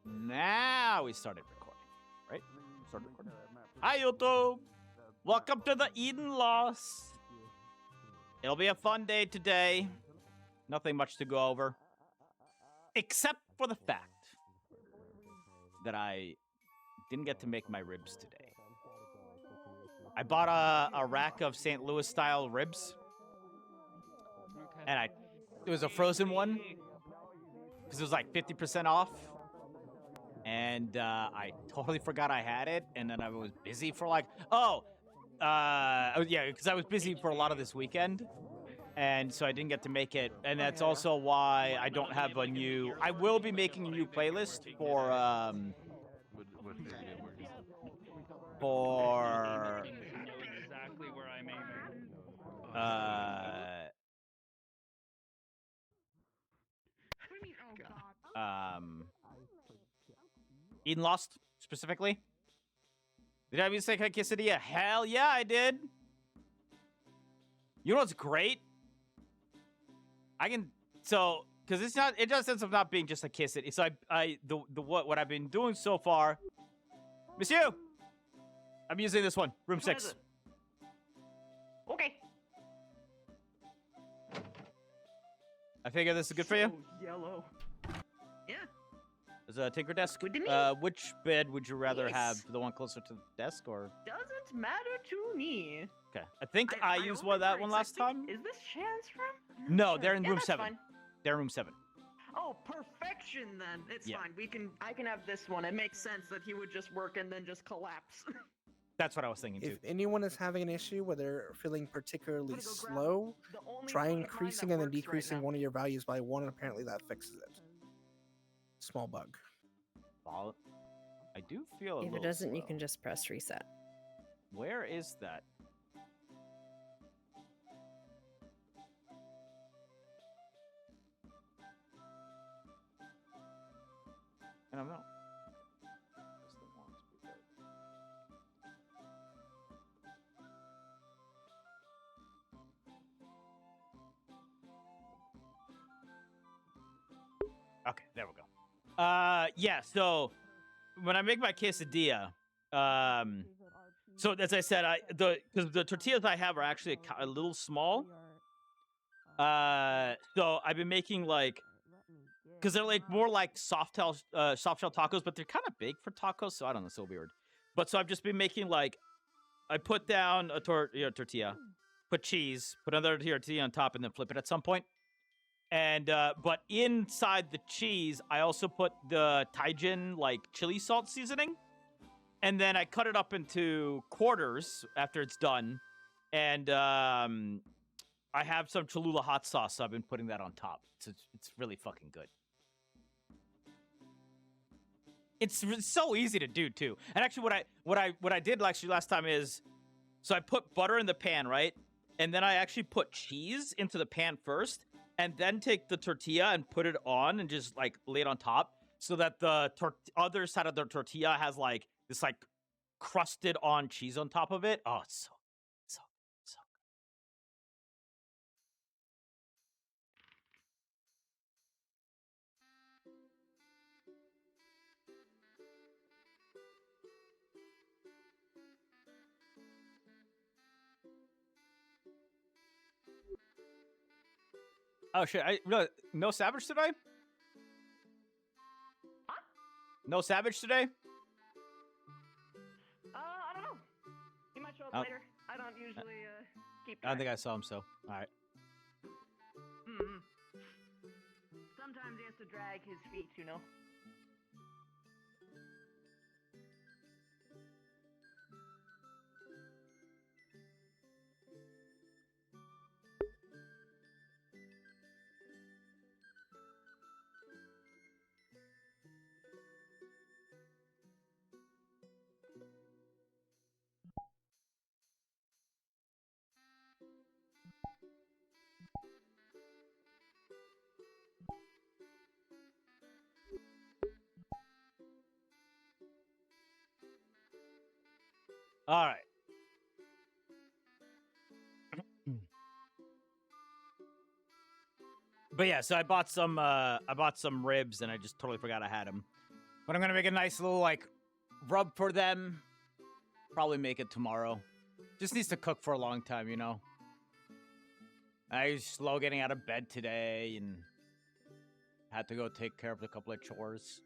Now we started recording, right? Started recording. Hi, YouTube! Welcome to the Eden Loss. It'll be a fun day today. Nothing much to go over. Except for the fact that I didn't get to make my ribs today. I bought a rack of St. Louis-style ribs. And it was a frozen one. Because it was like 50% off. And I totally forgot I had it, and then I was busy for like, yeah, because I was busy for a lot of this weekend, and so I didn't get to make it, and that's also why I don't have a new, I will be making a new playlist for, exactly where I'm aiming. Eden Lost, specifically. Did I say quesadilla? Hell yeah, I did. You know what's great? Because it's not, it does sense of not being just a quesadilla. So what I've been doing so far, Monsieur, I'm using this one, room 6. Okay. I figure this is good for you. Yellow. Yeah. There's a tinker desk. Good to me. Which bed would you rather Yes. have? The one closer to the desk, or? Doesn't matter to me. Okay. I think I used that one last time. Is this Shan's room? No, they're in room that's 7. Fine. They're in room 7. Oh, perfection then. It's Yeah. fine. I can have this one. It makes sense that he would just work and then just collapse. That's what I was thinking too. If anyone is having an issue where they're feeling particularly I'm gonna go grab slow, The only try one of mine increasing that and then works right decreasing now. one of your values by 1, and apparently that fixes it. Small bug. I do feel a If little it doesn't, you slow. can just press reset. Where is that? I don't know. That's the one to be good. Okay, there we go. Yeah, so when I make my quesadilla, so as I said, because the tortillas I have are actually a little small. So I've been making like, because they're like more like soft shell tacos, but they're kind of big for tacos. So I don't know, so weird. But so I've just been making like, I put down a tortilla, put cheese, put another tortilla on top, and then flip it at some point. And but inside the cheese, I also put the Taijin like chili salt seasoning, and then I cut it up into quarters after it's done, and I have some Cholula hot sauce, so I've been putting that on top. It's really fucking good. It's so easy to do too. And actually, what I did actually last time is, so I put butter in the pan, right, and then I actually put cheese into the pan first. And then take the tortilla and put it on and just like lay it on top so that the other side of the tortilla has like this like crusted on cheese on top of it. Oh, it's so good. Oh shit! No Savage today? Huh? No Savage today? I don't know. He might show up Oh. later. I don't usually keep I don't think track. I saw him. So all right. Mm-hmm. Sometimes he has to drag his feet, you know. All right. But yeah, so I bought some ribs and I just totally forgot I had them. But I'm gonna make a nice little like rub for them. Probably make it tomorrow. Just needs to cook for a long time, you know. I was slow getting out of bed today and had to go take care of a couple of chores.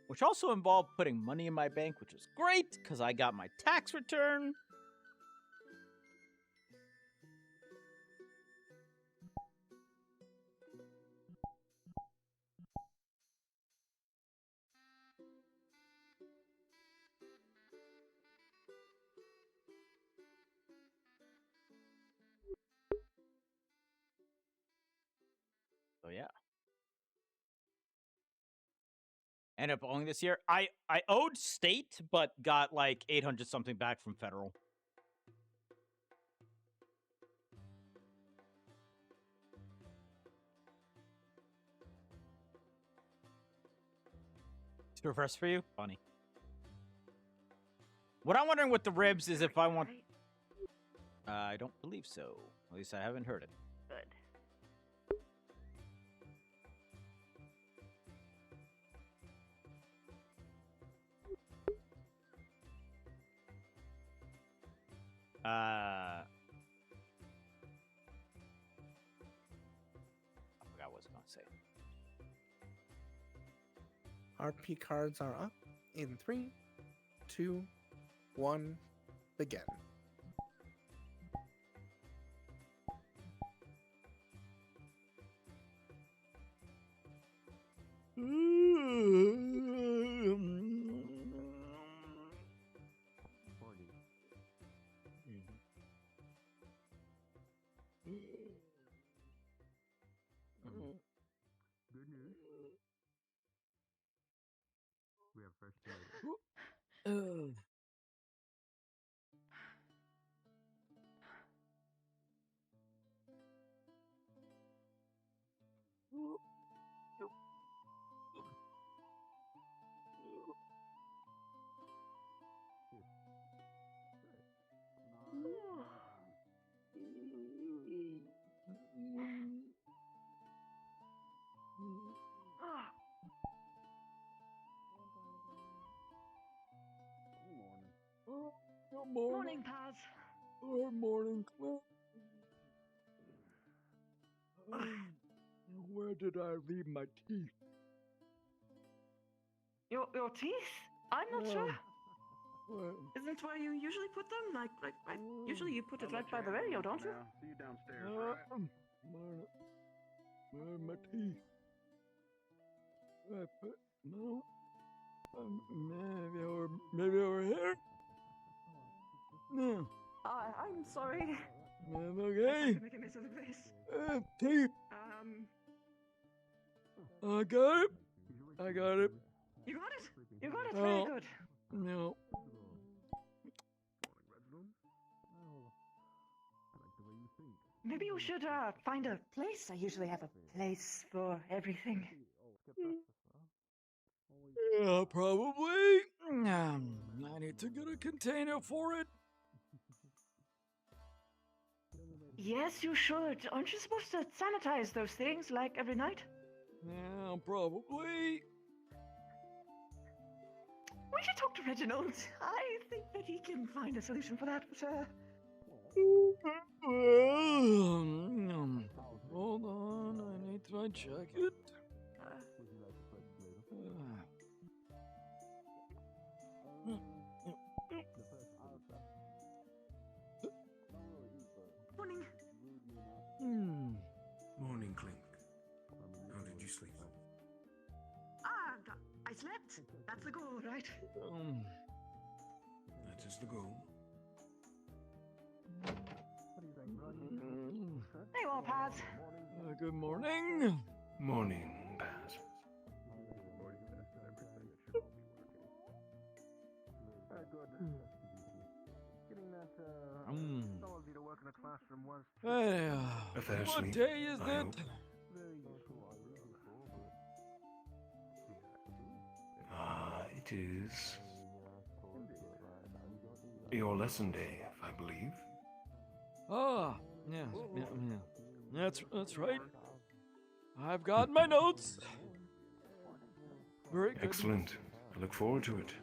Which also involved putting money in my bank, which was great because I got my tax return. So yeah. Ended up owing this year. I owed state, but got like 800 something back from federal. It's reverse for you? Funny. What I'm wondering with the ribs is if I want... I don't believe so. At least I haven't heard it. Good. I forgot what I was going to say. RP cards are up in 3, 2, 1, begin. Good news. We have fresh tomatoes. Morning, Paz. Good morning, Clint. Where did I leave my teeth? Your teeth? I'm not sure. Well, Isn't where you usually put them? Usually you put it right by the radio, don't you? See you downstairs, right? where are my teeth? I put no. Maybe over here. No. I'm sorry. I'm okay. Make a mess of the place. Teeth. I got it. I got it. You got it? You got it? Oh. Very good. No. Maybe you should find a place. I usually have a place for everything. Yeah, probably. I need to get a container for it. Yes, you should. Aren't you supposed to sanitize those things like every night? Yeah, probably. We should talk to Reginald. I think that he can find a solution for that, but Hold on, I need to check it. Morning. Morning, Clink. How did you sleep? I slept. That's the goal, right? That is the goal. Hey, well, Paz. Good morning. Morning, Baz. To work in a classroom was Hey, A fair what sleep, day is I it? hope. It is your lesson day, I believe. Ah, yeah. That's right. I've got my notes. Very good. Excellent. I look forward to it.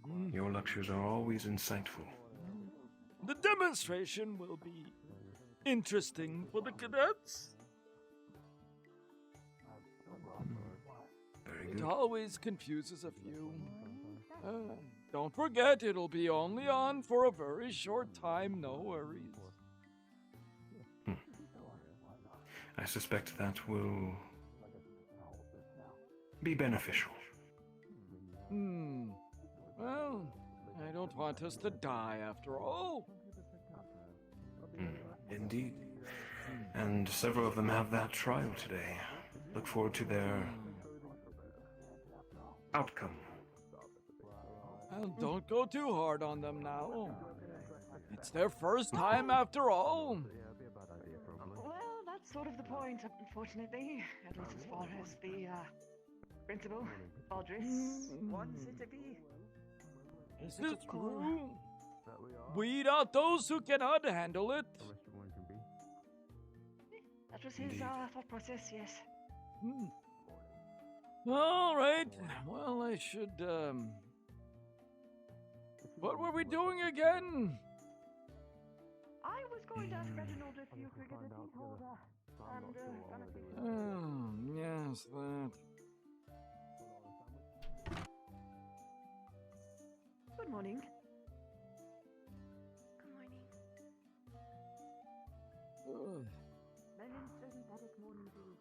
Mm. Your lectures are always insightful. The demonstration will be interesting for the cadets. Very It good. always confuses a few. Don't forget, it'll be only on for a very short time, no worries. I suspect that will be beneficial. Well, I don't want us to die after all. Indeed. And several of them have that trial today. Look forward to their outcome. Well, don't go too hard on them now. It's their first time after all. Well, that's sort of the point, unfortunately. At least as far as the, principal, Aldris, wants it to be. Is this true? Weed out those who cannot handle it. That was his, Indeed. thought process, yes. All right. Well, I should, What were we doing again? I was going to ask Reginald if you could get a tea holder and, sanitary. Oh, yes, that. Good morning. Good morning. Ugh. An synthetic morning dew.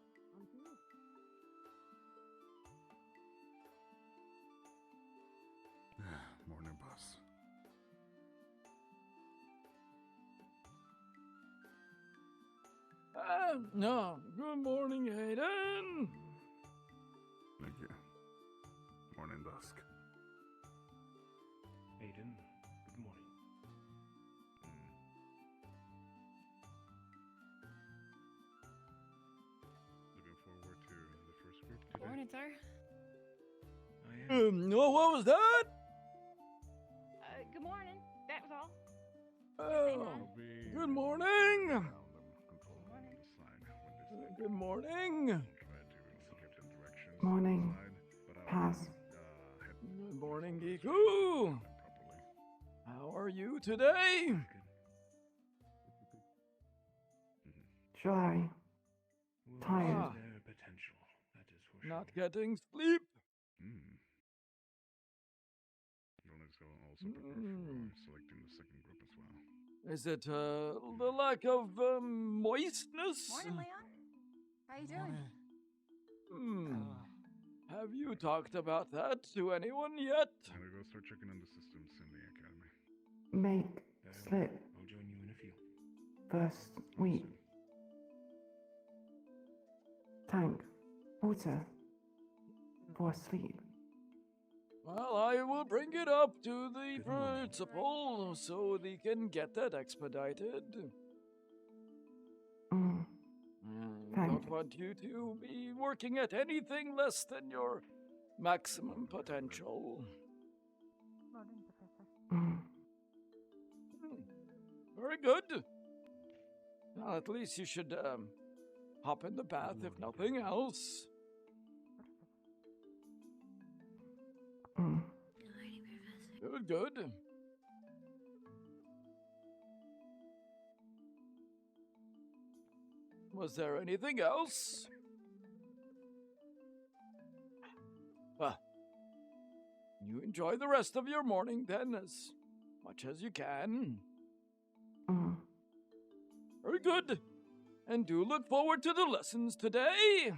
Morning, boss. No. Good morning, Hayden. Thank you. Morning, Dusk. Aiden, good morning. Looking forward to the first group today. Morning, sir. I am. No, what was that? Good morning. That was all. Oh, I'll be good morning. around control on Morning. the side when this Good morning. I'll try to get in directions Morning. on the side, but I'll Pass. head Good morning, Giku. properly. How are you today? Shall I? Will Tired. use their potential, that is for sure. Not getting sleep? You'll need to also prepare for selecting the second group as well. Is it the lack of moistness? Morning, Leon. How you doing? Have you talked about that to anyone yet? I'm gonna go start checking on the systems in the academy. Make slip I'll join you in a few. first week. Tank. Water. For sleep. Well, I will bring it up to the Good morning. principal so they can get that expedited. I don't Thanks. want you to be working at anything less than your maximum potential. Very good. Well, at least you should hop in the bath if nothing else. Good morning, Professor. Good. Was there anything else? Well, you enjoy the rest of your morning then, as much as you can. Very good. And do look forward to the lessons today.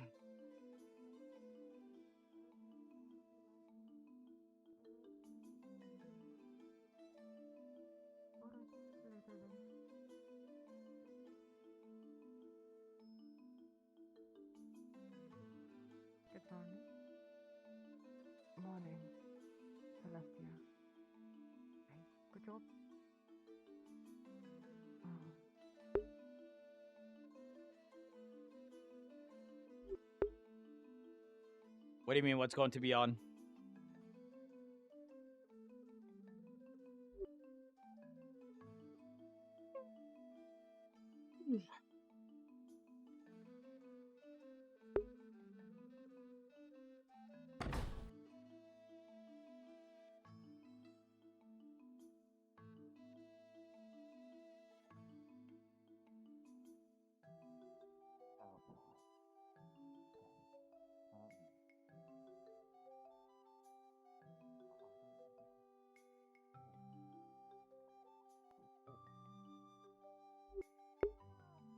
Good morning. Morning, Celestia. Hey, good job. What do you mean? What's going to be on?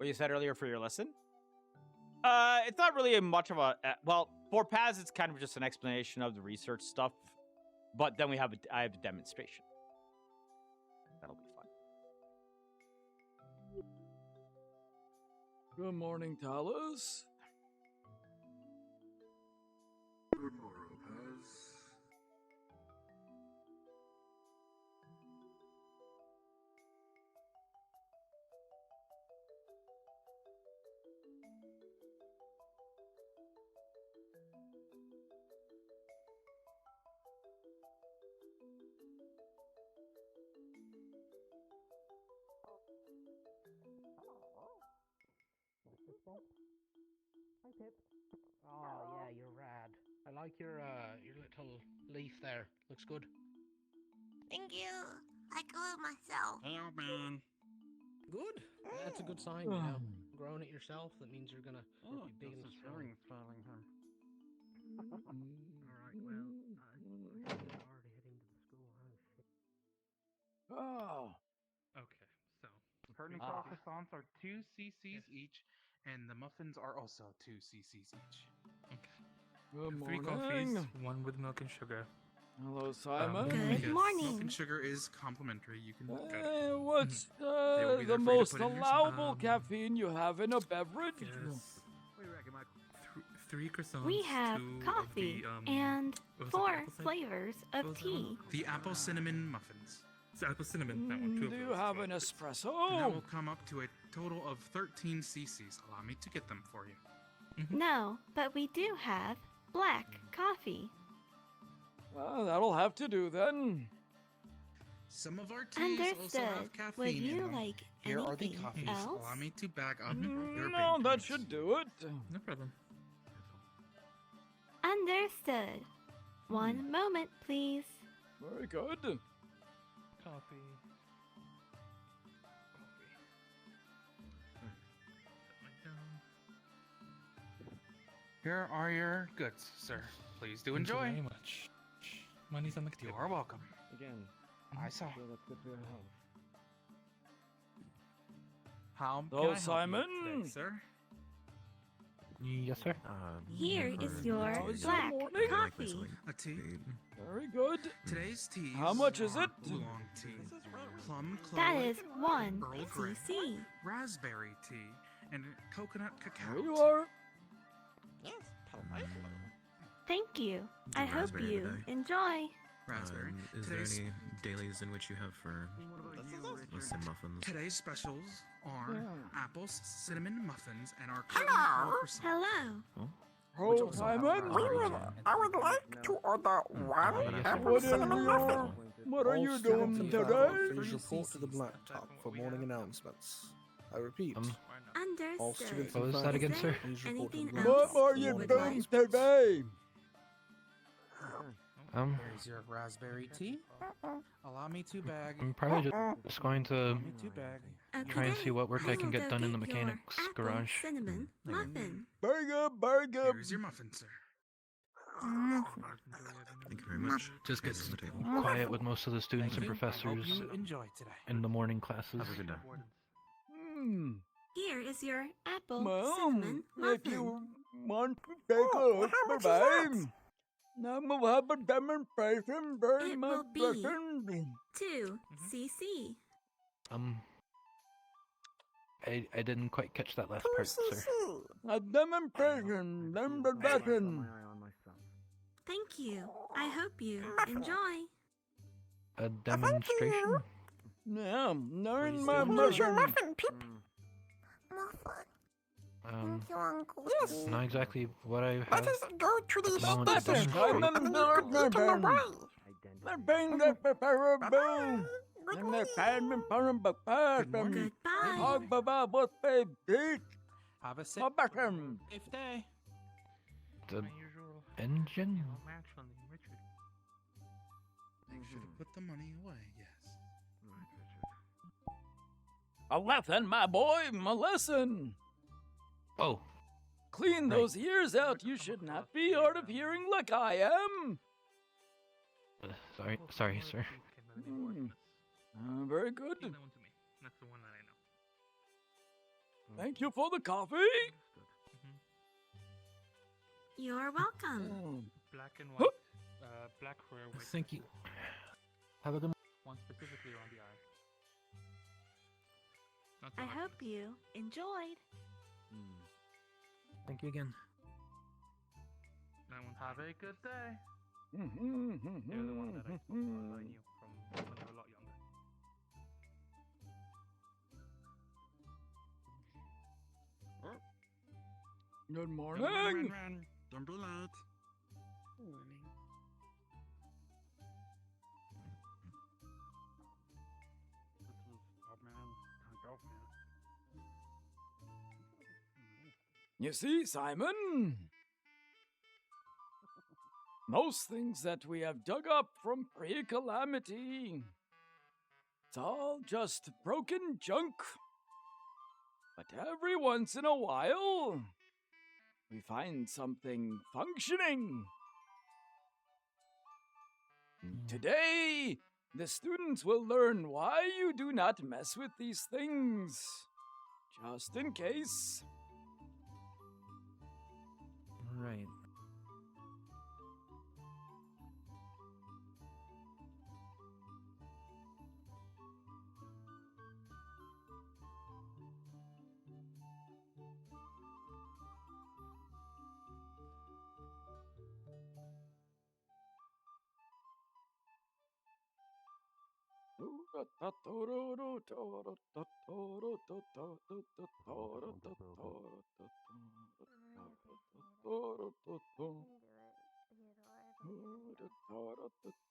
what you said earlier for your lesson? It's not really much of a well, for Paz, it's kind of just an explanation of the research stuff, but then I have a demonstration. That'll be fun. Good morning, Talus. Good morrow, Paz. Hi, Pip. Oh, yeah, you're rad. I like your little leaf there. Looks good. Thank you. I grew it myself. Hello, man. Good. That's a good sign, you know. Growing it yourself, that means you're gonna Oh, be big and this is strong. ring falling him. Alright, well, I'm already heading to the school. Oh, shit. Oh. Okay, so pertinent croissants are 2 cc's each, and the muffins are also 2 cc's each. Okay. Good 3 morning. coffees, 1 with milk and sugar. Hello, Simon. Good morning. Milk and sugar is complimentary. You can get it. What's They will be the there for you to most put in your allowable caffeine you have in a beverage? Yes. What do you reckon, Michael? 3 croissants. We have 2 of coffee the, and what was it, 4 apple cider? flavors What of was that one? tea. The apple cinnamon muffins. It's apple cinnamon. That one. 2 of Do those. you have Well, an And that espresso? will come up to a total of 13 cc's. Allow me to get them for you. No, but we do have black coffee. Well, that'll have to do then. Some of our teas also Understood. have caffeine Would in you them. like Here are the anything coffees. else? Allow me to bag up your No, that paintings. should do it. No problem. Understood. One moment, please. Very good. Coffee. Here are your goods, sir. Please do Thank you enjoy. very much. Money's on the You table. are welcome. Again, I saw. feel that's good for your health. How So, can I help Simon? you today, sir? Yes, sir. Here is your How's your black morning? coffee. A tea. Very good. Today's tea. How much is it? Oolong tea, plum That clover, is 1 Earl Grey. cc. raspberry tea, and coconut cacao. There you tea. are. Thank you. I hope Raspberry you today. enjoy. Raspberry. Is there Today's, any dailies in which you have for let's say muffins? today's specials are Yeah. apple cinnamon muffins and our caramel croissant. Hello. Oh, Simon. I would like to order one apple What are cinnamon muffin. What are All you students doing in Fab today? Please report to the blacktop for morning announcements. I repeat, all Understood. students What in was Fab that again, Is sir? there Please report to the anything blacktop else What are for you you morning would doing like? announcements. today? Here's your raspberry tea. Allow me to bag. I'm probably just going to Allow me to bag. try and see what work I I can will get go done in the get your mechanics apple garage. cinnamon muffin. Very good, very good. Here's your muffin, sir. Thank you very much. Just Guys gets on the table. quiet with most of the students and Thank you. I hope professors you enjoy today. in the morning classes. Have a good day. Hmm. Here is your apple Well, cinnamon if muffin. you want to take a look, bye-bye. Now we'll have a demonstration. Very It much will be welcome. 2 cc. I didn't quite catch that last part, sir. A demonstration. Demonstration. Thank you. I hope you enjoy. A demonstration? Yeah, learn Please my don't. mission. Not exactly what I have. Let us go to the at the moment to Listen, demonstrate. I'm in the bring the preparable. And the time in front of the past. morning. Goodbye. Talk about what they did. Have a sip. How about him? Safe day. The engine? Make sure to put the money away. Yes. A lesson, my boy, a lesson. Oh, Clean those ears out. You should not be hard of hearing like I am. sorry, sir. Very good. That one to me. That's the one that I know. Thank you for the coffee. You're welcome. Black and white. Black rare white. Thank you. Have a good One specifically around the eye. Not I so much. hope you enjoyed. Thank you again. That one. Have a good day. They're They're the one that I knew from when they were a lot younger. Good morning. Run. Don't be late. Morning. You see, Simon? Most things that we have dug up from pre-calamity, it's all just broken junk. But every once in a while, we find something functioning. Today, the students will learn why you do not mess with these things. Just in case. Right.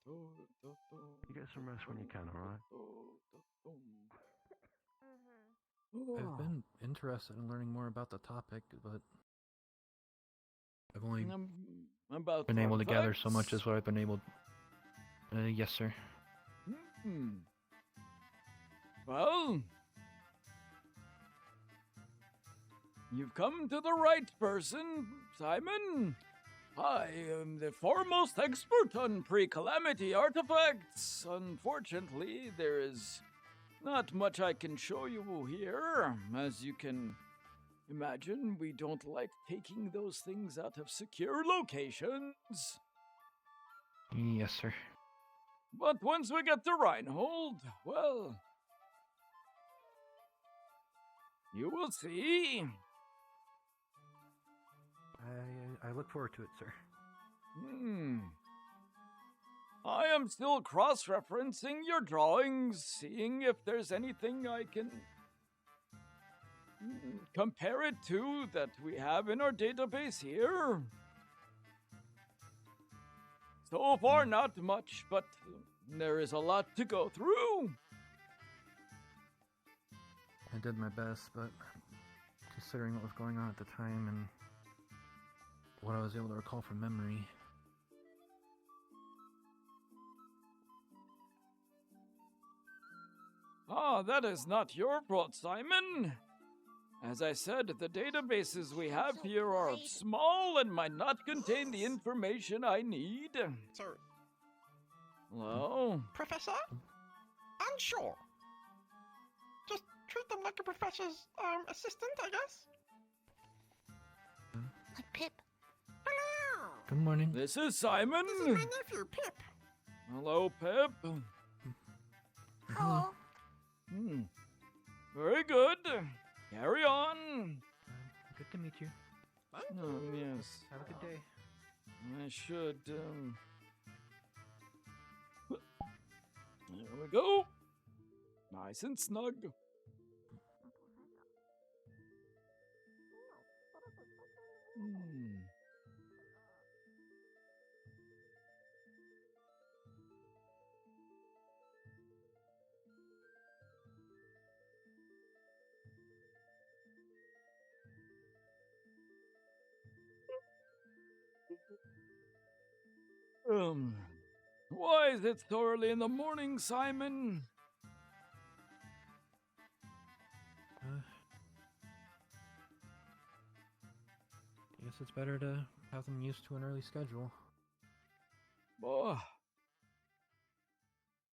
You get some rest when you can, alright? I've been interested in learning more about the topic, but I've only About been able to gather so much artifacts? as what I've been able. Yes, sir. Well, you've come to the right person, Simon. I am the foremost expert on pre-calamity artifacts. Unfortunately, there is not much I can show you here. As you can imagine, we don't like taking those things out of secure locations. Yes, sir. But once we get to Reinhold, well, you will see. I look forward to it, sir. I am still cross-referencing your drawings, seeing if there's anything I can compare it to that we have in our database here. So far, not much, but there is a lot to go through. I did my best, but considering what was going on at the time and what I was able to recall from memory, That is not your fault, Simon. As I said, the databases we have here are small and might not contain the information I need. Sir. Hello? Professor? Unsure. Just treat them like a professor's assistant, I guess. Like Pip. Hello. good morning. This is Simon. This is my nephew, Pip. Hello, Pip. Oh. Very good. Carry on. Good to meet you. Oh, yes. Have a good day. I should, There we go. Nice and snug. Why is it so early in the morning, Simon? I guess it's better to have them used to an early schedule. Oh,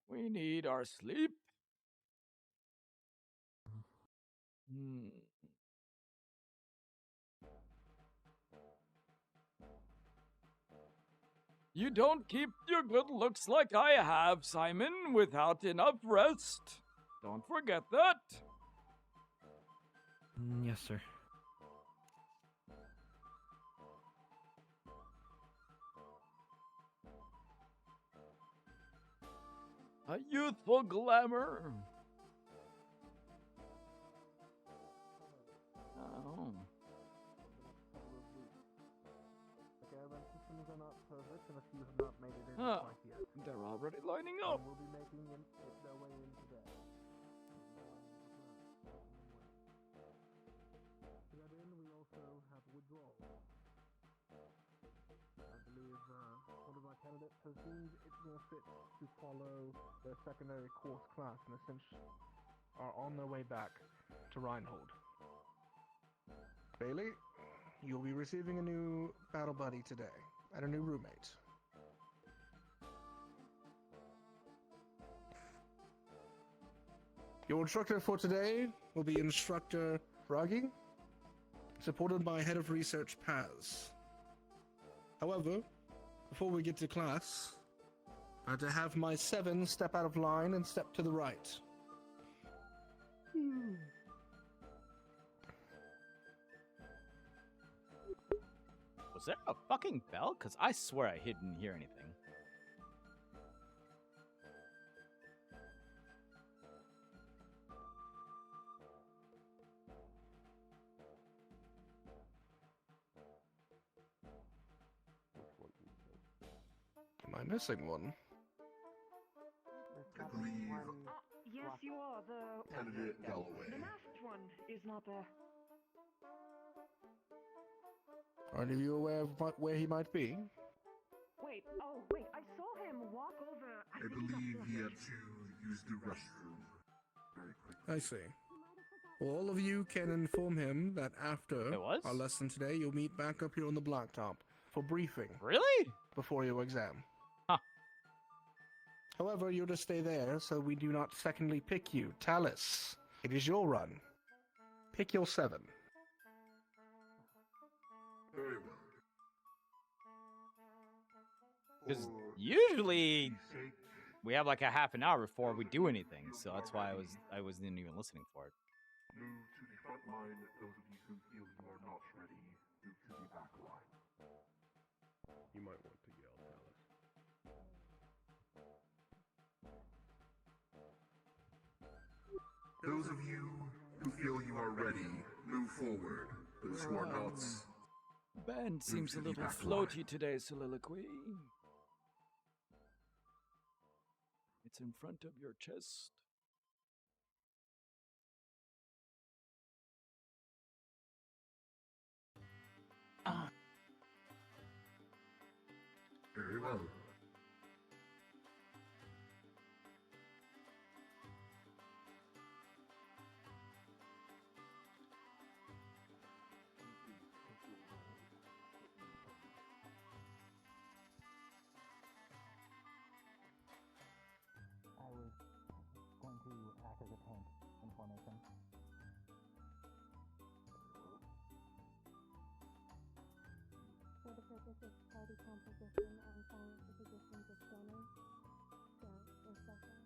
we need our sleep. You don't keep your good looks like I have, Simon, without enough rest. Don't forget that. Yes, sir. A youthful glamour. Oh. The caravan systems are not perfect, and a few have not made it in Huh. quite yet. They're already lining up. We'll be making their way in today. To that end, we also have withdrawal. I believe one of our candidates has deemed it more fit to follow their secondary course class and essentially are on their way back to Reinhold. Bailey, you'll be receiving a new battle buddy today and a new roommate. Your instructor for today will be Instructor Ragi, supported by Head of Research Paz. However, before we get to class, I have to have my 7 step out of line and step to the right. Was there a fucking bell? Because I swear I didn't hear anything. Am I missing one? I believe Yes, you are. The candidate Galloway. the masked one is not there. Are any of you aware of where he might be? Wait, I saw him walk over. I believe he had to use the restroom very quickly. I see. Well, all of you can inform him that after It was? our lesson today, you'll meet back up here on the blacktop for briefing Really? before your exam. Huh. However, you're to stay there so we do not secondly pick you. Talus, it is your run. Pick your 7. Very well. Because For usually the sake we have like a half an hour before we do anything, so that's why I wasn't even listening for it. move to the front line. Those of you who feel you are not ready, move to the back line. You might want to yell, Talus. Those of you who feel you are ready, move forward. Those who are not, Band seems a to the little back line. floaty today, Soliloquy. It's in front of your chest. very well. I was going to act as a tank in formation. For the purpose of party composition, I'm fine with the positions of stoner, scout, or sucker.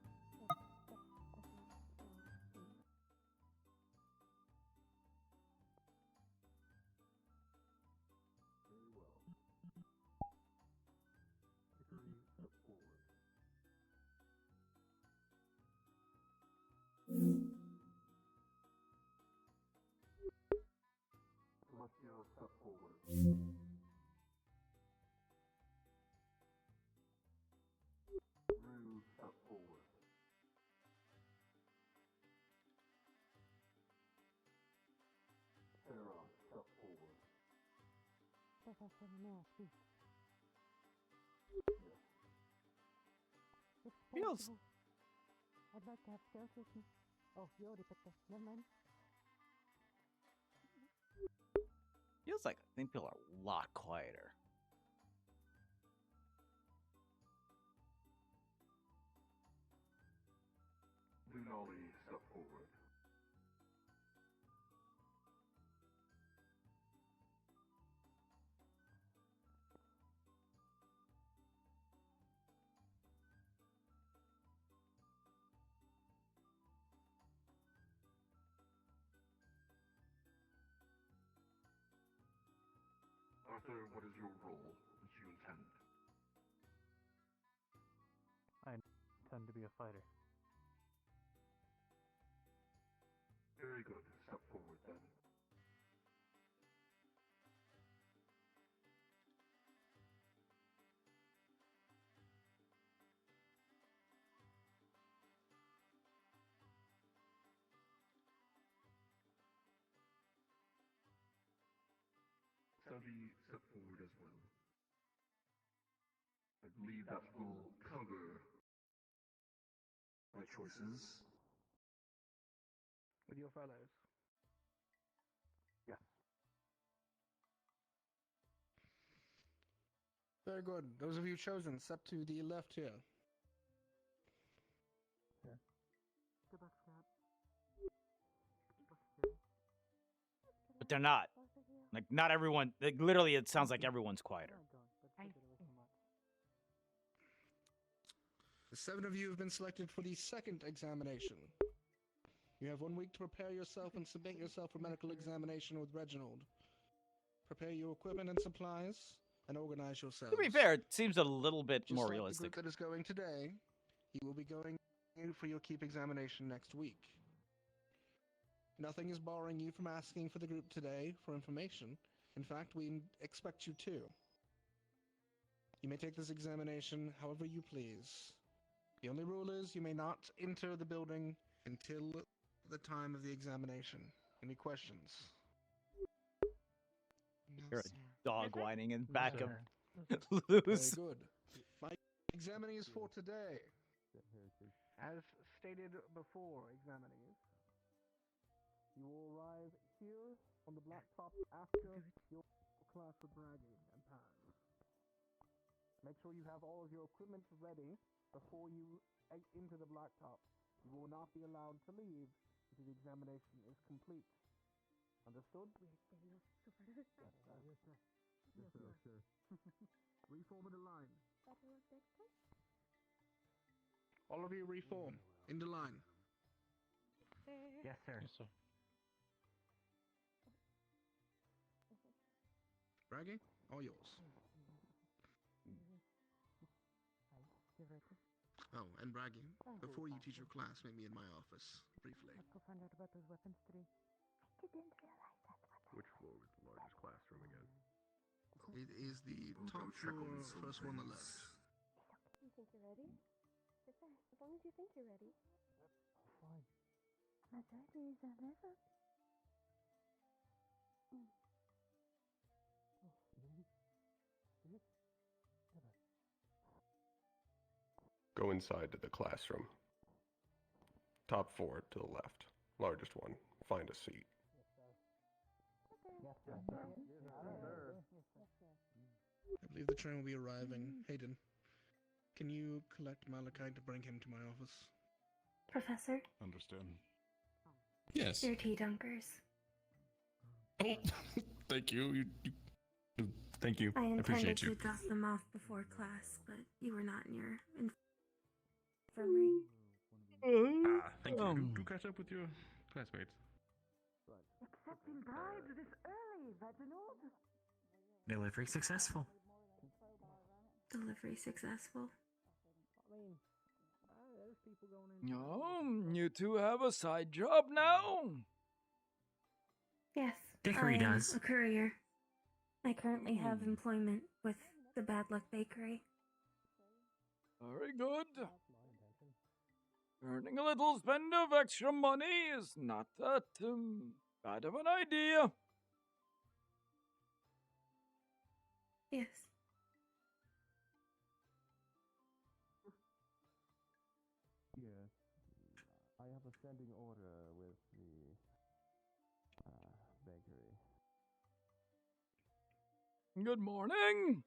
Very well. Hickory, step forward. Celestial, step forward. Rue, step forward. Sarah, step forward. Professor, may I speak? Yes. If Feels- possible, I'd like to have Scout with me. Oh, you already picked us. Never mind. Feels like I think people are a lot quieter. Lunali, step forward. Sir, what is your role that you intend? I intend to be a fighter. Very good. Step forward then. Study, step forward as well. I believe that will cover my choices. With your fellows. Yes. Very good. Those of you chosen, step to the left here. But they're not. Like, not everyone. Like, literally, it sounds like everyone's quieter. The 7 of you have been selected for the second examination. You have 1 week to prepare yourself and submit yourself for medical examination with Reginald. Prepare your equipment and supplies, and organize yourselves. To be fair, it seems a little bit Just more like realistic. The group that is going today, he will be going for your keep examination next week. Nothing is barring you from asking for the group today for information. In fact, we expect you to. You may take this examination however you please. The only rule is you may not enter the building until the time of the examination. Any questions? You're a dog whining in back of Very Luz. good. My examinees for today. As stated before, examinees, you will arrive here on the blacktop after your class with Braggy and Paz. Make sure you have all of your equipment ready before you enter the blacktop. You will not be allowed to leave until the examination is complete. Understood? Yes, sir. Reform in the line. All of you reform in the line. Yes, sir. Yes, sir. Braggy, all yours. Oh, and Braggy, before you teach your class, meet me in my office, briefly. Let's go find out about those weapons 3. I didn't realize that's what Which floor was the largest classroom again? It is the top floor, first one on the left. You think you're ready? As long as you think you're ready. Fine. As ready as I've ever. Go inside to the classroom. Top 4 to the left. Largest one. Find a seat. Yes, sir. I believe the train will be arriving. Hayden, can you collect Malachi to bring him to my office? Professor? Understood. Yes. They're tea dunkers. Oh, thank you. Thank you. I intended appreciate to you. drop them off before class, but you were not in your infirmary. Thank you. Do catch up with your classmates. Accepting bribes this early, Reginald. Delivery successful. Delivery successful. There's people going in. Oh, you two have a side job now? Yes. Dickory I am does. a courier. I currently have employment with the Bad Luck Bakery. Very good. Earning a little spend of extra money is not that bad of an idea. Yes. Yes, I have a standing order with the bakery. Good morning.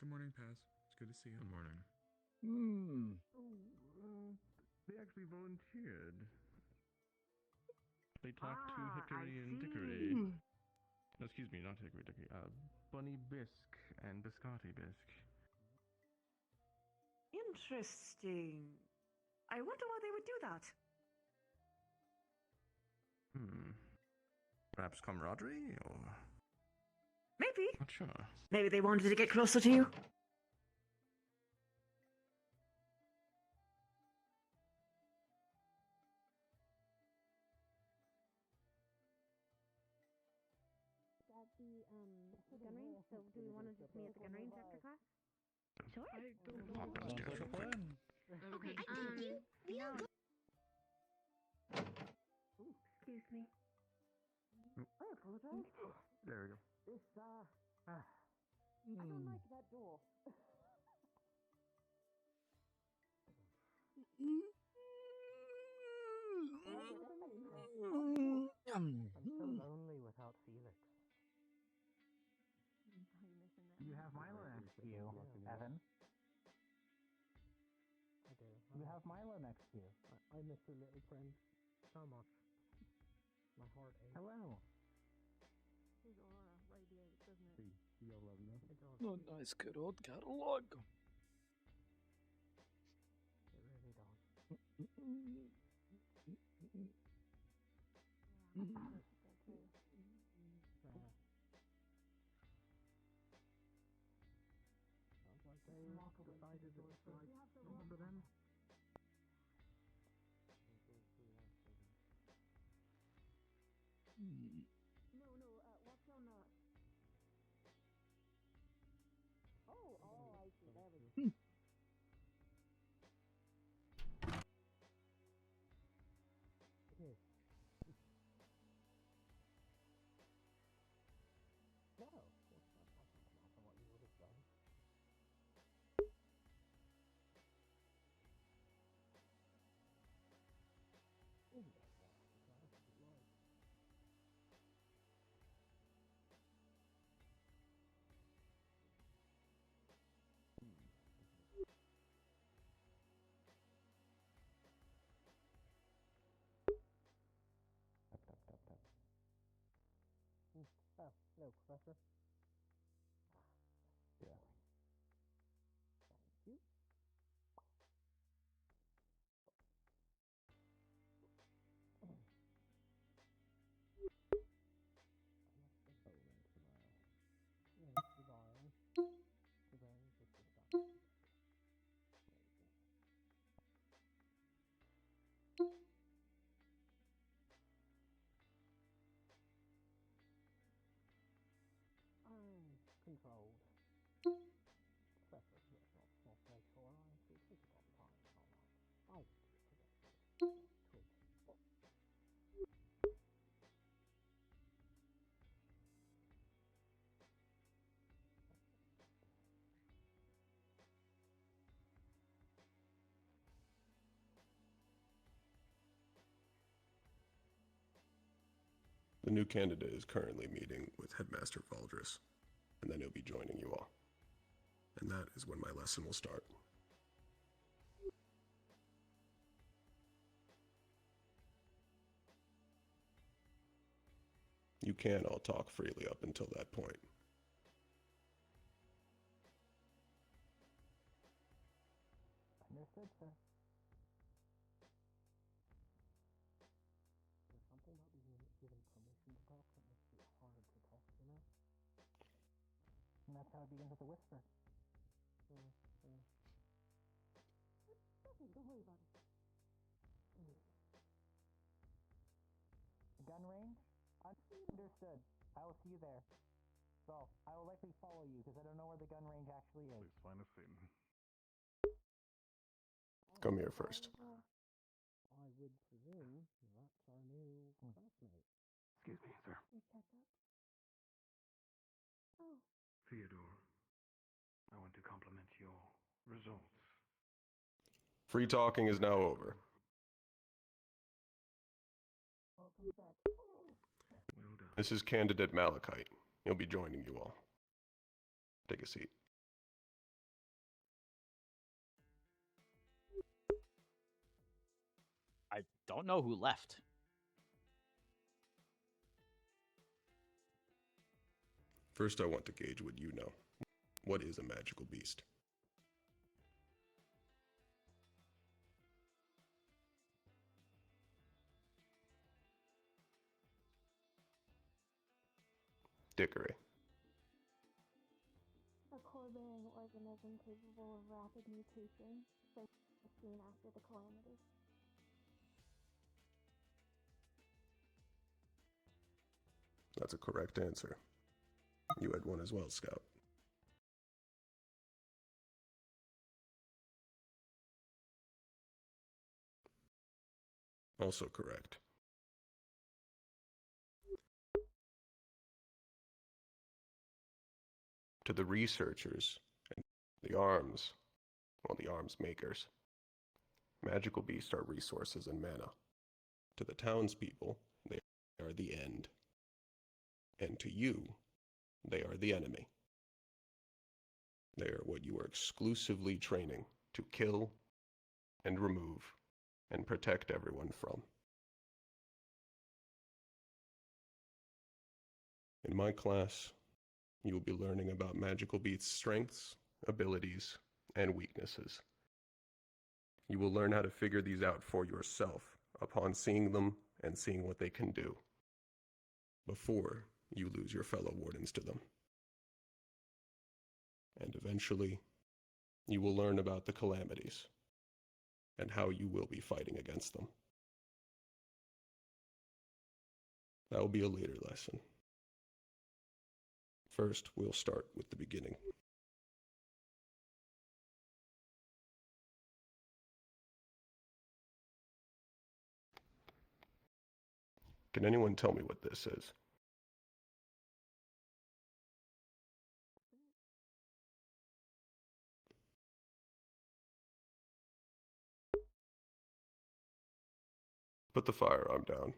Good morning, Paz. It's good to see you. Good morning. They actually volunteered. They talked to Hickory and Dickory. No, excuse me, not Hickory Dickory. Bunny Bisque and Biscotti Bisque. Interesting. I wonder why they would do that. Perhaps camaraderie, or... Maybe. Not sure. Maybe they wanted to get closer to you. At the gun range, so do we want to just meet at the gun range after class? Sure. Okay, we'll go. Ooh, excuse me. I apologize. There we go. This, I don't like that door. I'm so lonely without Felix. You have Milo next to you, Evan. I do. You have Milo next to you. I miss your little friend so much. My heart aches. Hello. His aura radiates, doesn't it? See, you'll love me. It does. A nice good old catalog. It really does. Sounds like they decided it was right not for them. No, what's on that? Oh, I see. There we go. Okay. No, of course not. That doesn't matter what you would have done. Isn't that right? That's right. Oh, hello, Professor. Yeah. Thank you. Yes, goodbye. Today is just a start. I'm controlled. Professor, let's not make sure I should think about time. I would be a twig. The new candidate is currently meeting with Headmaster Valdris, and then he'll be joining you all. And that is when my lesson will start. You can all talk freely up until that point. Understood, sir. There's something about being given permission to talk that makes it hard to talk, you know? And that's how it begins with a whisper. Don't worry about it. Gun range? Understood. I will see you there. So, I will likely follow you because I don't know where the gun range actually is. Please find a thing. Come here first. I would presume that's our new classmate. Excuse me, sir. Your checkup? Oh. Theodore, I want to compliment your results. Free talking is now over. Welcome back. Well done. This is Candidate Malachite. He'll be joining you all. Take a seat. I don't know who left. First, I want to gauge what you know. What is a magical beast? Dickery. organism capable of rapid mutation, such as seen after the calamity. That's a correct answer. You had one as well, Scout. Also correct. To the researchers and the arms makers, magical beasts are resources and mana. To the townspeople, they are the end. And to you, they are the enemy. They are what you are exclusively training to kill and remove and protect everyone from. In my class, you will be learning about magical beasts' strengths, abilities, and weaknesses. You will learn how to figure these out for yourself upon seeing them and seeing what they can do, before you lose your fellow wardens to them. And eventually, you will learn about the calamities and how you will be fighting against them. That will be a later lesson. First, we'll start with the beginning. Can anyone tell me what this is? Put the firearm down.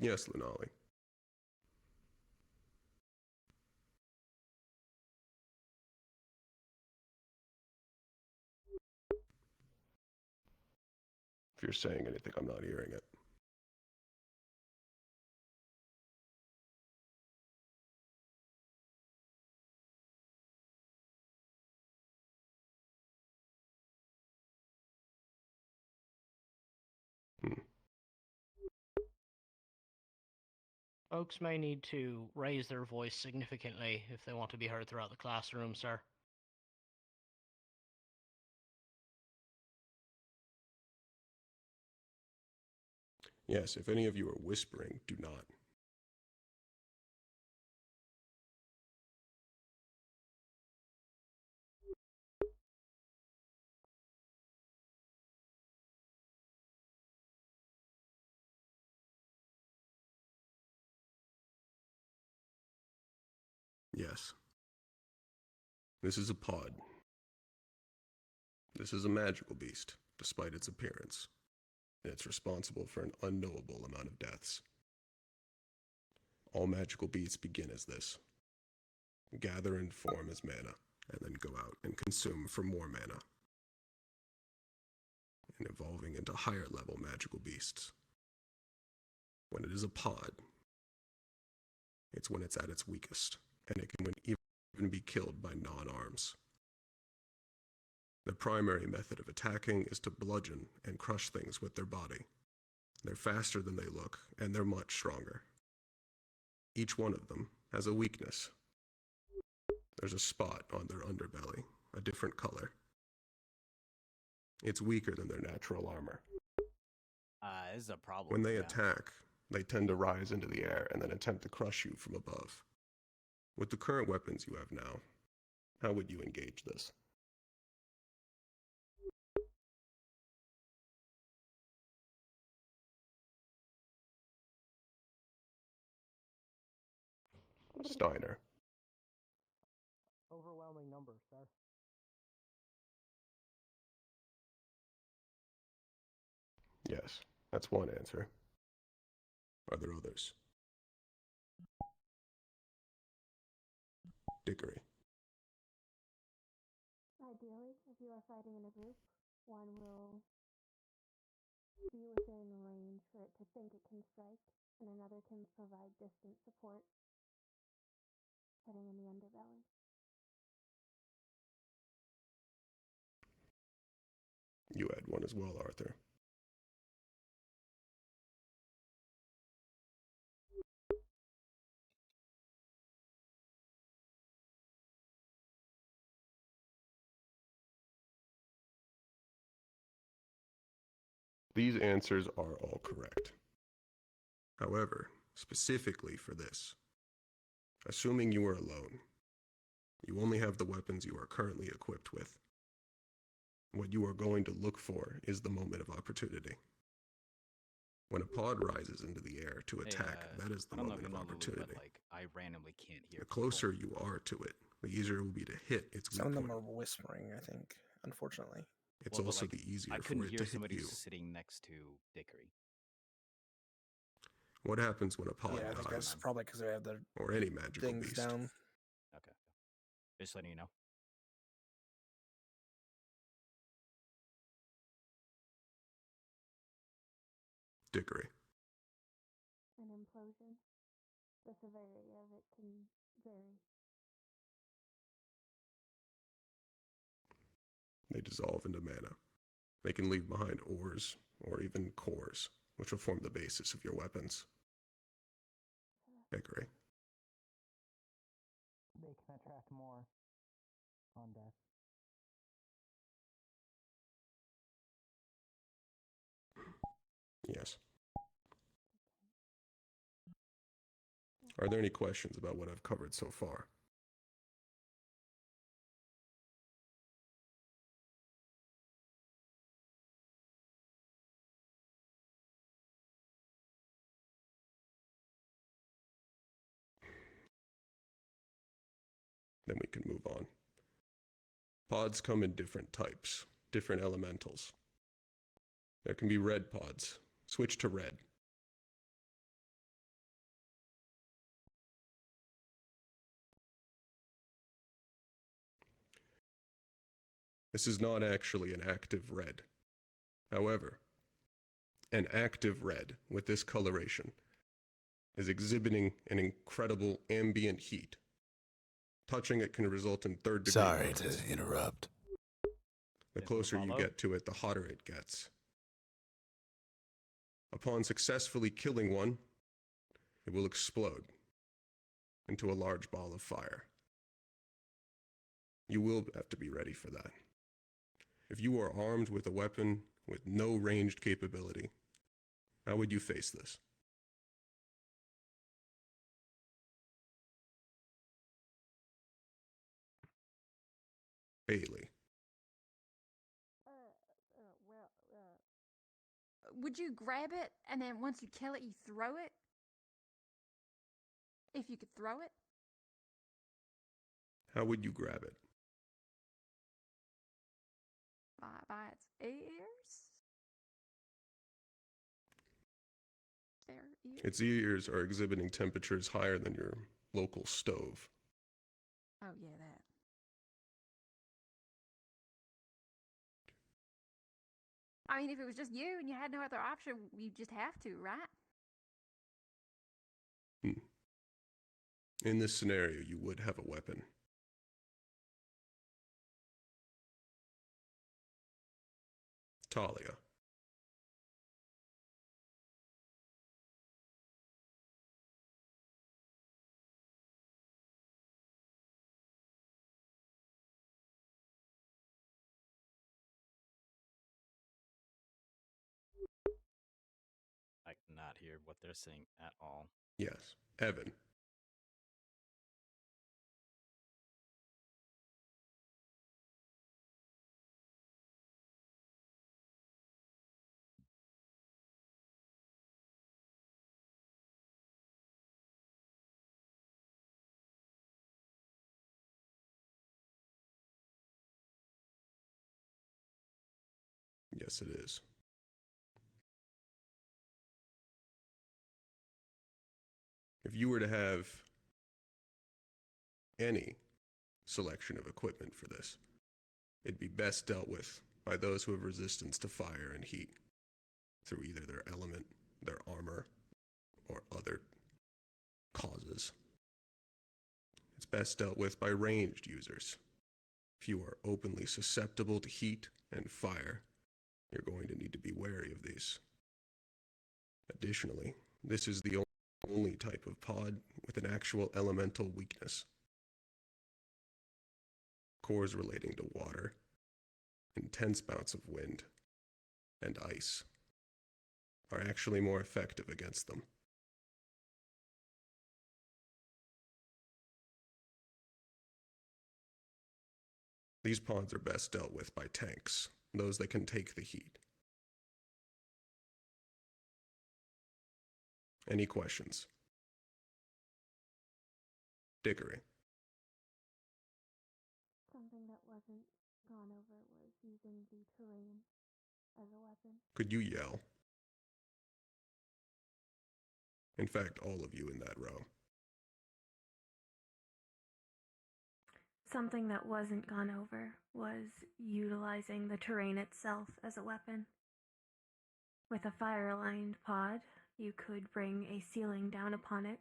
Yes, Lunali. If you're saying anything, I'm not hearing it. Folks may need to raise their voice significantly if they want to be heard throughout the classroom, sir. Yes, if any of you are whispering, do not. Yes. This is a pod. This is a magical beast, despite its appearance. And it's responsible for an unknowable amount of deaths. All magical beasts begin as this. Gather and form as mana, and then go out and consume for more mana. And evolving into higher level magical beasts. When it is a pod, it's when it's at its weakest, and it can even be killed by non-arms. The primary method of attacking is to bludgeon and crush things with their body. They're faster than they look, and they're much stronger. Each one of them has a weakness. There's a spot on their underbelly, a different color. It's weaker than their natural armor. This is a problem. When they attack, they tend to rise into the air and then attempt to crush you from above. With the current weapons you have now, how would you engage this? Steiner. Overwhelming numbers, sir. Yes, that's one answer. Are there others? Dickory. Ideally, if you are fighting in a group, one will be within range for it to think it can strike, and another can provide distant support, hitting in the underbelly. You had one as well, Arthur. These answers are all correct. However, specifically for this, assuming you are alone, you only have the weapons you are currently equipped with. What you are going to look for is the moment of opportunity. When a pod rises into the air to attack, that is the moment of opportunity. But, like, I randomly can't hear. The closer you are to it, the easier it will be to hit its weak Some of them point. are whispering, I think, unfortunately. It's also the easier for it to hit somebody you. sitting next to Dickory. What happens when a pod Yeah, I think that's dies? probably because they have their Or any magical things beast. down. Okay. Just letting you know. Dickory. An implosion. The severity of it can vary. They dissolve into mana. They can leave behind ores, or even cores, which will form the basis of your weapons. Dickory. They can attract more on death. Yes. Are there any questions about what I've covered so far? Then we can move on. Pods come in different types, different elementals. There can be red pods. Switch to red. This is not actually an active red. However, an active red with this coloration is exhibiting an incredible ambient heat. Touching it can result in third-degree Sorry burns. to interrupt. The closer you get to it, the hotter it gets. Upon successfully killing one, it will explode into a large ball of fire. You will have to be ready for that. If you are armed with a weapon with no ranged capability, how would you face this? Bailey. Would you grab it and then once you kill it, you throw it? If you could throw it? How would you grab it? By its ears? Their ears? Its ears are exhibiting temperatures higher than your local stove. Oh, yeah, that. I mean, if it was just you and you had no other option, you just have to, right? In this scenario, you would have a weapon. Talia. I cannot hear what they're saying at all. Yes. Evan. Yes, it is. If you were to have any selection of equipment for this, it'd be best dealt with by those who have resistance to fire and heat through either their element, their armor, or other causes. It's best dealt with by ranged users. If you are openly susceptible to heat and fire, you're going to need to be wary of these. Additionally, this is the only type of pod with an actual elemental weakness. Cores relating to water, intense bouts of wind, and ice are actually more effective against them. These pods are best dealt with by tanks, those that can take the heat. Any questions? Dickory. Something that wasn't gone over was using the terrain as a weapon. Could you yell? In fact, all of you in that row. Something that wasn't gone over was utilizing the terrain itself as a weapon. With a fire-aligned pod, you could bring a ceiling down upon it,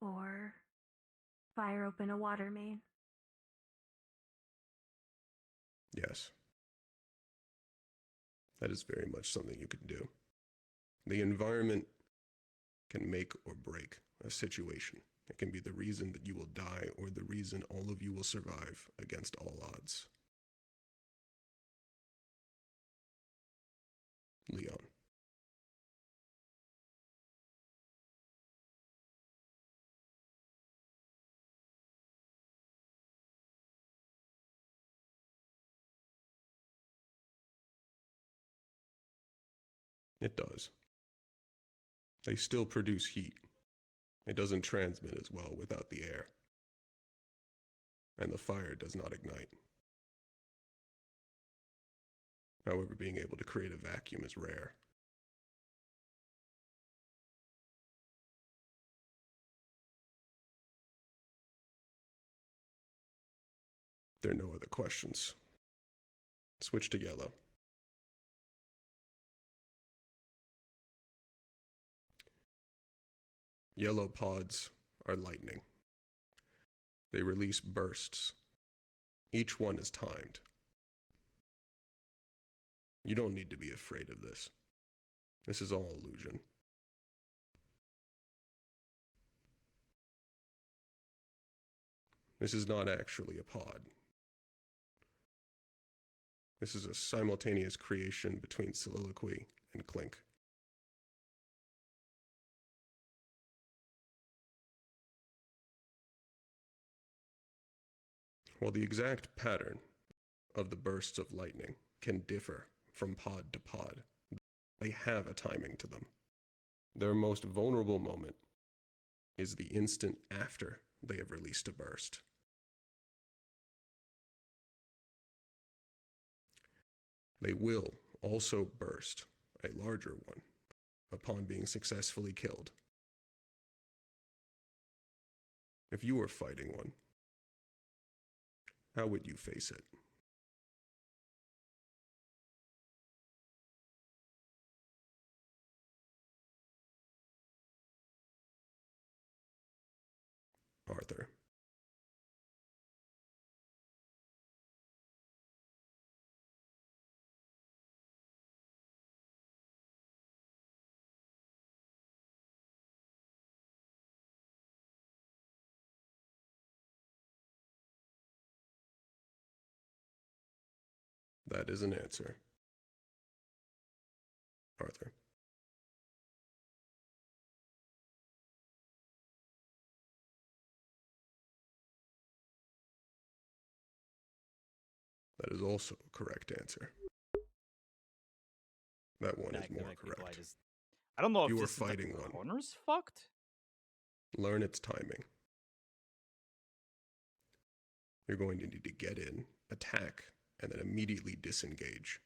or fire open a water main. Yes. That is very much something you can do. The environment can make or break a situation. It can be the reason that you will die or the reason all of you will survive against all odds. Leon. It does. They still produce heat. It doesn't transmit as well without the air. And the fire does not ignite. However, being able to create a vacuum is rare. There are no other questions. Switch to yellow. Yellow pods are lightning. They release bursts. Each one is timed. You don't need to be afraid of this. This is all illusion. This is not actually a pod. This is a simultaneous creation between soliloquy and clink. While the exact pattern of the bursts of lightning can differ from pod to pod, they have a timing to them. Their most vulnerable moment is the instant after they have released a burst. They will also burst a larger one upon being successfully killed. If you were fighting one, how would you face it? Arthur. That is an answer. Arthur. That is also a correct answer. That one is more correct. I don't know if you are this fighting is the one. corner's fucked. Learn its timing. You're going to need to get in, attack, and then immediately disengage.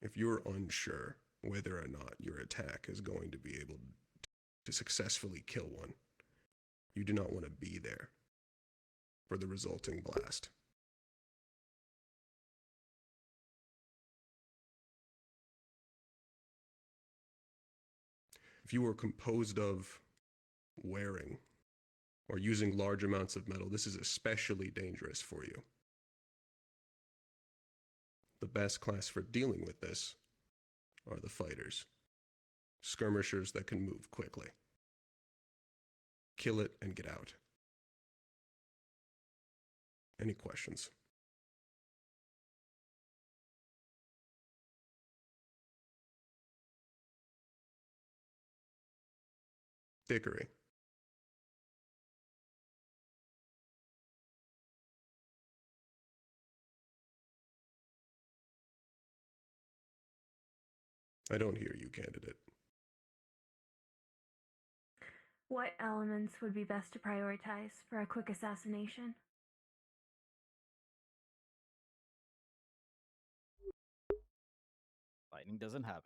If you're unsure whether or not your attack is going to be able to successfully kill one, you do not want to be there for the resulting blast. If you are composed of wearing or using large amounts of metal, this is especially dangerous for you. The best class for dealing with this are the fighters, skirmishers that can move quickly. Kill it and get out. Any questions? Dickory. I don't hear you, candidate. What elements would be best to prioritize for a quick assassination? Lightning doesn't have any.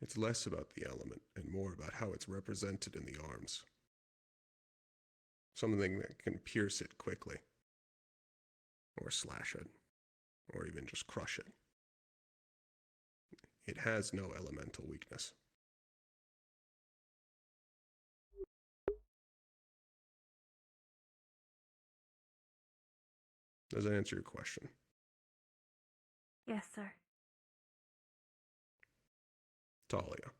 It's less about the element and more about how it's represented in the arms. Something that can pierce it quickly, or slash it, or even just crush it. It has no elemental weakness. Does that answer your question? Yes, sir. Talia.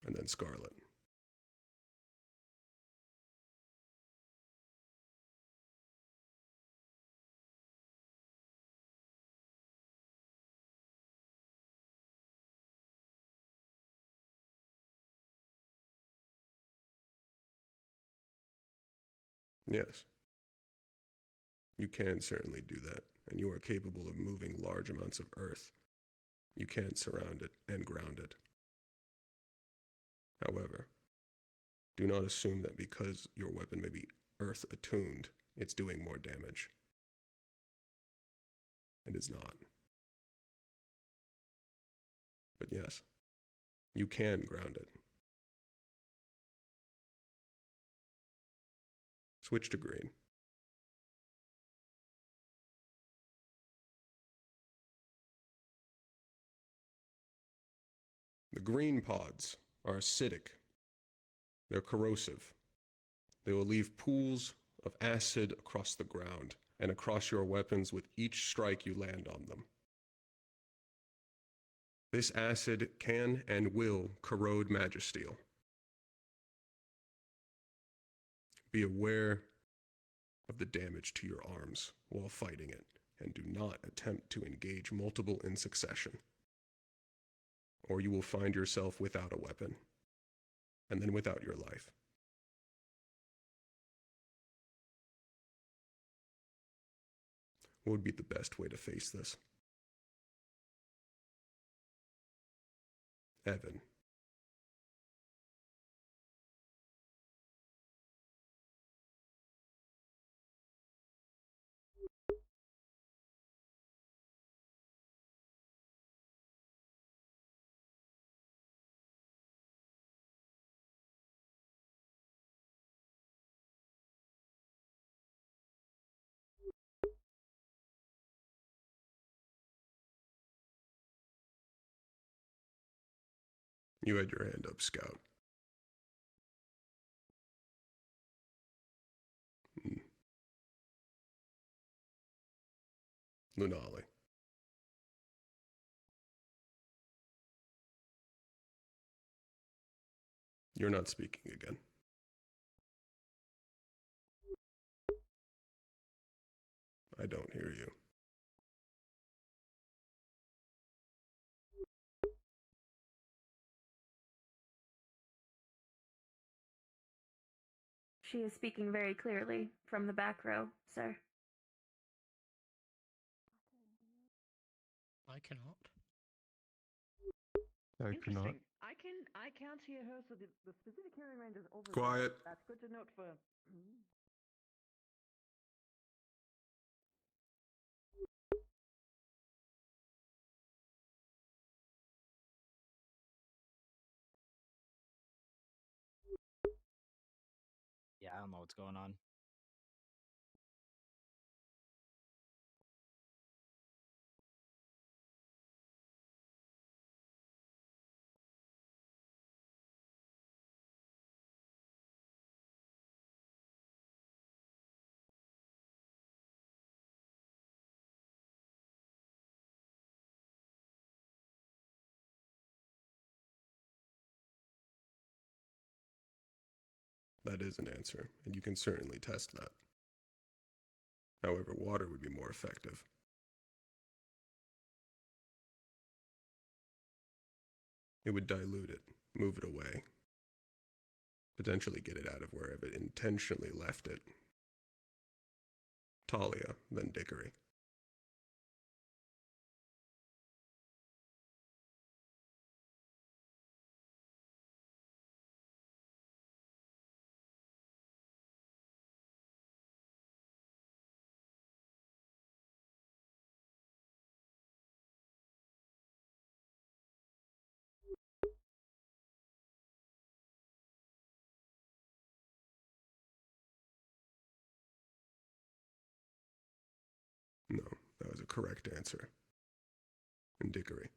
And then Scarlet. Yes. You can certainly do that, and you are capable of moving large amounts of earth. You can surround it and ground it. However, do not assume that because your weapon may be earth attuned, it's doing more damage. It is not. But yes, you can ground it. Switch to green. The green pods are acidic. They're corrosive. They will leave pools of acid across the ground and across your weapons with each strike you land on them. This acid can and will corrode magisteel. Be aware of the damage to your arms while fighting it, and do not attempt to engage multiple in succession, or you will find yourself without a weapon, and then without your life. What would be the best way to face this? Evan. You had your hand up, Scout. Lunali. You're not speaking again. I don't hear you. She is speaking very clearly from the back row, sir. I cannot. I cannot. Interesting. I can't hear her, so the specific hearing range is over. Quiet. There. That's good to note for. Yeah, I don't know what's going on. That is an answer, and you can certainly test that. However, water would be more effective. It would dilute it, move it away, potentially get it out of wherever it intentionally left it. Talia, then Dickory. No, that was a correct answer. And Dickory.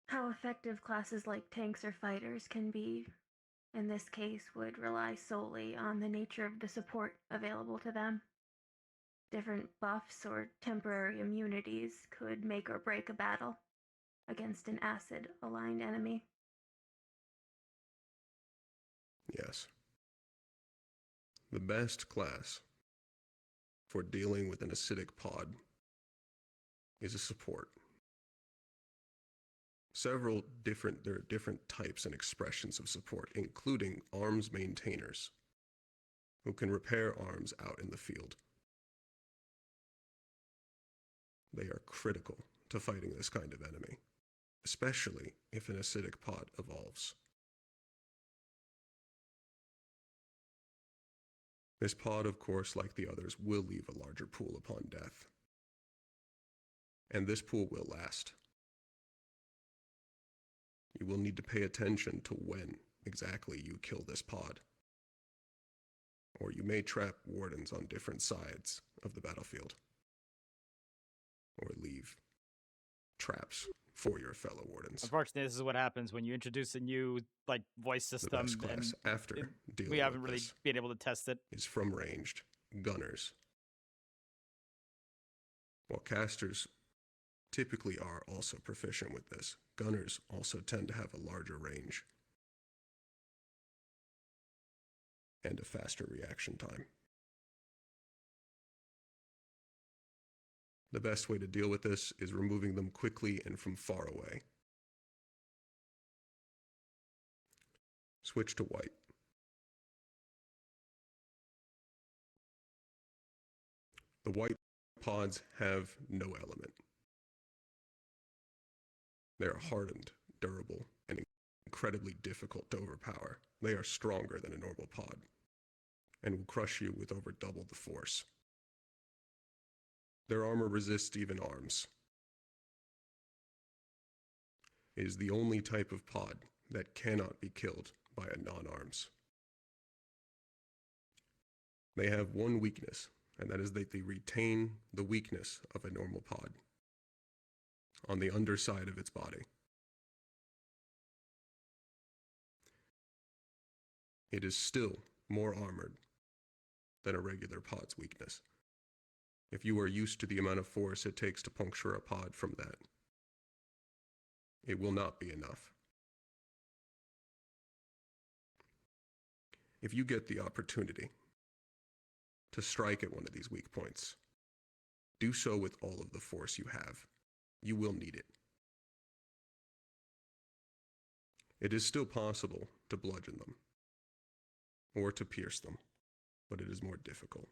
How effective classes like tanks or fighters can be, in this case, would rely solely on the nature of the support available to them. Different buffs or temporary immunities could make or break a battle against an acid-aligned enemy. Yes. The best class for dealing with an acidic pod is a support. There are different types and expressions of support, including arms maintainers, who can repair arms out in the field. They are critical to fighting this kind of enemy, especially if an acidic pod evolves. This pod, of course, like the others, will leave a larger pool upon death. And this pool will last. You will need to pay attention to when exactly you kill this pod. Or you may trap wardens on different sides of the battlefield. Or leave traps for your fellow wardens. Unfortunately, this is what happens when you introduce a new voice system. The best class after dealing we haven't with really this been able to test it. is from ranged gunners. While casters typically are also proficient with this, gunners also tend to have a larger range and a faster reaction time. The best way to deal with this is removing them quickly and from far away. Switch to white. The white pods have no element. They are hardened, durable, and incredibly difficult to overpower. They are stronger than a normal pod, and will crush you with over double the force. Their armor resists even arms. It is the only type of pod that cannot be killed by a non-arms. They have one weakness, and that is that they retain the weakness of a normal pod on the underside of its body. It is still more armored than a regular pod's weakness. If you are used to the amount of force it takes to puncture a pod from that, it will not be enough. If you get the opportunity to strike at one of these weak points, do so with all of the force you have. You will need it. It is still possible to bludgeon them or to pierce them, but it is more difficult.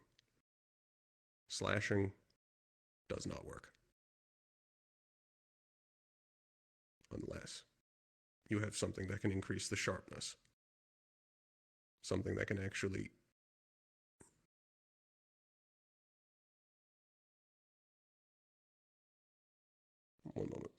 Slashing does not work. Unless you have something that can increase the sharpness. Something that can actually one moment.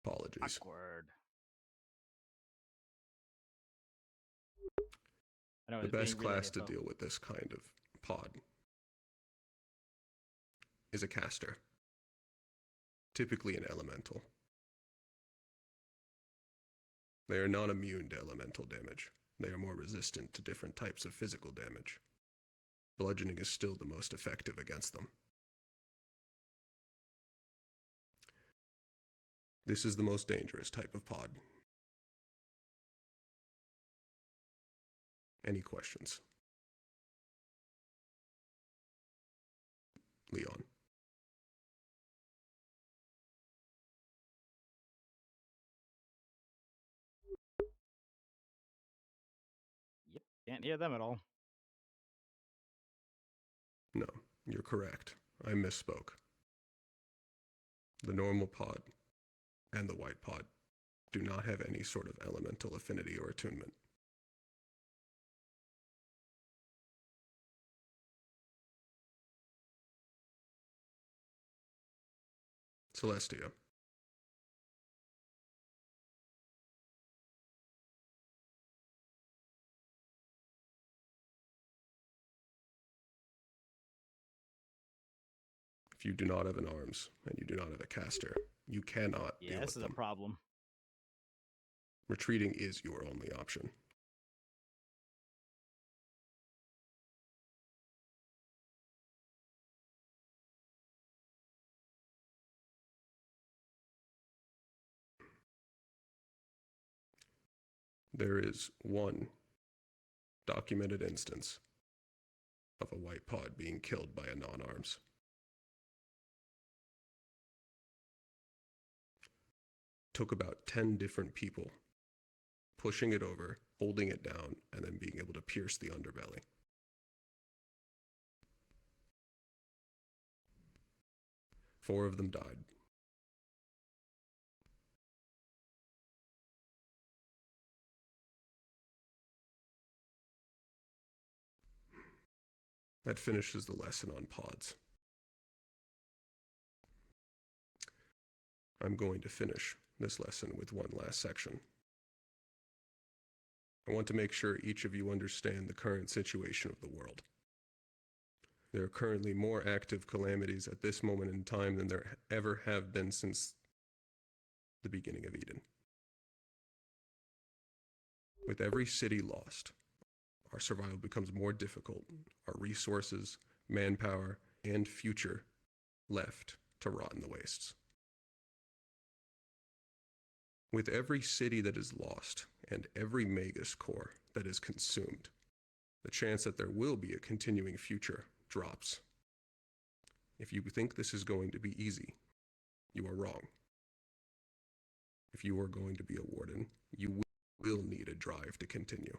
Apologies. Awkward. I know The it's being best really class to difficult. deal with this kind of pod is a caster, typically an elemental. They are not immune to elemental damage. They are more resistant to different types of physical damage. Bludgeoning is still the most effective against them. This is the most dangerous type of pod. Any questions? Leon. Yep, can't hear them at all. No, you're correct. I misspoke. The normal pod and the white pod do not have any sort of elemental affinity or attunement. Celestia. If you do not have an arms and you do not have a caster, you cannot Yeah, deal this with is them. a problem. Retreating is your only option. There is one documented instance of a white pod being killed by a non-arms. Took about 10 different people pushing it over, holding it down, and then being able to pierce the underbelly. Four of them died. That finishes the lesson on pods. I'm going to finish this lesson with one last section. I want to make sure each of you understand the current situation of the world. There are currently more active calamities at this moment in time than there ever have been since the beginning of Eden. With every city lost, our survival becomes more difficult, our resources, manpower, and future left to rot in the wastes. With every city that is lost and every Magus core that is consumed, the chance that there will be a continuing future drops. If you think this is going to be easy, you are wrong. If you are going to be a warden, you will need a drive to continue,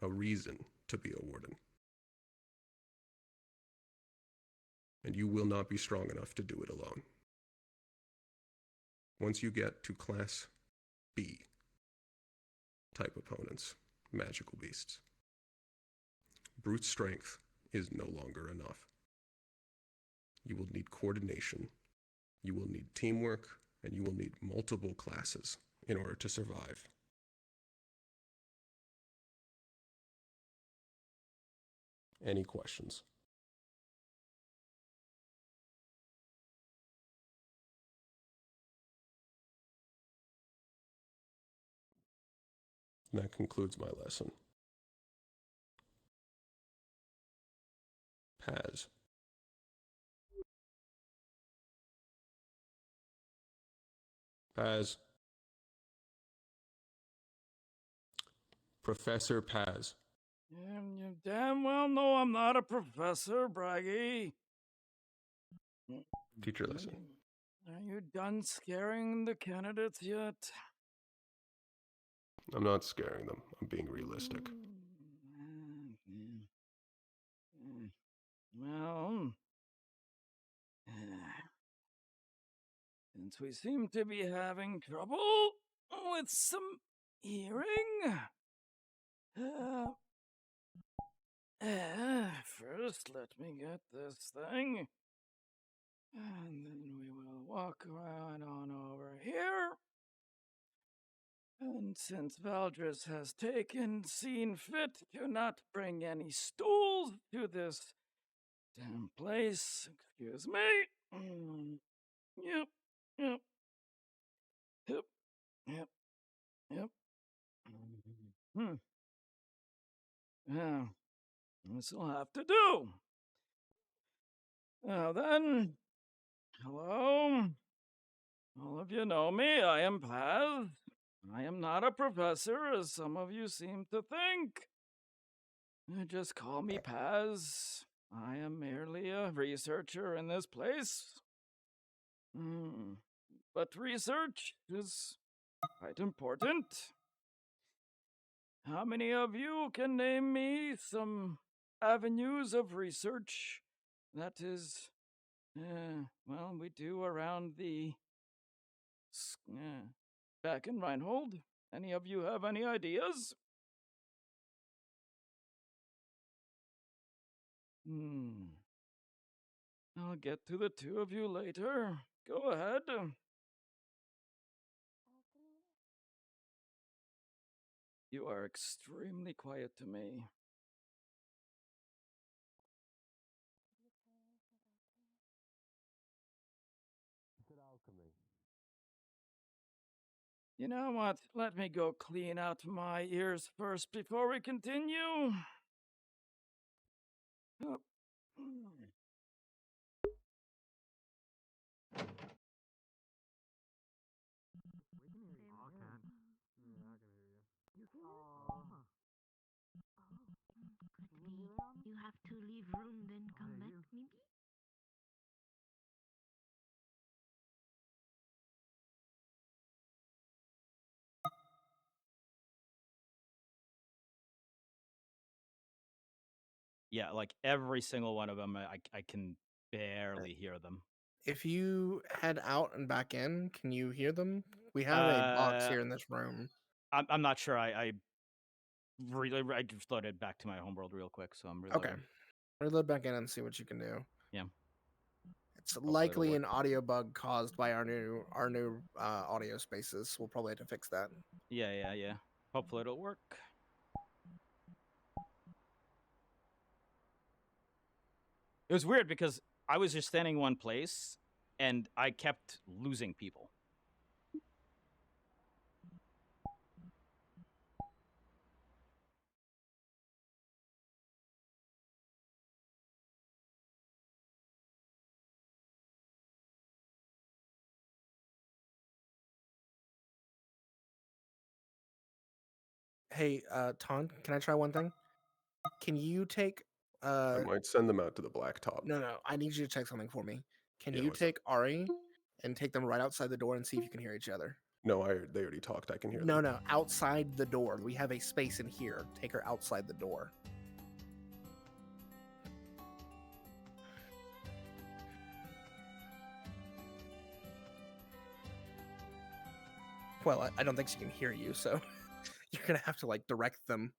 a reason to be a warden. And you will not be strong enough to do it alone. Once you get to Class B type opponents, magical beasts, brute strength is no longer enough. You will need coordination, you will need teamwork, and you will need multiple classes in order to survive. Any questions? And that concludes my lesson. Paz. Paz. Professor Paz. You damn well know I'm not a professor, Braggy. Teacher lesson. Are you done scaring the candidates yet? I'm not scaring them. I'm being realistic. Well, since we seem to be having trouble with some hearing, first let me get this thing, and then we will walk right on over are here. And since Valdris has seen fit to not bring any stools to this damn place, excuse me. Yep, yep, yep, yep, yep. Yeah, this'll have to do. Now then, hello. All of you know me, I am Paz. I am not a professor, as some of you seem to think. Just call me Paz. I am merely a researcher in this place. But research is quite important. How many of you can name me some avenues of research that is, well, we do around the back in Reinhold? Any of you have any ideas? I'll get to the two of you later. Go ahead. You are extremely quiet to me. You know what? Let me go clean out my ears first before we continue. Oh. You have to leave room, then come back, maybe? Yeah, like every single one of them, I can barely hear them. If you head out and back in, can you hear them? We have a box here in this room. I'm not sure. I just loaded back to my homeworld real quick, so I'm reloading. Okay. Reload back in and see what you can do. Yeah. It's Hopefully likely it'll an audio bug caused by our new audio spaces. We'll probably have to fix that. Yeah. Hopefully it'll work. It was weird because I was just standing in one place and I kept losing people. Hey, Ton, can I try one thing? Can you take I might send them out to the blacktop. No, I need you to check something for me. Can Yeah, you what's up? take Ari and take them right outside the door and see if you can hear each other? No, they already talked. I can hear them. No, outside the door. We have a space in here. Take her outside the door. Well, I don't think she can hear you, so you're gonna have to like direct them.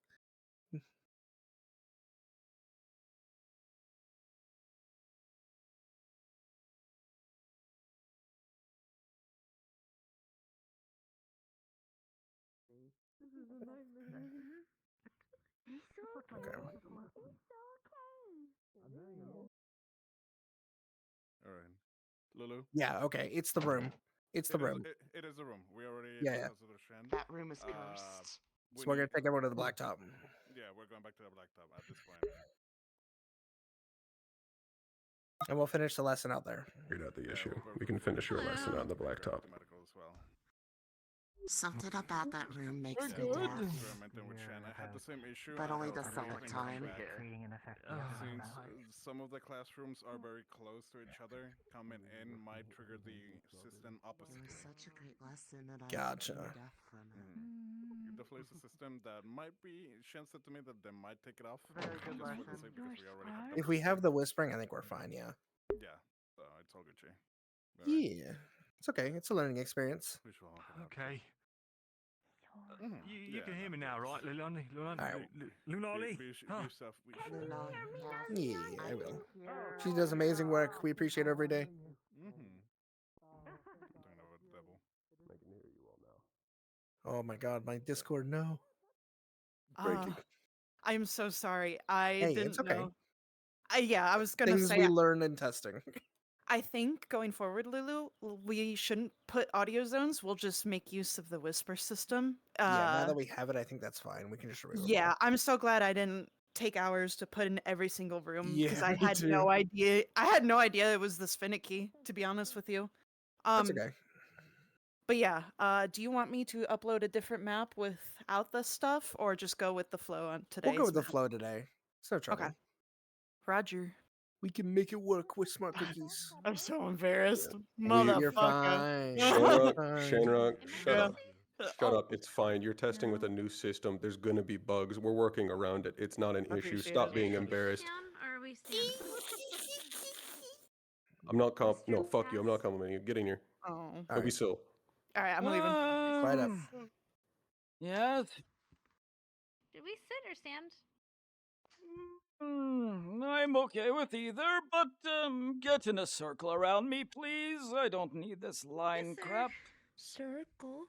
Okay. All right, Lulu. Yeah, okay. It's the room. It's the room. It is the room. We already Yeah. That room is cursed. So we're gonna take everyone to the blacktop. Yeah, we're going back to the blacktop at this point. And we'll finish the lesson out there. Figured out the issue. We can finish your lesson on the blacktop. Something about that room makes me deaf. I had the same issue. But only the summertime. Since some of the classrooms are very close to each other, coming in might trigger the system opposite. It was such a great lesson that I Gotcha. became deaf from it. It definitely is a system that might be. Shen said to me that they might take it off. Very good just for the lesson. sake, because we already have If we have the whispering, I think we're fine, yeah. Yeah, so it's all good, Jay. Yeah. It's okay. It's a learning experience. Okay. Mhm. You can hear me now, right, Lulani? Alright. Lunali? Yeah, I will. She does amazing work. We appreciate her every day. Mm-hmm. Talking about the devil. I can hear you all now. Oh my god, my Discord, no. Breaking. I'm so sorry. I Hey, didn't it's okay. know. I was gonna Things say. we learn in testing. I think going forward, Lulu, we shouldn't put audio zones. We'll just make use of the whisper system. Yeah, now that we have it, I think that's fine. We can just remove Yeah, them. I'm so glad I didn't take hours to put in every single room because Yeah, I me had too. no idea. I had no idea it was this finicky, to be honest with you. That's okay. But yeah, do you want me to upload a different map without this stuff, or just go with the flow on today's? We'll go with the map? flow today. It's no trouble. Okay. Roger. We can make it work with smart cookies. I'm so embarrassed, You're motherfucker. fine. Shanrock, shut Yeah. up. Shut up. It's fine. You're testing with a new system. There's gonna be bugs. We're working around it. It's not an issue. Appreciate Stop it. being embarrassed. Or are we standing? I'm not no, fuck you. I'm not complimenting you. Get in here. Oh. Don't be so. All right, I'm leaving. Quiet up. Yes. Should we sit or stand? I'm okay with either, but get in a circle around me, please. I don't need this line crap. Circle.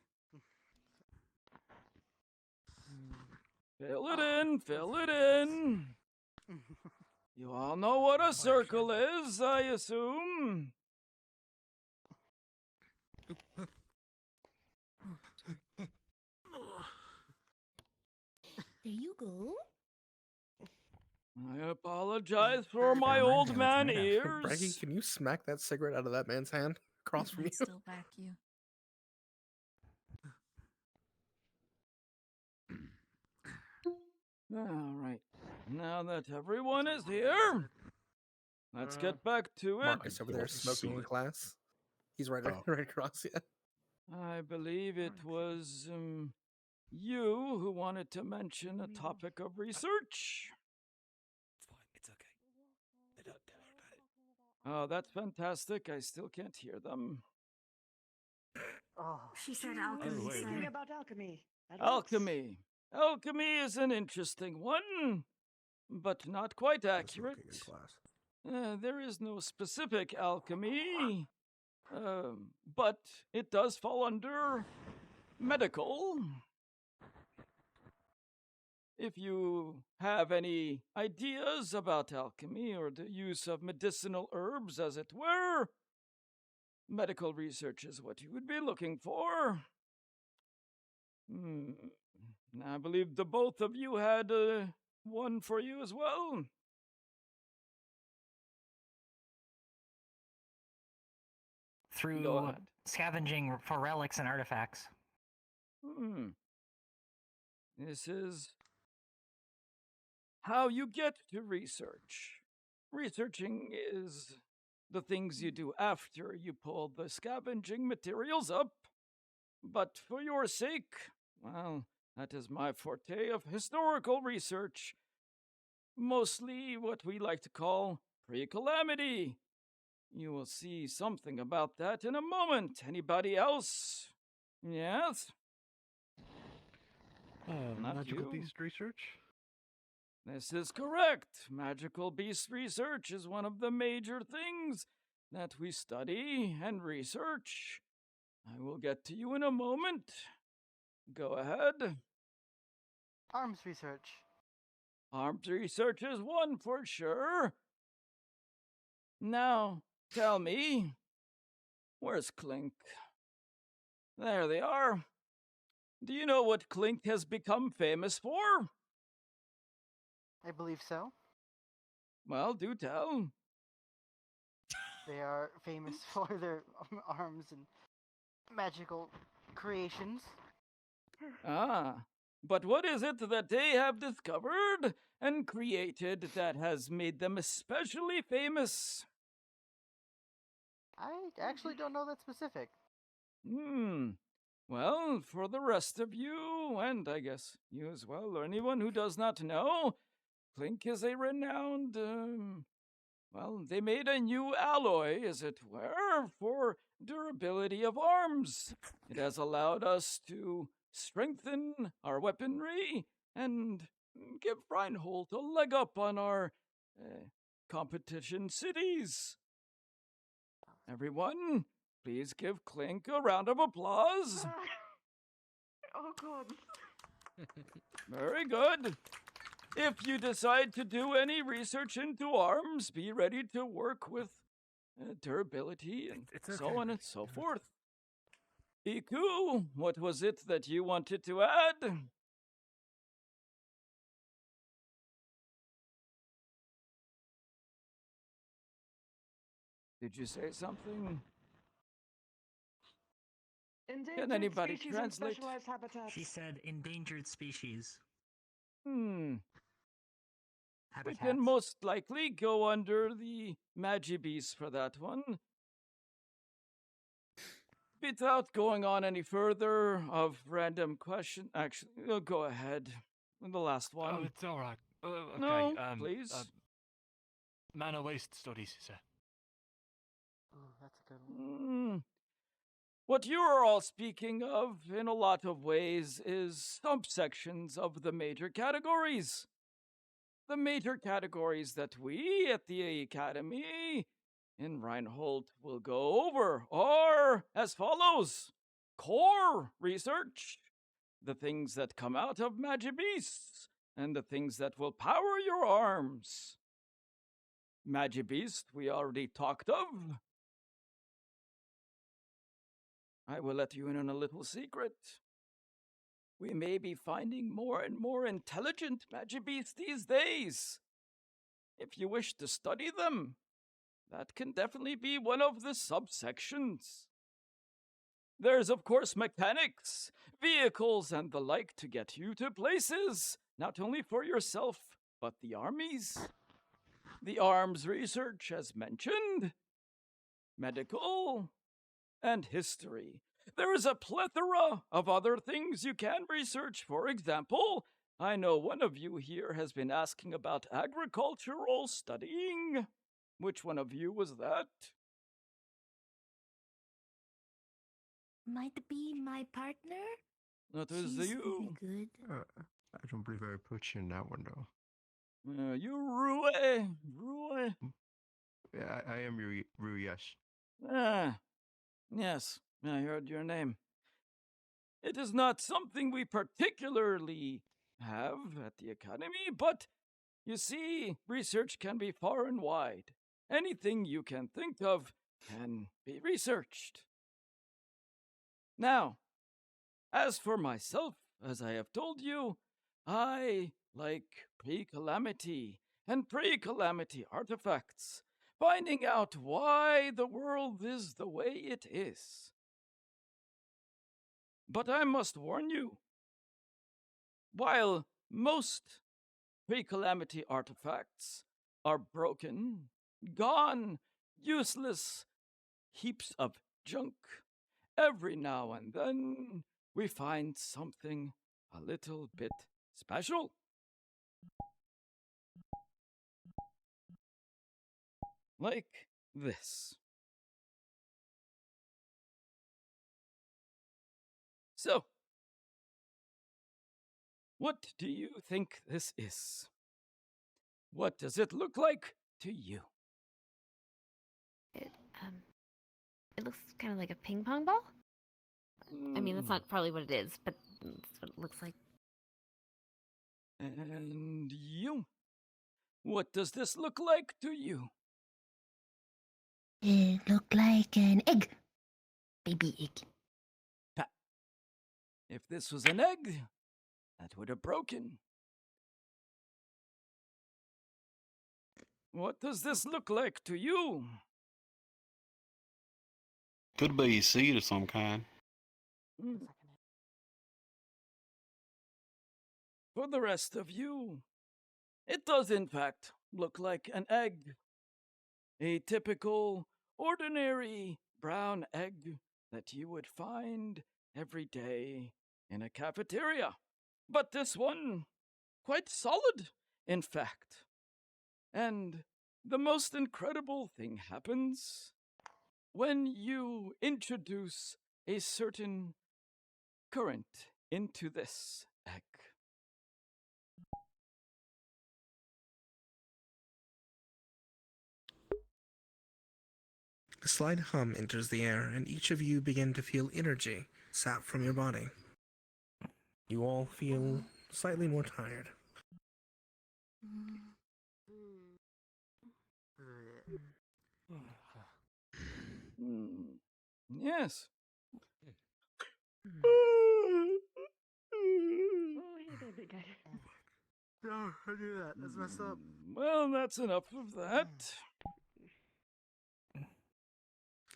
Fill it in, fill it in. You all know what a circle is, I assume. There you go. I apologize for my old man ears. Braggy, can you smack that cigarette out of that man's hand across from you? Still back you. All right. Now that everyone is here, let's get back to it. Marcus over there smoking in class. He's right across you. I believe it was you who wanted to mention a topic of research. It's okay. They don't worry about it. Oh, that's fantastic. I still can't hear them. Oh, she said alchemy. Thinking about alchemy. That Alchemy. Alchemy is an interesting one, but not quite accurate. There is no specific alchemy, but it does fall under medical. If you have any ideas about alchemy or the use of medicinal herbs, as it were, medical research is what you would be looking for. I believe the both of you had one for you as well. Through scavenging for relics and artifacts. This is how you get to research. Researching is the things you do after you pull the scavenging materials up. But for your sake, well, that is my forte of historical research. Mostly what we like to call pre-calamity. You will see something about that in a moment. Anybody else? Yes? Not magical you. beast research? This is correct. Magical beast research is one of the major things that we study and research. I will get to you in a moment. Go ahead. Arms research. Arms research is one for sure. Now, tell me, where's Clink? There they are. Do you know what Clink has become famous for? I believe so. Well, do tell. They are famous for their arms and magical creations. But what is it that they have discovered and created that has made them especially famous? I actually don't know that specific. Well, for the rest of you, and I guess you as well, or anyone who does not know, Clink is a renowned, well, they made a new alloy, as it were, for durability of arms. It has allowed us to strengthen our weaponry and give Reinhold a leg up on our competition cities. Everyone, please give Clink a round of applause. Oh god. Very good. If you decide to do any research into arms, be ready to work with durability and so on and so forth. Iku, what was it that you wanted to add? Did you say something? Endangered anybody species translate? in specialized habitats. She said endangered species. We Habitats. can most likely go under the Magibis for that one. Without going on any further of random question, actually, go ahead. The last one. Oh, it's all right. Okay. No, please. Mana waste studies, sir. Oh, that's a good one. What you are all speaking of, in a lot of ways, is subsections of the major categories. The major categories that we at the Academy in Reinhold will go over are as follows. Core research, the things that come out of Magibeast, and the things that will power your arms. Magibeast we already talked of. I will let you in on a little secret. We may be finding more and more intelligent Magibeasts these days. If you wish to study them, that can definitely be one of the subsections. There's, of course, mechanics, vehicles, and the like to get you to places, not only for yourself, but the armies. The arms research, as mentioned, medical, and history. There is a plethora of other things you can research. For example, I know one of you here has been asking about agricultural studying. Which one of you was that? Might be my partner? That is She's you. really good. I don't believe I approached you in that one, though. You Rue. Yeah, I am Rue, yes. Yes, I heard your name. It is not something we particularly have at the Academy, but you see, research can be far and wide. Anything you can think of can be researched. Now, as for myself, as I have told you, I like pre-calamity and pre-calamity artifacts, finding out why the world is the way it is. But I must warn you, while most pre-calamity artifacts are broken, gone, useless, heaps of junk, every now and then we find something a little bit special. Like this. So, what do you think this is? What does it look like to you? It looks kind of like a ping pong ball. I mean, that's not probably what it is, but that's what it looks like. And you? What does this look like to you? It looked like an egg. Baby egg. If this was an egg, that would have broken. What does this look like to you? Could be a seed of some kind. For the rest of you, it does in fact look like an egg. A typical, ordinary brown egg that you would find every day in a cafeteria. But this one, quite solid, in fact. And the most incredible thing happens when you introduce a certain current into this egg. A slight hum enters the air, and each of you begin to feel energy sap from your body. You all feel slightly more tired. Yes. No, I do that. That's messed up. Well, that's enough of that.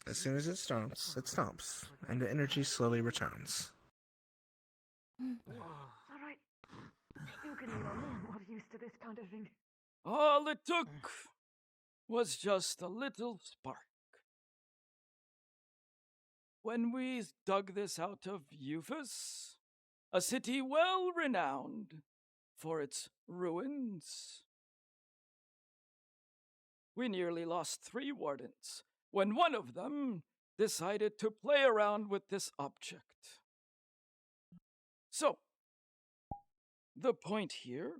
As soon as it stops, and the energy slowly returns. Alright. You can leave on. I'm not used to this kind of thing. All it took was just a little spark. When we dug this out of Euphus, a city well renowned for its ruins, we nearly lost 3 wardens when one of them decided to play around with this object. So, the point here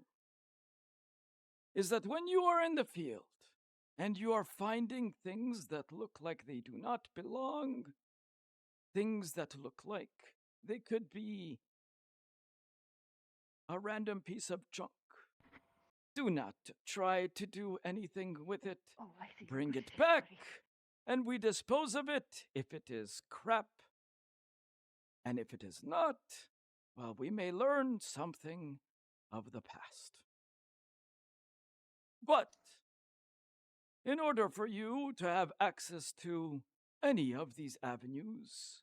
is that when you are in the field and you are finding things that look like they do not belong, things that look like they could be a random piece of junk, do not try to do anything with it. Bring it back, and we dispose of it if it is crap. And if it is not, well, we may learn something of the past. But in order for you to have access to any of these avenues,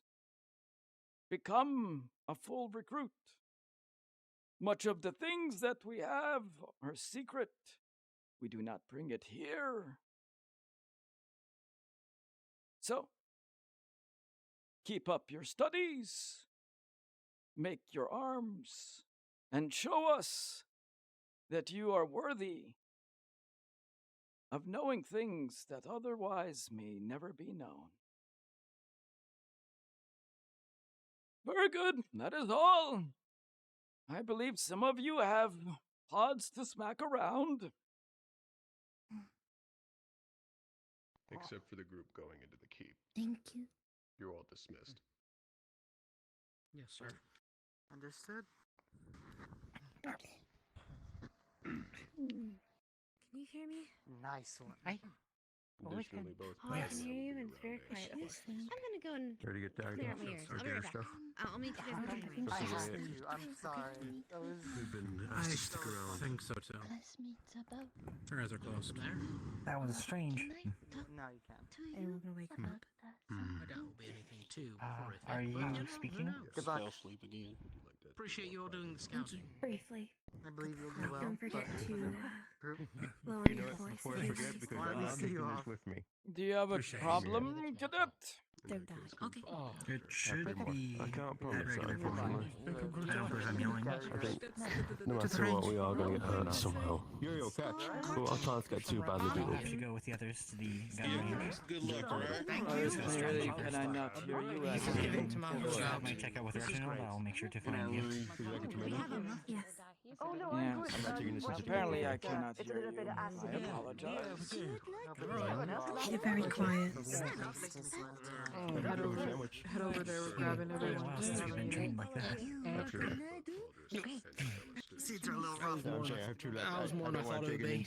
become a full recruit. Much of the things that we have are secret. We do not bring it here. So, keep up your studies, make your arms, and show us that you are worthy of knowing things that otherwise may never be known. Very good, that is all. I believe some of you have pods to smack around. Except for the group going into the keep. Thank you. You're all dismissed. Yes, sir. Understood. Can you hear me? Nice one. Hey. Additionally, both Oh, I can hear you, and it's very quiet. I'm gonna go and Ready to get tired clear of out my ears. our I'll be right back. stuff? I'll meet you guys in the I have to. I'm sorry. That was... We've been asked to stick around. I think so too. Our eyes are closed. That was strange. No, you can't. Anyone gonna wake up? I doubt it'll be anything too horrific. Are you speaking? Good luck. Fell asleep again. Appreciate you all doing the scouting. Briefly. I believe you'll do well. Don't forget but- to Group. lower You know your what? voice. Before I forget, because Let I'm me not see taking you this off. with me. Do you have a Appreciate it. problem, cadet? They're dying. Okay. It should be I can't at promise regular that. volume. I don't suppose I'm yelling. I think no matter what, we are going to get hurt somehow. Yo, catch. Well, I'll try not to get too badly You beaten. should go with the others to the gun range. Good luck, alright? Thank Oh, you. clearly, can I not hear you? You can give it to Mom. I might check out with Reginald. I'll make sure to find you. Yes. Oh no, Yeah. I'm good. I'm not taking this into Apparently, I It's cannot a hear little you. bit of acid. I apologize. You're very quiet. Head over there, we're grabbing everyone. Wow, since you've been trained like that. Seats are a little rough. That was more than I thought it would be.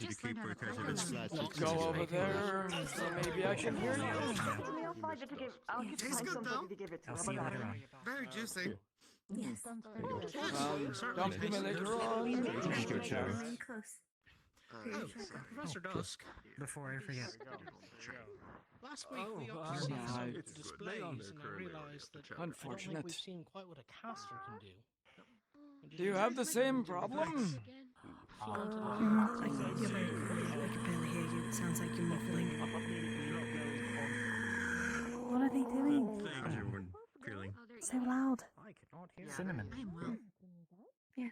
Go over there, so maybe I can hear you. I'll find it to give. I'll just Tastes find good, somebody though. to give it to. I'll How see you about later that? on. Very juicy. Yes. Don't give me later on. Very close. Oh, Professor Dusk. Before I forget. Last week we Oh, obviously wow. saw It's the displays, and I realised that I don't Unfortunate. think we've seen quite what a caster can do. Do you have the same problem? You're very quiet. I can barely hear you. It sounds like you're muffling. What are they doing? How's everyone feeling? So loud. I cannot hear Cinnamon. Yes.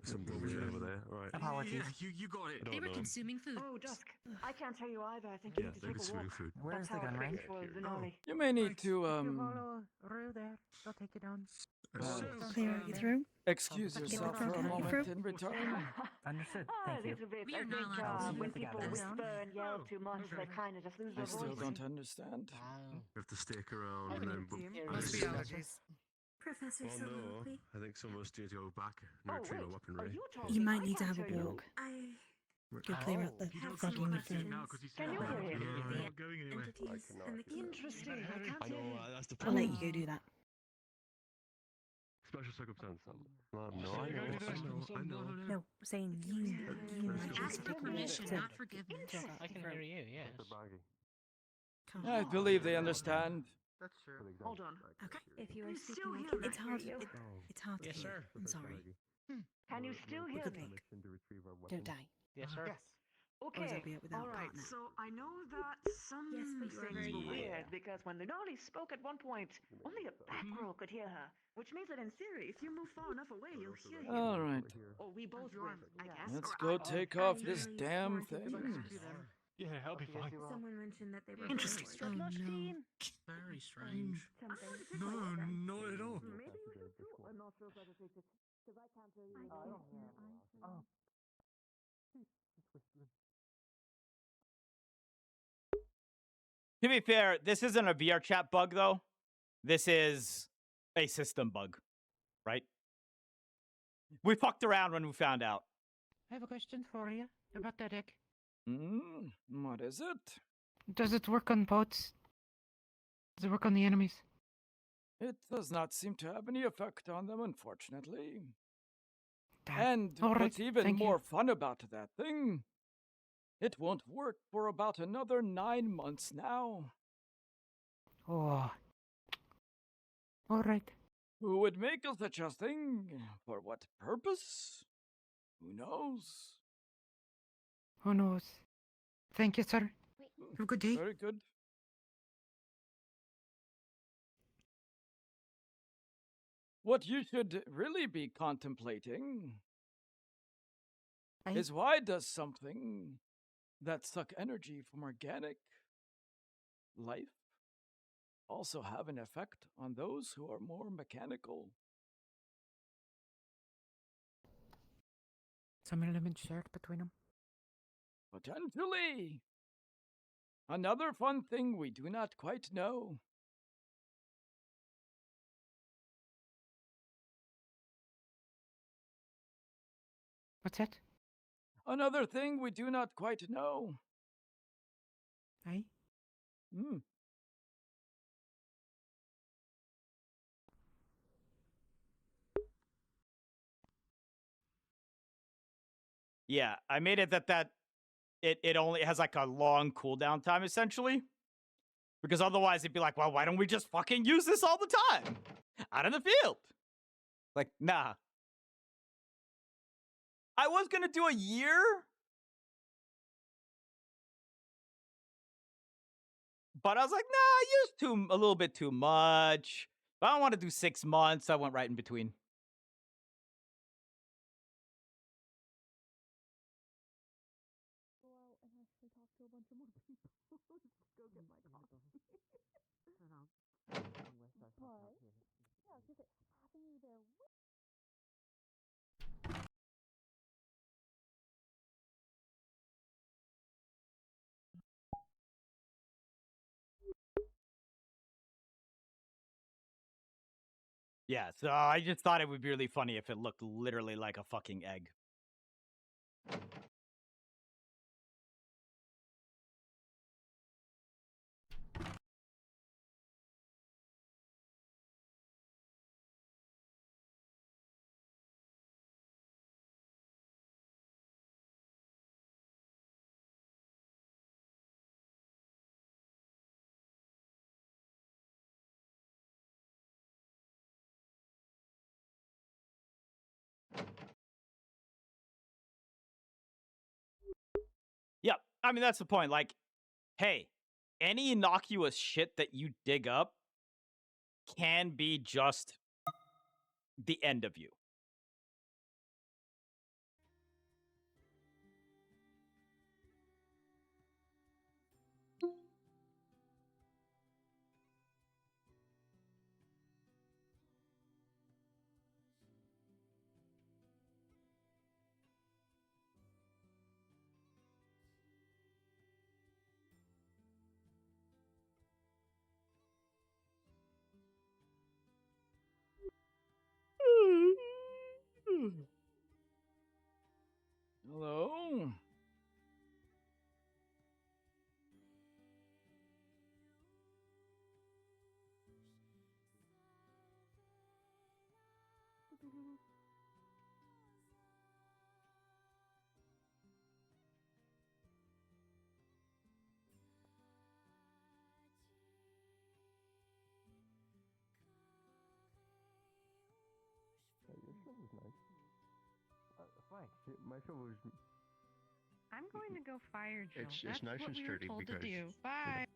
Some rubbish over there, right? Apologies. You got it. They were consuming food. Oh, Dusk. I can't tell you either. I think you Yeah, need to they're take a consuming walk. food. Where's That's the how gun I range? think for Denali. You may need to, Follow through there. They'll take you down. Clear you through. Excuse Get yourself the for a throat moment through. in return. Understood. Ah, Thank you. Elizabeth, We I are not think allowed to see when you people together. whisper and yell too much, they kind of just lose I their still voice. don't understand. You have to stick around and then. Must be allergies. Professor Well, no. Soliloquy. I think some of us need to go back and Oh, retrieve wait. our weaponry. You might need to have a walk. We're- Go clear out the frogging of Can you hear him? We're not going anywhere. entities and the key. Interesting. I can't I know, hear him. that's the I'll let problem. you go do that. Special circumstance. No, I know. No, saying you might need Ask to for take a walk permission, to not forgiveness. I can hear you, yes. calm I down. believe they understand. That's true. Hold on. Okay. If you are I'm speaking, still I here. cannot it's hard. hear you. It's hard to Yes, hear. sir. I'm sorry. Can you still hear Good me? luck. Don't die. Yes, sir. Yes. Okay. albeit without All right. partner. So I know that some Yes, but you are things very were quiet. weird because when Lunali spoke at one point, only a back row could hear her, which means that in theory, if you move far enough away, you'll hear you. All right. Or we both will, I guess. Let's or go I- take I off this usually damn quarantine thing. people. Yeah, I'll be fine. Someone mentioned that they were Interesting. bored. That much team? Very strange. Something. No, not at all. Maybe you should too. I'm not sure if I can take it because I can't hear you. Oh. To be fair, this isn't a VRChat bug, though. This is a system bug, right? We fucked around when we found out. I have a question for you about that egg. What is it? Does it work on boats? Does it work on the enemies? It does not seem to have any effect on them, unfortunately. Damn. And All right, what's even thank you. more fun about that thing, it won't work for about another 9 months now. Oh. All right. Who would make such a thing? For what purpose? Who knows? Who knows? Thank you, sir. Have a good day. Very good. What you should really be contemplating is why does something that suck energy from organic life also have an effect on those who are more mechanical? Some element shared between them. Potentially. Another fun thing we do not quite know. What's that? Another thing we do not quite know. Aye. Hmm. Yeah, I made it that it only has like a long cooldown time, essentially. Because otherwise it'd be like, well, why don't we just fucking use this all the time? Out in the field. Like, nah. I was gonna do a year. But I was like, nah, I used a little bit too much. But I don't want to do 6 months. I went right in between. Yeah, so I just thought it would be really funny if it looked literally like a fucking egg. Yep, I mean, that's the point. Like, hey, any innocuous shit that you dig up can be just the end of you. shovel's nice. Thanks. My shovel's. I'm going to go fire Jill. It's That's nice what and we were sturdy told to because- do. Bye.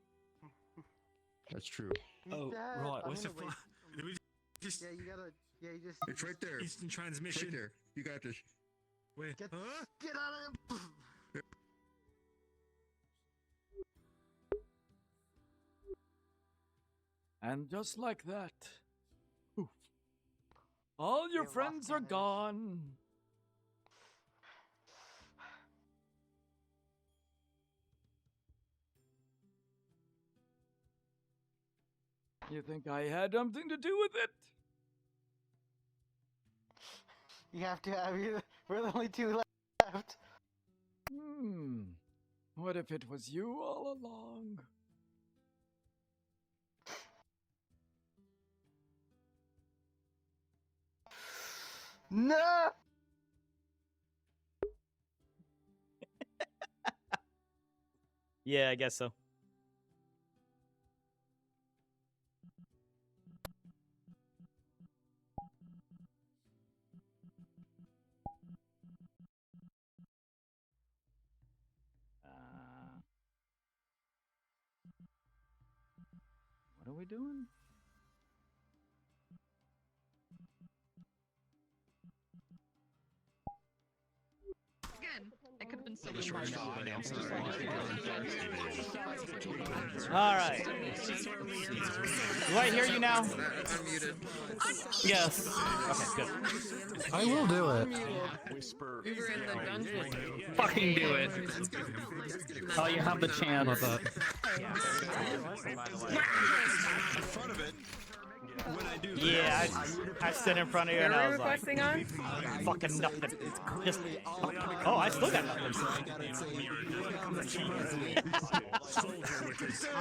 That's true. Oh, right. What's the fuck? Yeah, you gotta. Yeah, you just. It's right there. Instant transmission. Right there. You got this. Wait. Get, Huh? get out of it! And just like that, poof, all your friends are gone. You think I had something to do with it? You have to have you. We're the only two left. What if it was you all along? No! Yeah, I guess so. What are we doing? Good. It could have been so All right. Do I hear you now? Unmuted. Yes. Okay, good. I will do it. Whisper. We were in the dungeon. Fucking do it. Oh, you have the chance. In front of it. When I do Yeah, I stood in front of you and I was like, requesting on? fucking nothing. Just, oh, I still got nothing.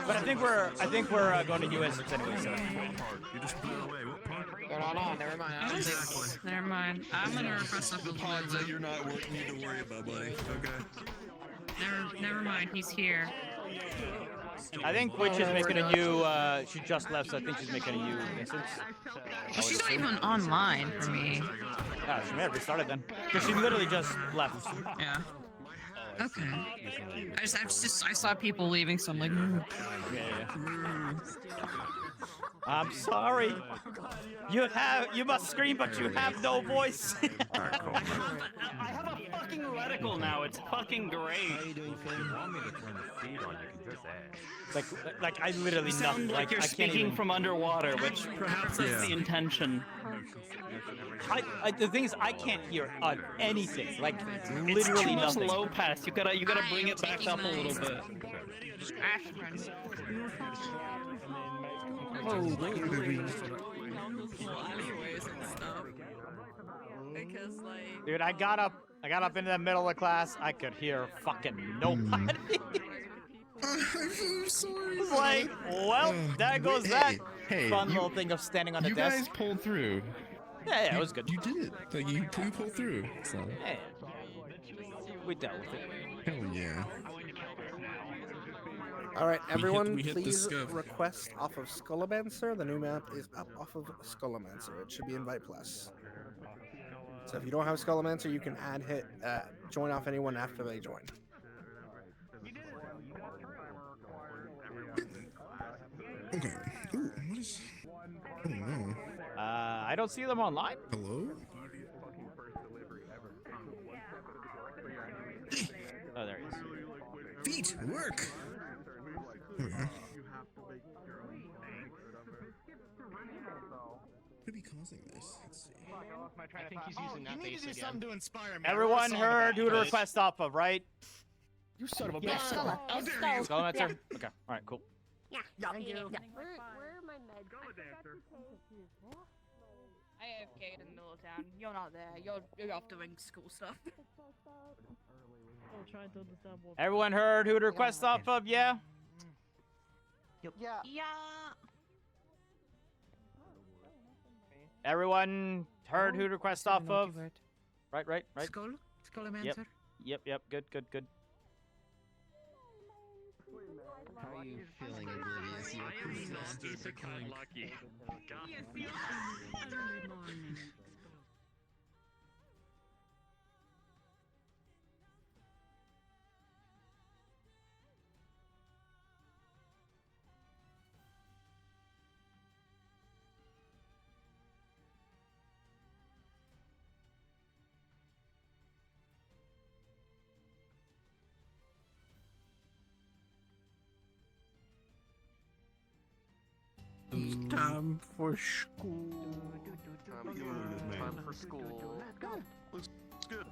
But I think we're going to US anyway. So. You just blew away. What part? No, never mind. Never mind. I'm gonna request The pods that you're not need to worry about, buddy. Okay. Never mind. He's here. I think Witch is making a new, she just left, so I think she's making a new instance. She's not even online for me. Yeah, she may have restarted then. Because she literally just left. Yeah. Okay. I saw people leaving, so I'm like, Yeah. I'm sorry. You must scream, but you have no voice. I have a fucking reticle now. It's fucking great. How you doing, Finn? If you want me to turn the speed on, you can just ask. Like I literally You sound nothing. like you're I can't speaking even... from underwater, which perhaps is the intention. The thing is, I can't hear anything. Like It's literally too much nothing. low pass. You gotta bring it back up a little bit. Because like. Dude, I got up into the middle of class. I could hear fucking nobody. I'm sorry. It's like, well, there goes that hey, fun little thing of standing on the You desk. guys pulled through. Yeah, it was good. You did it. Like you pulled through. So. Yeah. We dealt with it. Hell yeah. All right, everyone, we hit the please scuff. request off of Skullmancer. The new map is up off of Skullmancer. It should be Invite Plus. So if you don't have Skullmancer, you can join off anyone after they join. Okay. Ooh, what is? I don't know. I don't see them online. Hello? Oh, there he is. Feet, work! Could be causing this. Let's see. I think he's using that base again. Something to inspire me. Everyone heard who to request off of, right? You son of a Yeah, bitch. Skulla. How It's dare Skull. you? Skullmancer? Okay, alright, cool. Yeah. Thank you. Where are my meds? I AFK'd in the middle of town. You're not there. You're off doing school stuff. Trying to understand what. Everyone heard who to request off of, yeah? Yeah. Yeah. Everyone heard who to request off of? Right. Skullmancer. Yep, good. How are you feeling, Oblivious? You're becoming lucky. Time for school. Time for school. Looks good.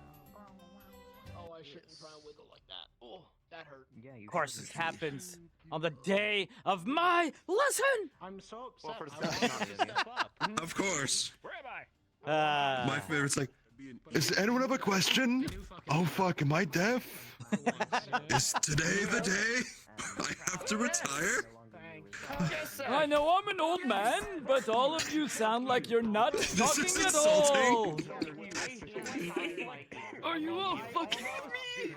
Oh, I shouldn't try and wiggle like that. Oh, that hurt. Yeah, Of course, this happens on the day of my lesson. I'm so upset. Well, for I the wanted second to step up. Of course. Where am I? My favorite's like, does anyone have a question? Oh fuck, am I deaf? Is today the day I have to retire? I know I'm an old man, but all of you sound like you're not This talking is at all. insulting. Are you all fucking with me?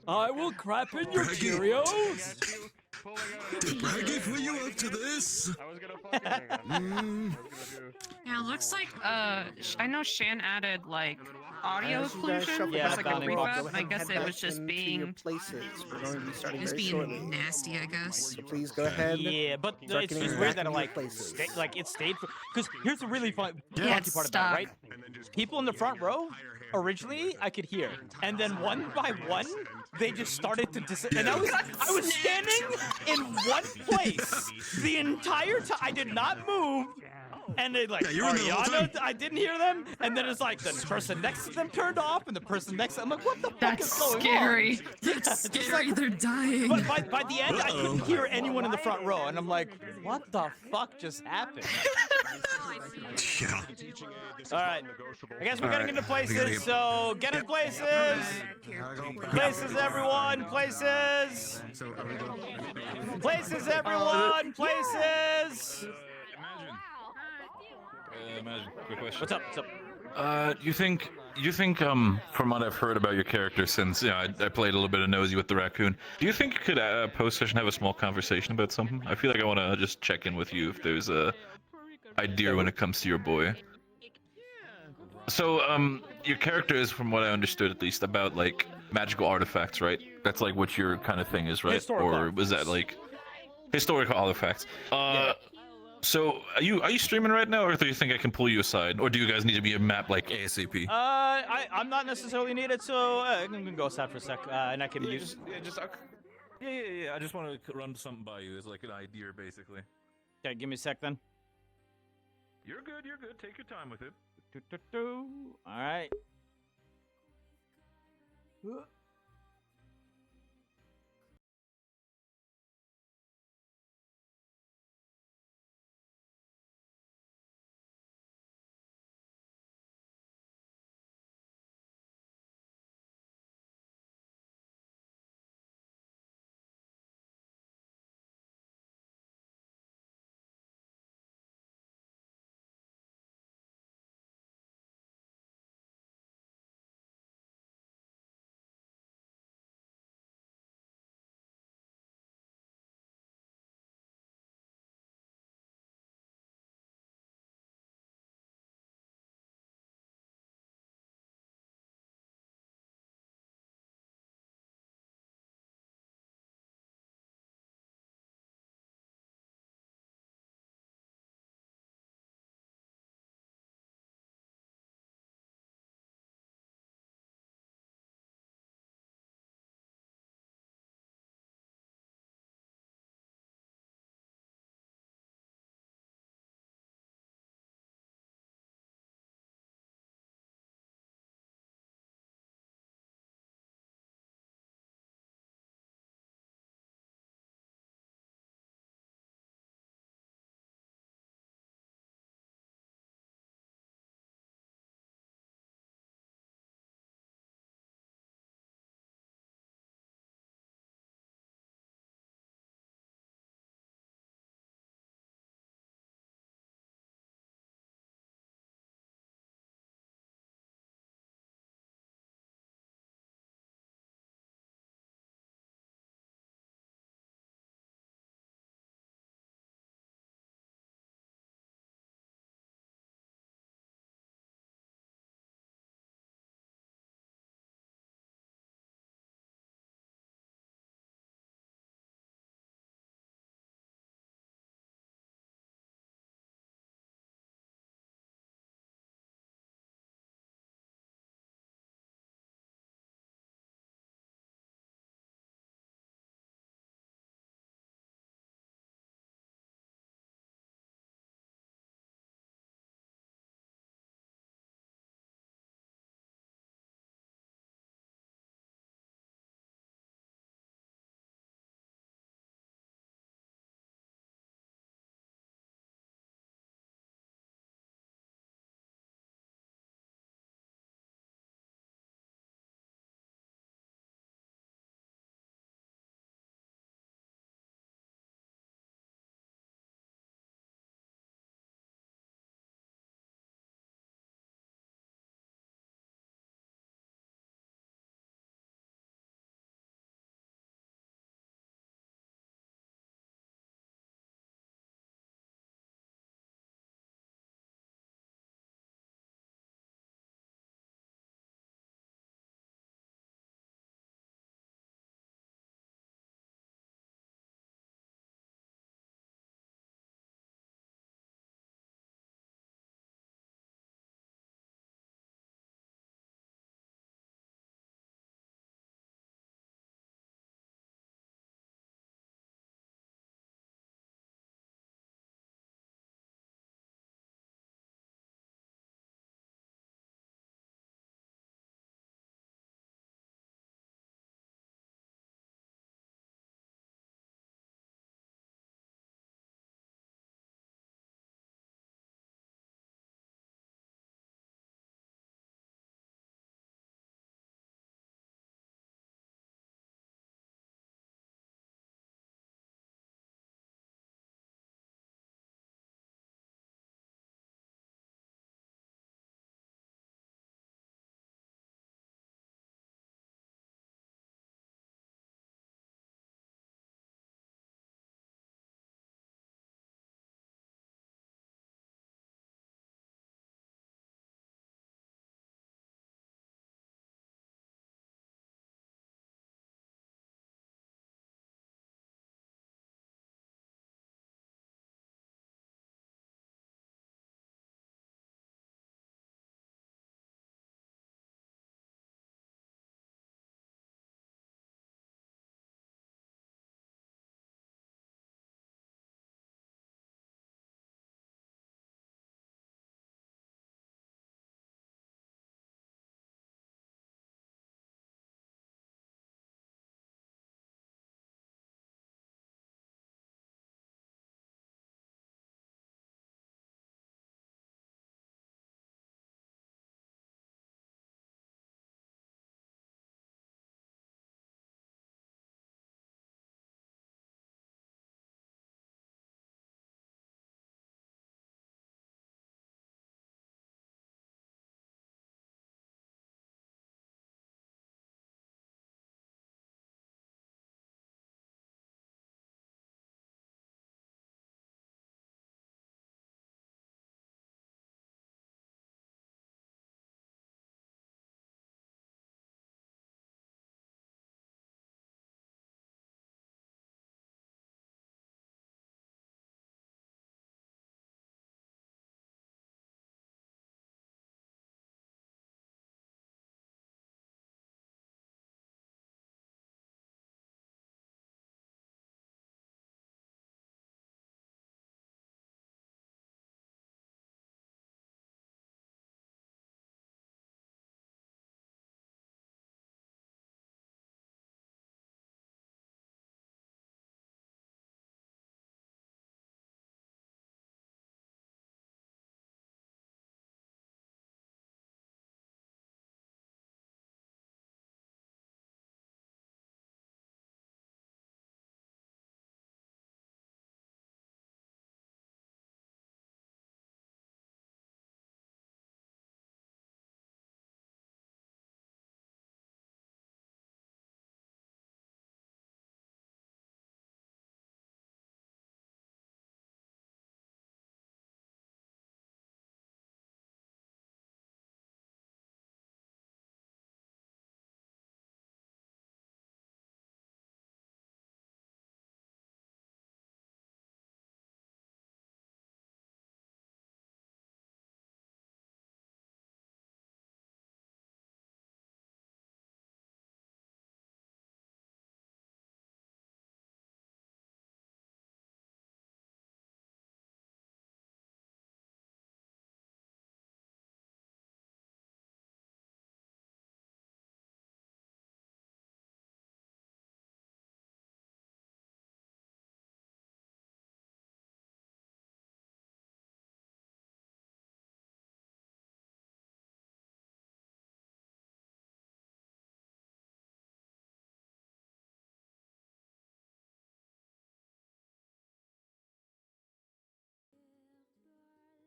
I will crap in your Cheerios. Did Braggy put you up to this? Yeah, looks like I know Shan added like audio As you guys occlusion. shuffle That's back like a on the walk, prefab. go ahead I and guess head it back was just into your being places. We're going to be starting just very being shortly. nasty, I guess. So please go ahead. Yeah, but start it's getting just back weird that into it your like places. it stayed for. Because here's the really funky Yeah, part it's about it, stuck. right? People in the front row, originally I could hear, and then one by one they just started to and I was standing in one place the entire time. I did not move. And they like, Yeah, you were in there the whole Ariana, time. I didn't hear them. And then it's like the person next to them turned off, and the person next to them, I'm like, what the fuck is That's going scary. on? That's It's just scary. like- They're dying. But by the end, I couldn't hear anyone in the front row, and I'm like, what the fuck just happened? Yeah. All right, I guess we're getting into We gotta places, get- so get in places. Places, everyone, places. Places, everyone, places. Imagine, quick question. What's up? What's up? You think from what I've heard about your character since I played a little bit of nosy with the raccoon, do you think you could post session have a small conversation about something? I feel like I want to just check in with you if there's a idea when it comes to your boy. So your character is, from what I understood at least, about like magical artifacts, right? That's like what your kind of thing is, right? Historical Or was that like historical artifacts? So are you streaming right now, or do you think I can pull you aside, or do you guys need to be a map like ASAP? I'm not necessarily needed, so I'm gonna go aside for a sec, and I can use. Yeah. I just want to run something by you. It's like an idea, basically. Okay, give me a sec then. You're good. Take your time with it. All right.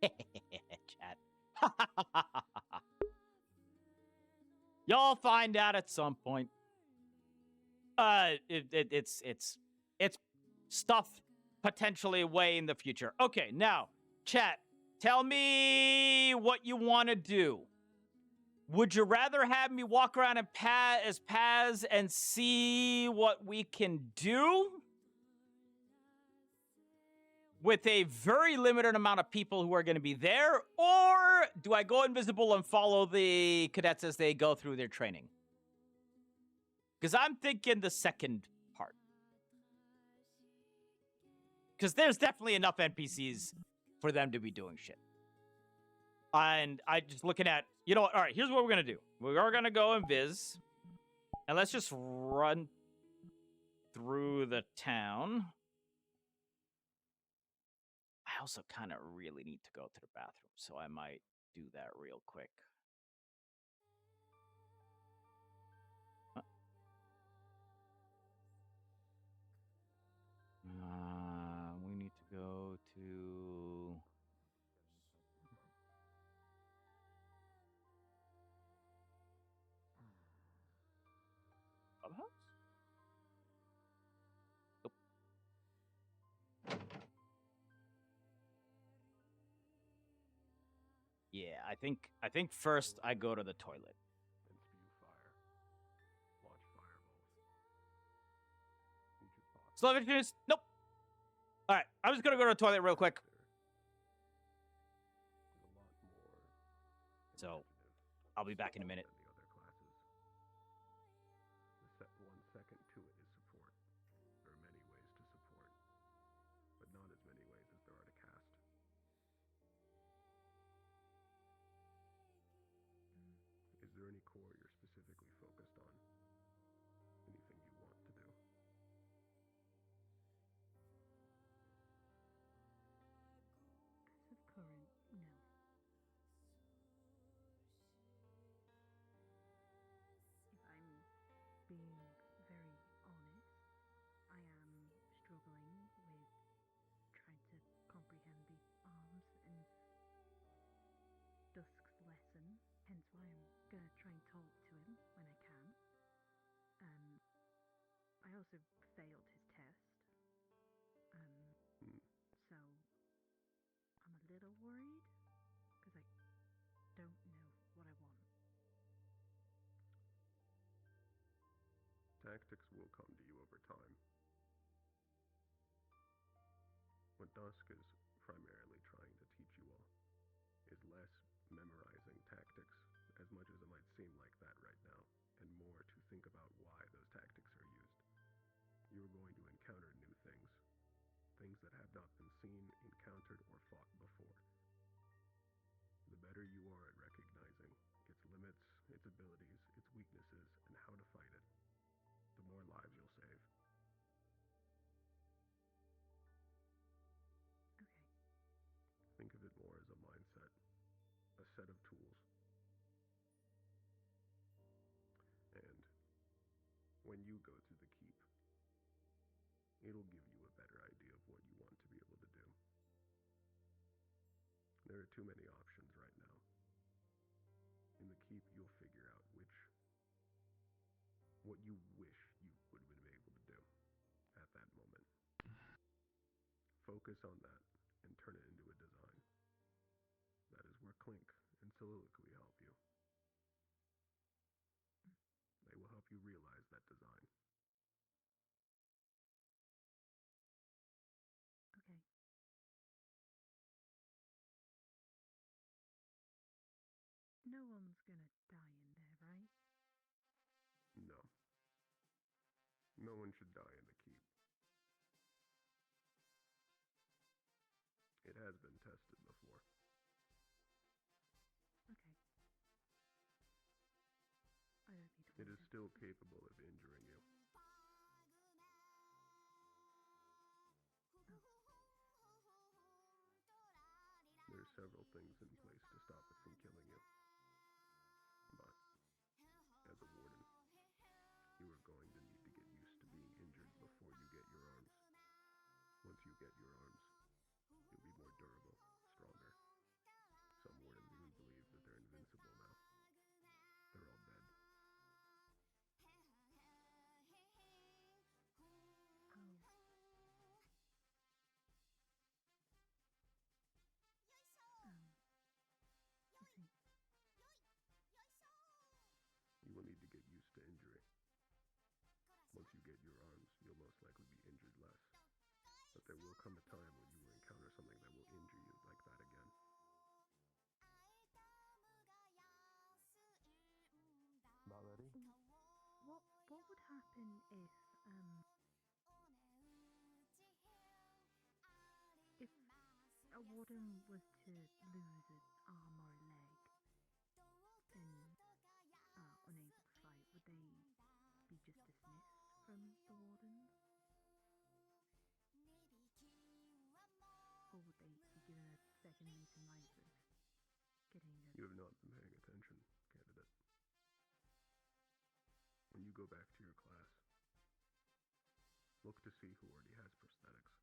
Chat. Y'all find out at some point. It's stuff potentially way in the future. Okay, now, chat, tell me what you want to do. Would you rather have me walk around and as Paz and see what we can do with a very limited amount of people who are going to be there? Or do I go invisible and follow the cadets as they go through their training? Because I'm thinking the second part. Because there's definitely enough NPCs for them to be doing shit. And I just looking at, you know what? All right, here's what we're going to do. We are going to go invis. And let's just run through the town. I also kind of really need to go to the bathroom, so I might do that real quick. We need to go to... Clubhouse? Nope. Yeah, I think first I go to the toilet. Then spew fire. Launch fireballs. Slow introduce. Nope. All right, I'm just gonna go to the toilet real quick. So, I'll be back in a minute. The 1 second to it is support. There are many ways to support, but not as many ways as there are to cast. Is there any core you're specifically focused on? Anything you want to do? As of current, no. If I'm being very honest, I am struggling with trying to comprehend the arms and Dusk's lesson, hence why I'm gonna try and talk to him when I can. I also failed his test. So I'm a little worried because I don't know what I want. Tactics will come to you over time. What Dusk is primarily trying to teach you all is less memorizing tactics, as much as it might seem like that right now, and more to think about why those tactics are used. You are going to encounter new things. Things that have not been seen, encountered, or fought before. The better you are at recognizing its limits, its abilities, its weaknesses, and how to fight it, the more lives you'll save. Okay. Think of it more as a mindset, a set of tools. And when you go through the keep, it'll give you a better idea of what you want to be able to do. There are too many options right now. In the keep, you'll figure out what you wish you would have been able to do at that moment. Focus on that and turn it into a design. That is where Clink and Soliloquy help you. They will help you realize that design. Okay. No one's gonna die in there, right? No. No one should die in the keep. It has been tested before. Okay. I don't need to. It is still capable of injuring you. There are several things in place to stop it from killing you. But, as a warden, you are going to need to get used to being injured before you get your arms. Once you get your arms, you'll be more durable, stronger, But there will come a time when you will encounter something that will injure you like that again. Not ready? What would happen if a warden was to lose an arm or a leg and unable to fight, would they be just dismissed from the wardens? Or would they be given a second lease in life of getting a... You have not been paying attention, candidate. When you go back to your class, look to see who already has prosthetics.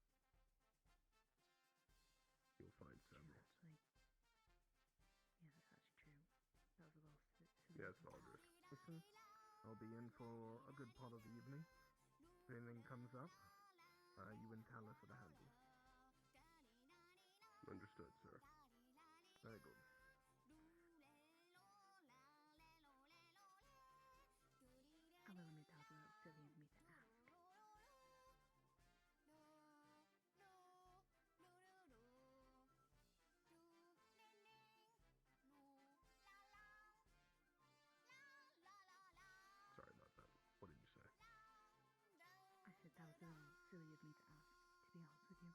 You'll find several. Yeah, that's actually true. That was a little silly. Yes, Valdris. Listen, I'll be in for a good part of the evening. If anything comes up, you and Talis are the handle. Understood, sir. Very good. I will admit that was a little silly of me to ask. Sorry about that. What did you say? I said that was a little silly of me to ask, to be honest with you.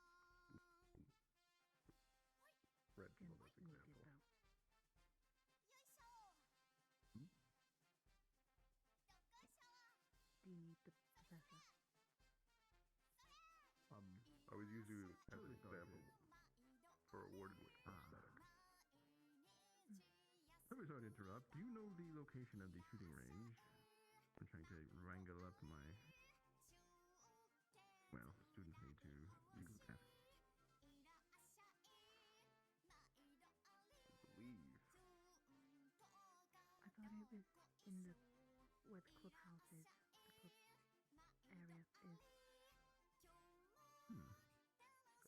Reginald as example. Do you need the professor? I was using you as an example for a warden with prosthetic. I'm sorry to interrupt. Do you know the location of the shooting range? I'm trying to wrangle up my... Well, students need to use that. I believe. I thought it was in the... where the clubhouse is. The club area is.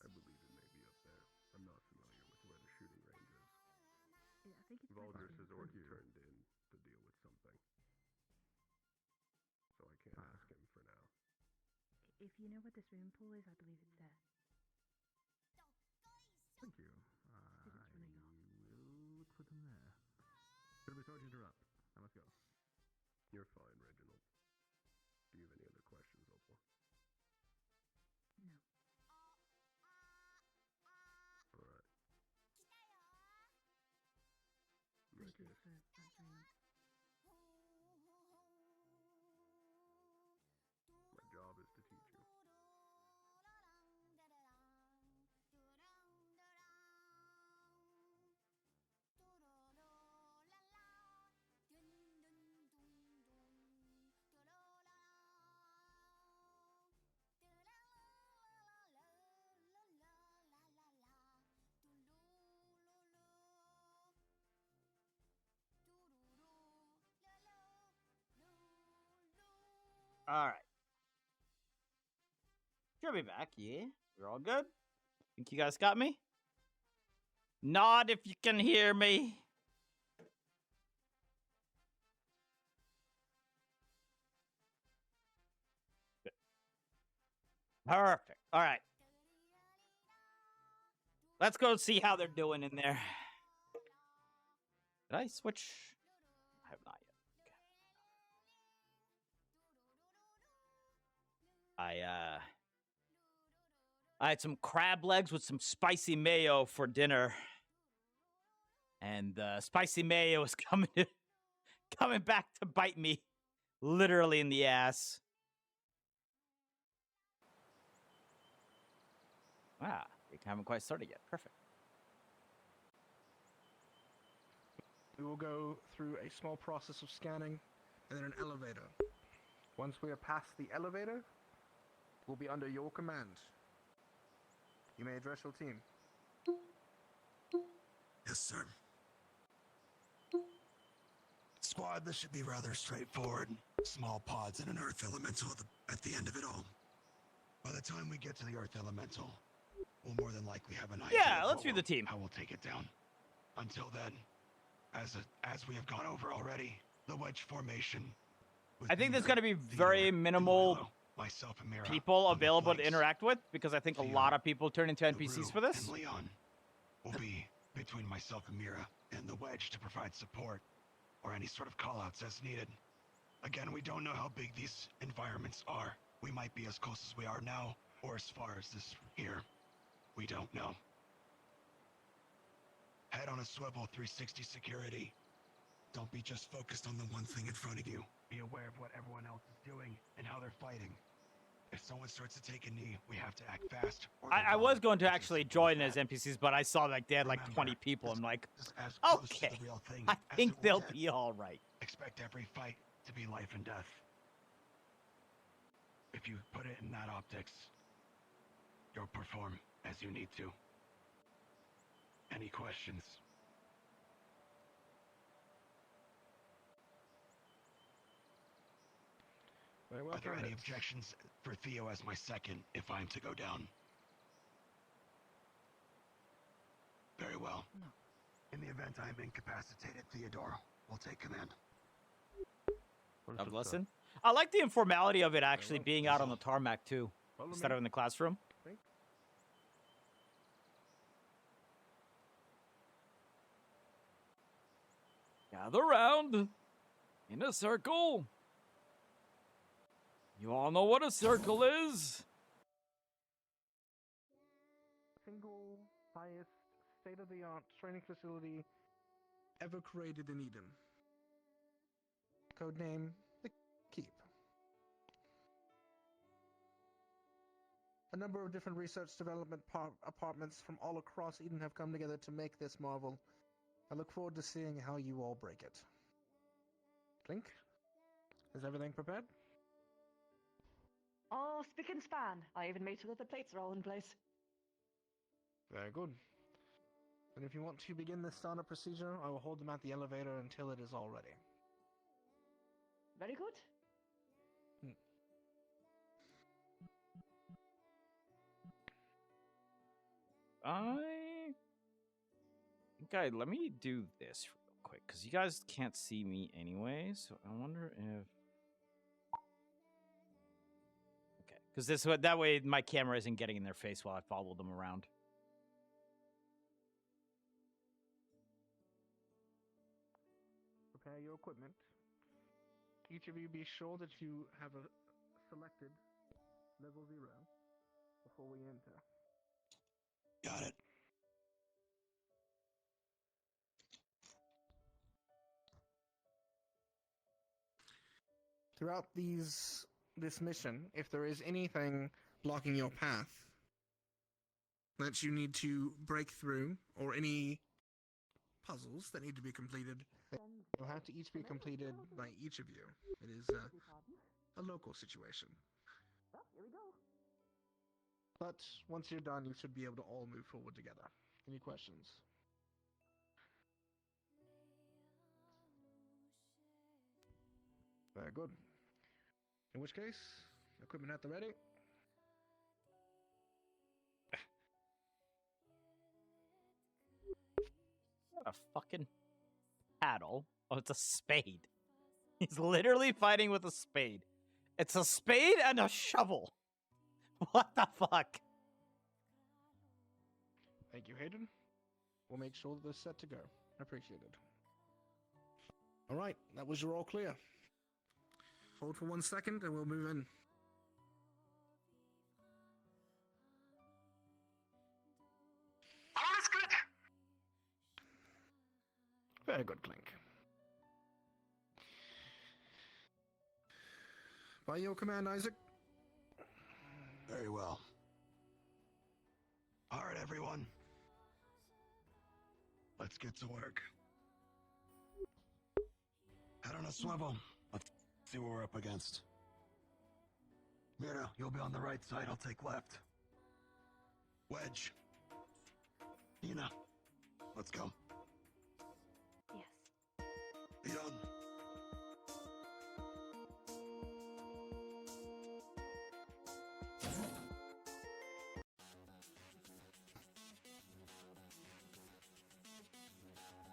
I believe it may be up there. I'm not familiar with where the shooting range is. Yeah, I think it's Valdris right has there. already turned in to deal with something. So I can't ask him for now. If you know where the swimming pool is, I believe it's there. Thank you. It's running off. Will look for them there. Sorry to interrupt. I must go. You're fine, Reginald. Do you have any other questions, Opal? No. Alright. Thank you for answering them. My job is to teach you. All right. Should be back. Yeah, we're all good. Think you guys got me? Nod if you can hear me. Good. Perfect. All right. Let's go see how they're doing in there. Did I switch? I have not yet. Okay. I had some crab legs with some spicy mayo for dinner. And spicy mayo is coming back to bite me literally in the ass. Wow, we haven't quite started yet. Perfect. We will go through a small process of scanning And then an elevator. Once we are past the elevator, we'll be under your command. You may address your team. Yes, sir. Squad, this should be rather straightforward. Small pods and an Earth Elemental at the end of it all. By the time we get to the Earth Elemental, we'll more than likely have an idea. Yeah, let's view the team. How we'll take it down. Until then, as we have gone over already, the wedge formation. I think there's going to be very minimal myself and Mira. people on the available to flanks. interact with, because I think a lot of people turn into NPCs for this. And Leon will be between myself and Mira and the wedge to provide support or any sort of callouts as needed. Again, we don't know how big these environments are. We might be as close as we are now, or as far as this here. We don't know. Head on a swivel, 360 security. Don't be just focused on the one thing in front of you. Be aware of what everyone else is doing and how they're fighting. If someone starts to take a knee, we have to act fast. I was going to actually join as NPCs, but I saw like they had like 20 people. I'm like, okay, I think they'll be all right. Expect every fight to be life and death. If you put it in that optics, you'll perform as you need to. Any questions? Very well. Are there any objections for Theo as my second if I'm to go down? Very well. No. In the event I am incapacitated, Theodore will take command. God listen. I like the informality of it actually being out on the tarmac too, instead of in the classroom. Gather round in a circle. You all know what a circle is? Single, highest, state-of-the-art training facility ever created in Eden. Codename The Keep. A number of different research development apartments from all across Eden have come together to make this marvel. I look forward to seeing how you all break it. Clink, is everything prepared? Oh, spick and span. I even made sure that the plates are all in place. Very good. And if you want to begin this startup procedure, I will hold them at the elevator until it is all ready. Very good. Okay, let me do this real quick, because you guys can't see me anyway, so I wonder if... Okay, because that way my camera isn't getting in their face while I follow them around. Prepare your equipment. Each of you be sure that you have a selected level 0 before we enter. Got it. Throughout this mission, if there is anything blocking your path that you need to break through, or any puzzles that need to be completed, they'll have to each be completed by each of you. It is a local situation. Well, here we go. But once you're done, you should be able to all move forward together. Any questions? Very good. In which case, equipment at the ready. Not a fucking paddle. Oh, it's a spade. He's literally fighting with a spade. It's a spade and a shovel. What the fuck? Thank you, Hayden. We'll make sure that they're set to go. Appreciated. All right, that was your all clear. Hold for 1 second and we'll move in. All is good. Very good, Clink. By your command, Isaac. Very well. All right, everyone. Let's get to work. Head on a swivel. Let's see what we're up against. Mira, you'll be on the right side. I'll take left. Wedge. Nina, let's go. Yes. Leon.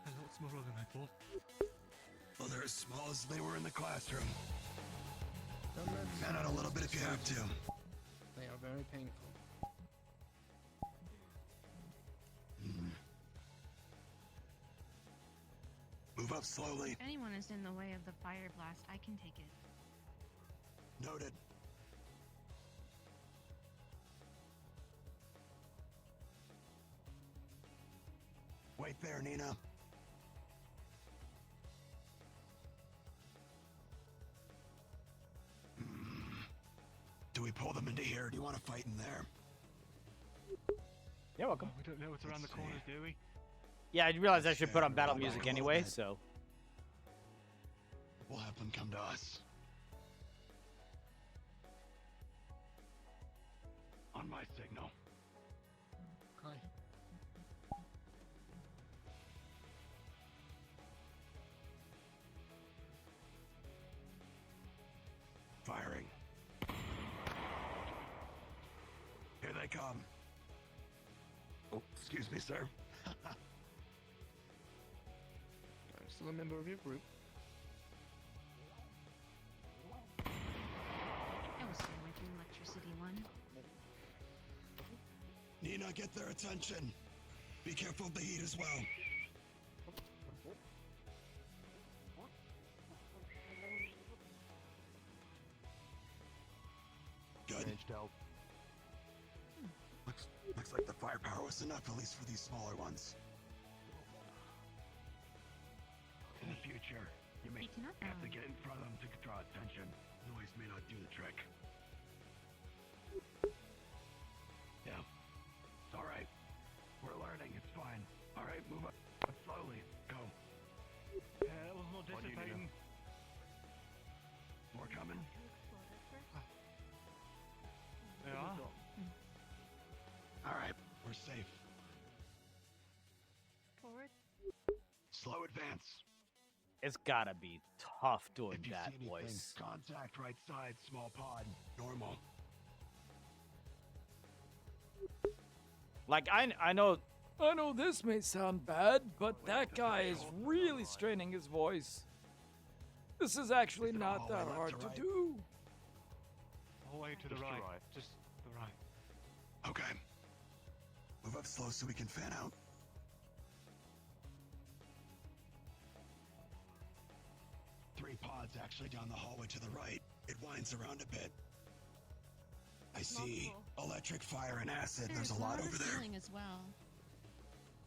A lot smaller than I thought. Well, they're as small as they were in the classroom. Comrade Fan out a little bit if you have to. They are very painful. Move up slowly. If anyone is in the way of the fire blast, I can take it. Noted. Wait there, Nina. Do we pull them into here, or do you want to fight in there? You're welcome. We don't know what's around the corners, do we? Yeah, I realized I should put on battle music anyway, so. We'll have them come to us. On my signal. Okay. Firing. Here they come. Oh, excuse me, sir. I'm still a member of your group. I will stay away from Electricity One. Nina, get their attention. Be careful of the heat as well. Good. Looks like the firepower was enough, at least for these smaller ones. In the future, you may have to get in front of them to draw attention. Noise may not do the trick. Yeah. It's alright. We're learning, it's fine. Alright, move up slowly. Go. It was more dissipating. More coming? Yeah. Alright, we're safe. Forward. Slow advance. It's gotta be tough doing If you that see anything, voice. contact right side, small pod. Normal. Like, I know. I know this may sound bad, but that guy is really straining his voice. This is actually not that hard to do. All the way to the right. Just the right. Okay. Move up slow so we can fan out. Three pods actually down the hallway to the right. It winds around a bit. I see electric, fire, and acid. There's a lot over there. As well.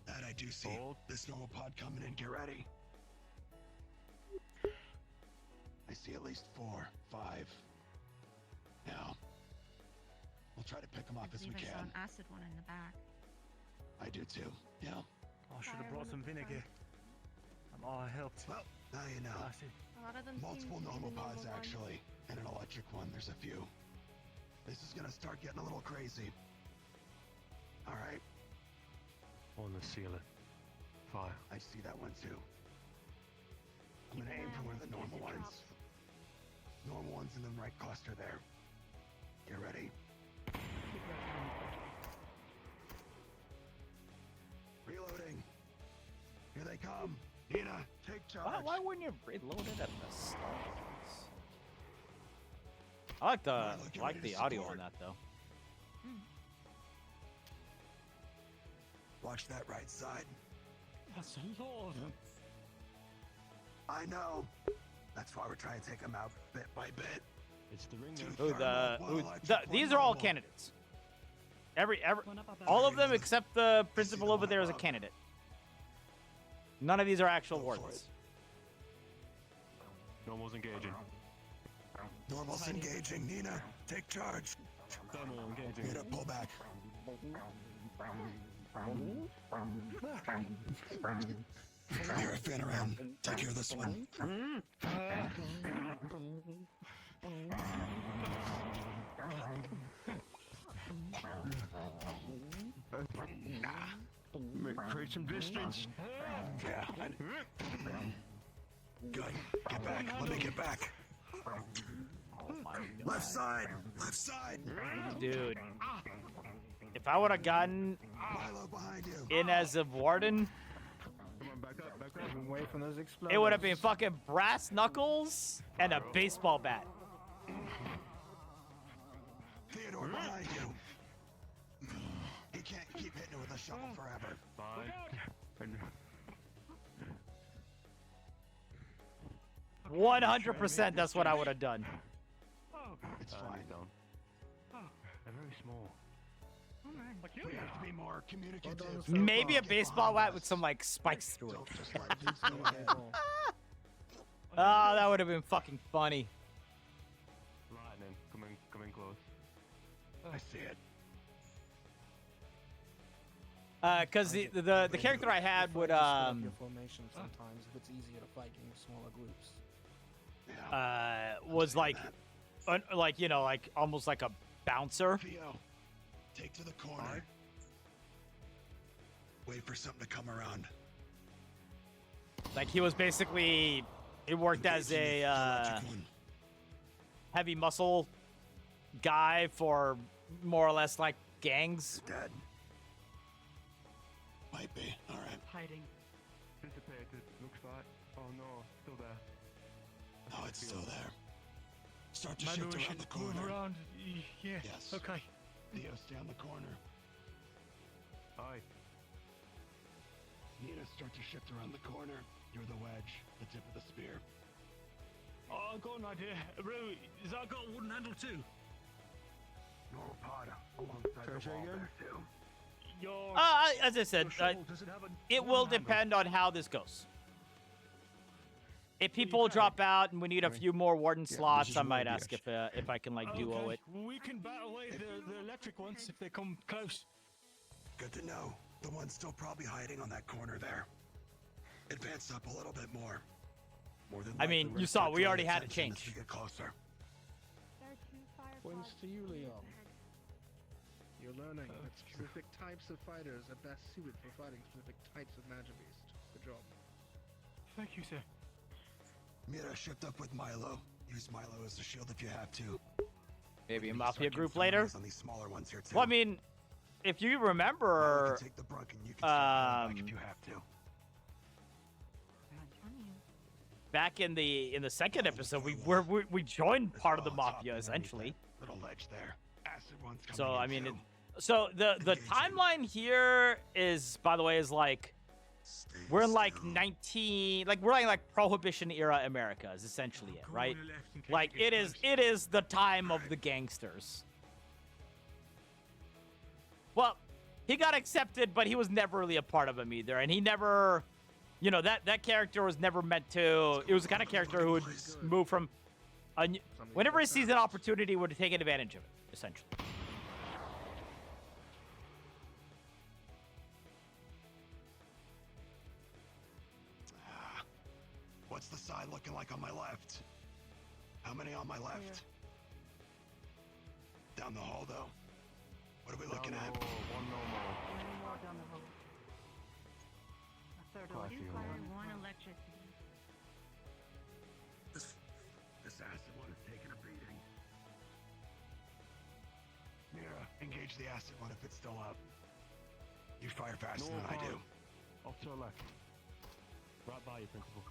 That I do see. This normal pod coming in. Get ready. I see at least 4, 5. Now, we'll try to pick them off as we I saw can. an acid one in the back. I do too. Yeah. I should have brought some vinegar. I helped. Well, now you know. A lot of them Multiple seem to be normal the pods, normal actually, and an electric one. There's a few. This is gonna start getting a little crazy. All right. On the ceiling. Fire. I see that one too. I'm gonna aim for one of the normal ones. Normal ones in the right cluster there. Get ready. Reloading. Here they come. Nina, take charge. Why wouldn't you reload it at the start? I like the audio on that though. Watch that right side. That's a lot of them. I know. That's why we're trying to take them out bit by bit. It's the ring. These are all candidates. All of them except the principal over there is a candidate. None of these are actual wardens. Normal's engaging. Normal's engaging. Nina, take charge. Thermal engaging. Nina, pull back. You're a fan around. Take care of this one. Create some distance. Yeah. Good. Get back. Let me get back. Left side. Left side. Dude. If I would have gotten Milo behind you. in as a warden, Away from those explosions. it would have been fucking brass knuckles and a baseball bat. Theodore, behind you. He can't keep hitting it with a shovel forever. Fine. 100%. That's what I would have done. It's fine. They're very small. We have to be more communicative. Maybe a baseball bat with some like spikes through it. Oh, that would have been fucking funny. Lightning, come in close. I see it. Because the character I had would Your formation sometimes if it's easier to fight in smaller groups. was like you know, like almost like a bouncer. Theo, take to the corner. Wait for something to come around. Like he was basically, he worked as a heavy muscle guy for more or less like gangs. Dead. Might be. All right. Hiding. Dissipated, looks like. Oh no, still there. No, it's still there. Start to Maybe shift we around should the corner. move around. Yeah. Yes. Okay. Theo, stay on the corner. Aye. Nina, start to shift around the corner. You're the wedge, the tip of the spear. Oh, I've got an idea. Roo, has that got a wooden handle too? Normal pod alongside the wall there too. Your As I said, does it have a it will depend on how this goes. If people drop out and we need a few more warden slots, I might ask if I can like duo it. We can bat away the electric ones if they come close. Good to know. The one's still probably hiding on that corner there. Advance up a little bit more. More than I mean, likely, you we're saw, gonna we draw already had a attention as change. we get closer. Points to you, Leon. You're learning that specific types of fighters are best suited for fighting specific types of magic beast. Good job. Thank you, sir. Mira, shift up with Milo. Use Milo as a shield if you have to. Maybe a We can mafia start group getting later. some eyes on these smaller ones here too. Well, I mean, if you remember, Milo can take the brunt and you can start going back if you have to. back in the second episode, we joined part of the mafia essentially. Little ledge there. Acid one's coming So in I mean, too. so the timeline here is, by the way, is like we're in like we're in like Prohibition era America is essentially it, right? Like it is the time of the gangsters. Well, he got accepted, but he was never really a part of him either, and he never, you know, that character was never meant to. It was the kind of character who would move from, whenever he sees an opportunity, would take advantage of it, essentially. What's the side looking like on my left? How many on my left? Down the hall, though. What are we looking at? One no more. One more down the hole. A third of Classy one. one electricity. This acid one is taking a beating. Mira, engage the acid one if it's still up. You fire faster than I do. Off to the left. Right by you, Principal.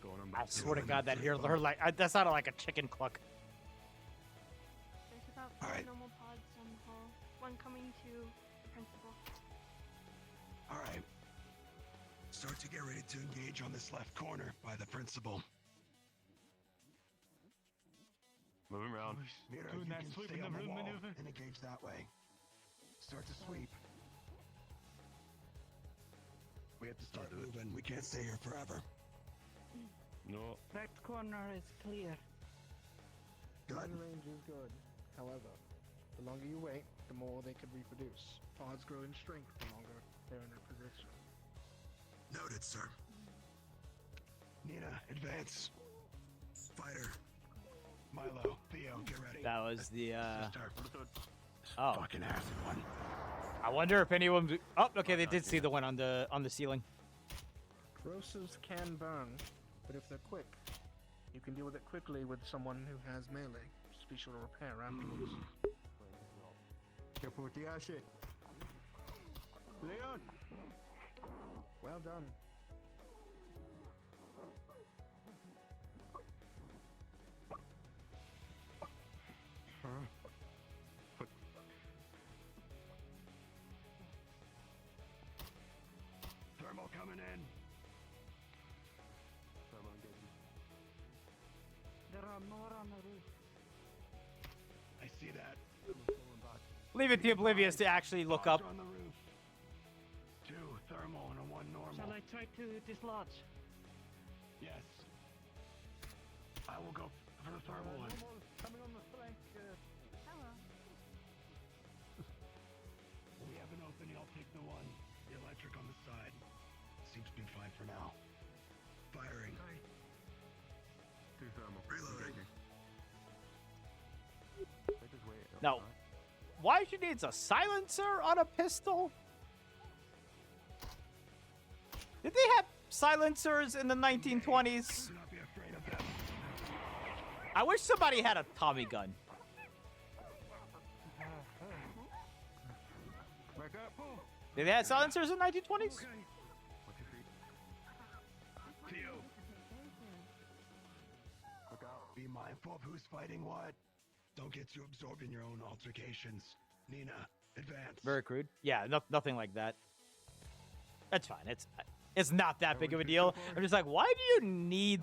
Going on I back. swear to God, that here, like that sounded like a chicken cluck. There's about All 4 right. normal pods on the hall. One coming to the principal. All right. Start to get ready to engage on this left corner by the principal. Moving around. Mira, Doing you that can sweep stay in on the the room wall maneuver. and engage that way. Start to sweep. We have to start moving. We can't stay here forever. No. Right corner is clear. Good. Gun range is good. However, the longer you wait, the more they could reproduce. Pods grow in strength the longer they're in a position. Noted, sir. Nina, advance. Fighter. Milo, Theo, get ready. That was the Sister. oh. Fucking acid one. I wonder if anyone. Oh, okay, they did see the one on the ceiling. Corrosives can burn, but if they're quick, you can deal with it quickly with someone who has melee. Just be sure to repair afterwards. Careful with the acid. Leon! Well done. Thermal coming in. There are more on the roof. I see that. Leave it to Oblivious to actually look up. On the roof. 2 thermal and a 1 normal. Shall I try to dislodge? Yes. I will go for the thermal one. Coming on the flank. Hello. We have an opening. I'll take the 1. The electric on the side. Seems to be fine for now. Firing. 2 thermal. Reloading. Now, why she needs a silencer on a pistol? Did they have silencers in the 1920s? I wish somebody had a Tommy gun. Did they have silencers in the 1920s? Be mindful of who's fighting what. Don't get too absorbed in your own altercations. Nina, advance. Very crude. Yeah, nothing like that. That's fine. It's not that big of a deal. I'm just like, why do you need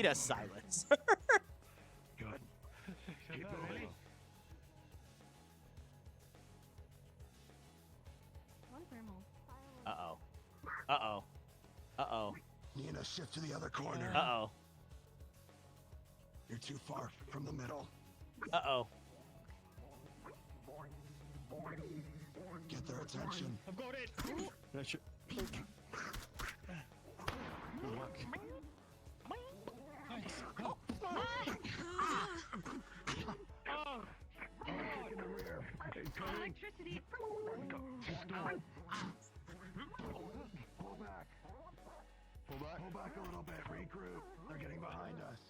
a silencer? Good. Keep moving. Uh-oh. Uh-oh. Uh-oh. Nina, shift to the other corner. Uh-oh. You're too far from the middle. Uh-oh. Get their attention. I've got it. Electricity. Pull back. Pull back a little bit. Regroup. They're getting behind us.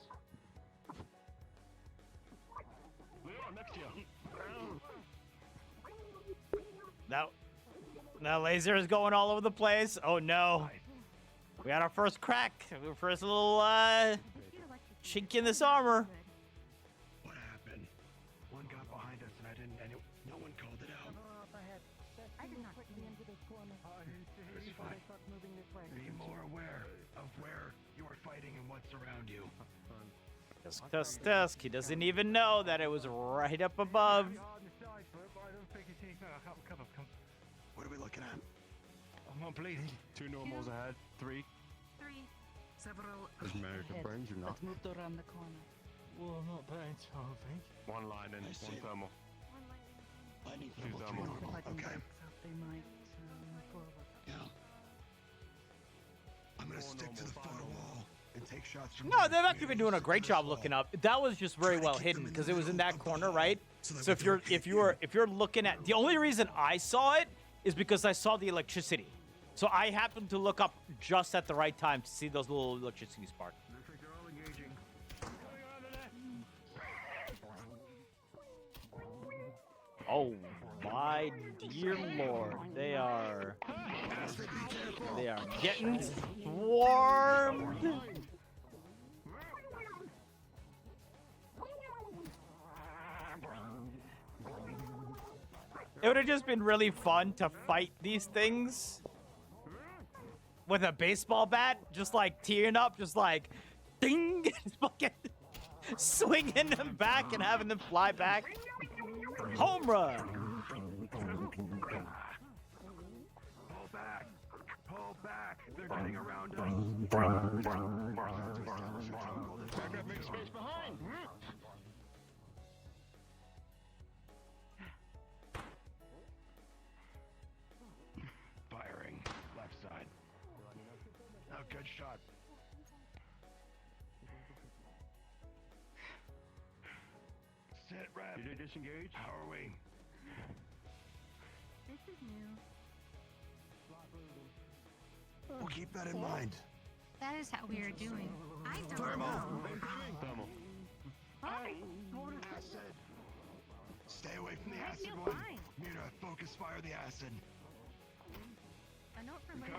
Leon, next to you. Now laser is going all over the place. Oh no. We got our first crack. Our first little chink in this armor. What happened? One got behind us and no one called it out. I did not see him. It's fine. Be more aware of where you are fighting and what's around you. Tusk. He doesn't even know that it was right up above. What are we looking at? I'm not bleeding. 2 normals ahead. 3. 3. Several. Is American brains or not? Let's move around the corner. Well, I'm not brains, I don't think. 1 line and 1 thermal. Lightning 2 thermal, 2 thermal. normal. Okay. They might forward. Yeah. I'm gonna stick to the photo wall and take shots from. No, they've actually been doing a great job looking up. That was just very well hidden because it was in that corner, right? So if you're looking at, the only reason I saw it is because I saw the electricity. So I happened to look up just at the right time to see those little electricity sparks. Looks like they're all engaging. Oh my dear lord, they are getting swarmed. It would have just been really fun to fight these things with a baseball bat, just like teeing up, just like ding, just fucking swinging them back and having them fly back. Home run. Pull back. Pull back. They're getting around us. Make space behind. Firing. Left side. Oh, good shot. Sit rep. Did they disengage? How are we? This is new. We'll keep that in mind. That is how we are doing. I don't Thermal. know. Thermal. Hi. Acid. Stay away from the I acid feel one. fine. Mira, focus fire the acid. A note from later.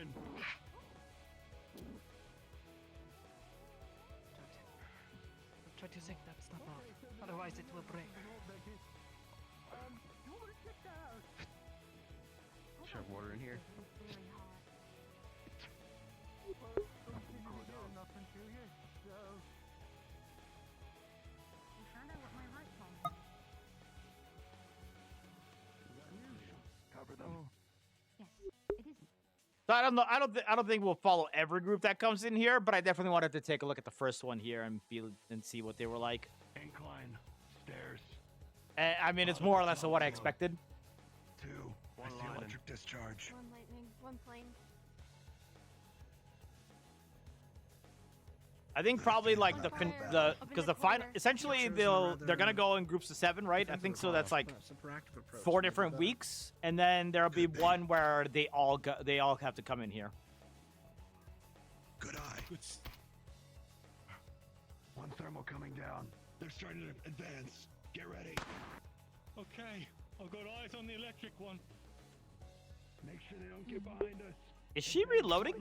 in. Try to zig that stuff off, otherwise it will break. Shove water in here. Cover them. So I don't know. I don't think we'll follow every group that comes in here, but I definitely wanted to take a look at the first one here and feel and see what they were like. Incline. Stairs. I mean, it's more or less what I expected. 2. I see electric discharge. One lightning, one flame. I think probably like because the final essentially they're gonna go in groups of 7, right? I think so. That's like 4 different weeks, and then there'll be one where they all have to come in here. Good eye. One thermal coming down. They're starting to advance. Get ready. Okay, I've got eyes on the electric one. Make sure they don't get behind us. Is she reloading?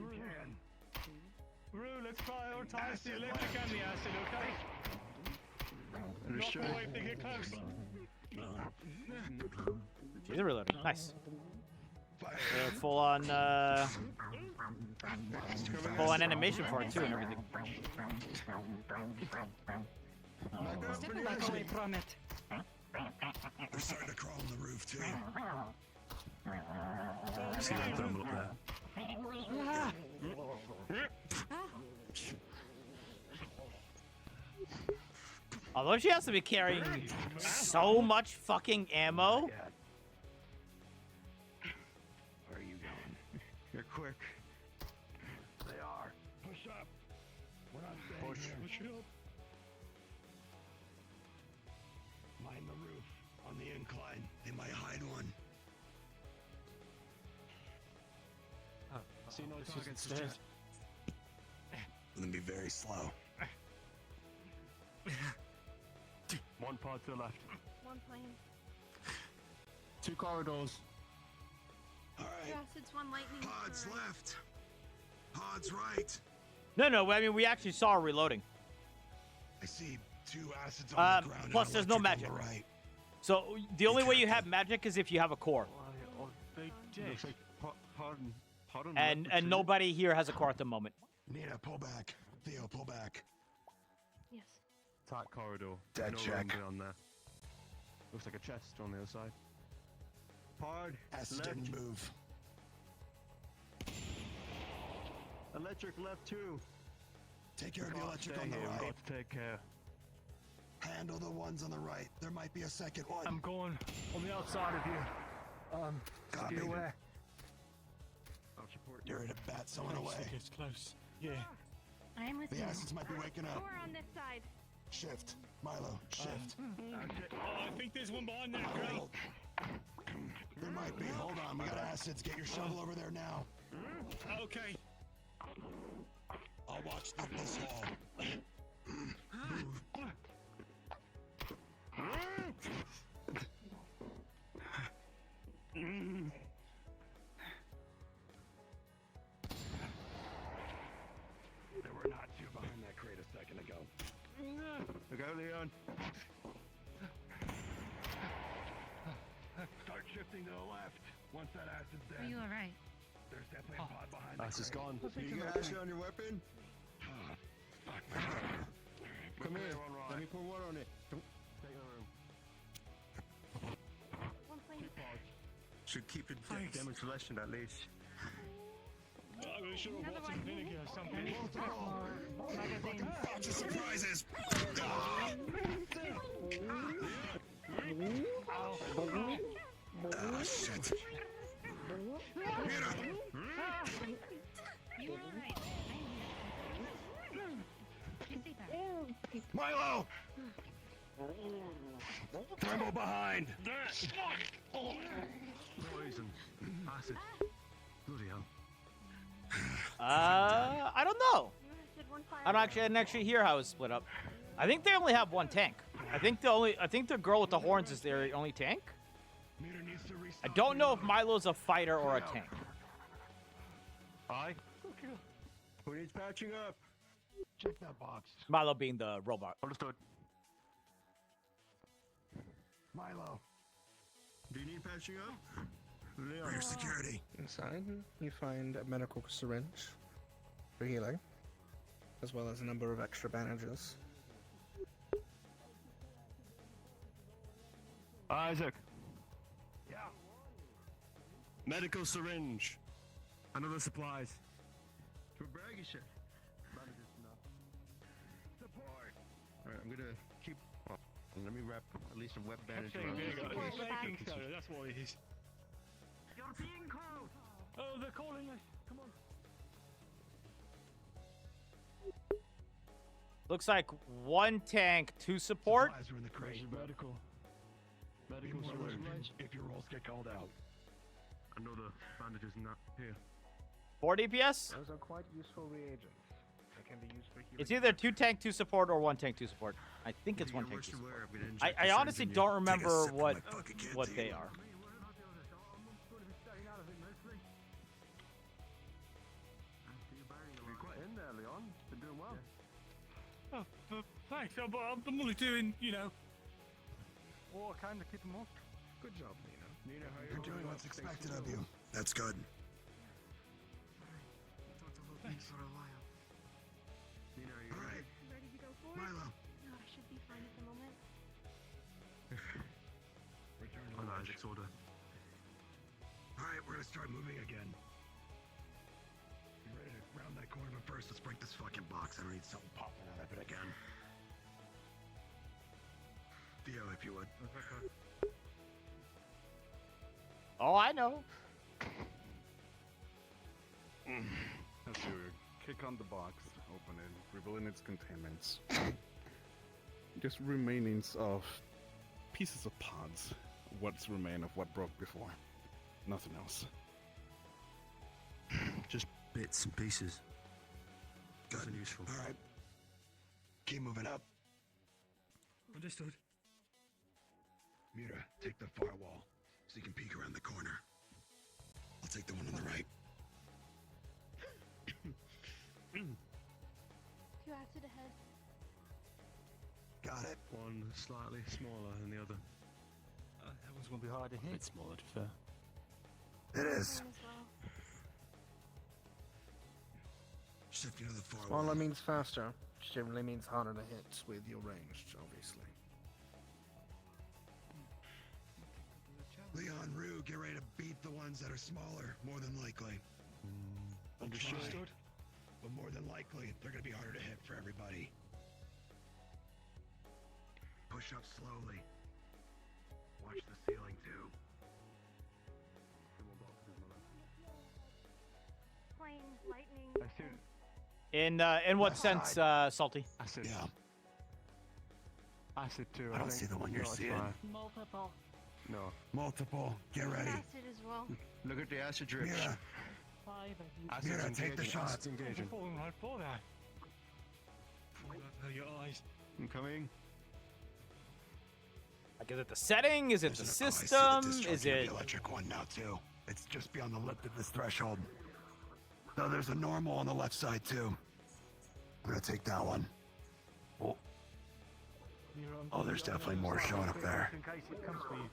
Rue, let's prioritize the electric and the acid, okay? Knock them away if they get close. She's reloading. Nice. Full on animation for it too and everything. Still back away from it. They're starting to crawl on the roof too. See that thermal up there? Although she has to be carrying so much fucking ammo. Where are you going? You're quick. They are. Push up. We're not staying here. Push up. Mind the roof. On the incline. They might hide one. See no targets. Let them be very slow. One pod to the left. One plane. 2 corridors. All right. Yes, it's one lightning. Pods left. Pods right. No. I mean, we actually saw her reloading. I see 2 acids on the ground. Plus, and there's no electric magic. on the right. So the only way you have magic is if you have a core. Big looks like pardon. And nobody here has a core at the moment. Nina, pull back. Theo, pull back. Yes. Tight corridor. Dead no check. room on there. Looks like a chest on the other side. Pard. Acid left. didn't move. Electric left 2. Take care of the electric Stay on the here. We've right. got to take care. Handle the ones on the right. There might be a second one. I'm going on the outside of you. Copy. Stay away. I'll support You're ready to bat someone away. It's close. Yeah. I'm with The you. acids might be waking up. Core on this side. Shift. Milo, shift. Oh, I think there's one behind that crate. Hold. There might be. Hold on. We got acids. Get your shovel over there now. Okay. I'll watch this hall. There were not 2 behind that crate a second ago. Look out, Leon. Start shifting to the left. Once that acid's dead. Are you alright? There's definitely a pod behind the Acid's crate. gone. You get acid on your weapon? Fuck my God. Come here. Let me put water on it. Don't take the room. One plane. Should keep it demonstration at least. I really should have bought some vinegar or something. Bunch of surprises. Oh, shit. Mira. You alright? Milo! Thermal behind! Poison. Acid. Bloody hell. I don't know. I didn't actually hear how it's split up. I think they only have one tank. I think the girl with the horns is their only tank. I don't know if Milo's a fighter or a tank. Hi. Who needs patching up? Check that box. Milo being the robot. Understood. Milo. Do you need patching up? For your security. Inside, you find a medical syringe for healing, as well as a number of extra bandages. Isaac. Yeah. Medical syringe. Another supplies. For braggy shit. Bandages enough. Support. Alright, I'm gonna keep. Oh, let me wrap at least a web bandage around this. That's what it is. You're being called. Oh, they're calling us. Come on. Looks like 1 tank, 2 support. Supplies are in the crate. Medical. Be more alert if your rolls get called out. Another bandages not here. 4 DPS? Those are quite useful reagents. They can be used for healing. It's either 2 tank, 2 support, or 1 tank, 2 support. I think it's 1 tank, 2 support. I honestly don't remember what they are. You're quite in there, Leon. Been doing well. Oh, thanks. I'm only doing, kind of keep them up. Good job, Nina. Nina, how You're doing what's expected of you. That's good. Thanks. For a while. Nina, are you ready? Ready to go for it? Milo. No, I should be fine at the moment. Return to On the ledge. Isaac's order. Alright, we're gonna start moving again. You ready to round that corner? But first, let's break this fucking box. I don't need something popping out of it again. Theo, if you would. Oh, I know. Let's do it. Kick on the box, open it, reveal in its containments. Just remainings of pieces of pods. What's remain of what broke before. Nothing else. Just bits and pieces. Good and useful. Alright. Keep moving up. Understood. Mira, take the far wall so you can peek around the corner. I'll take the one on the right. 2 acid ahead. Got it. One slightly smaller than the other. That one's gonna be hard to hit. It's smaller, to fair. It is. Mine as well. Shifting to the far Smaller wall. means faster, which generally means harder to hit with your ranged, obviously. Leon, Rue, get ready to beat the ones that are smaller, more than likely. Understood. But more than likely, they're gonna be harder to hit for everybody. Push up slowly. Watch the ceiling too. Plain lightning. In what sense, Salty? Acid. Yeah. Acid too. I don't see the one you're seeing. Multiple. No. Multiple. Get ready. Acid as well. Look at the acid drips. Mira, 5 of you. Acid's Mira, take the engaging. shot. Acid's engaging. Falling right for that. Your eyes. I'm coming. Like, is it the setting? Is it the there's an- oh, I see system? discharge Is of it? the electric one now too? It's just beyond the lip of this threshold. No, there's a normal on the left side too. I'm gonna take that one. Oh, oh there's definitely more showing up there. In case it comes for you.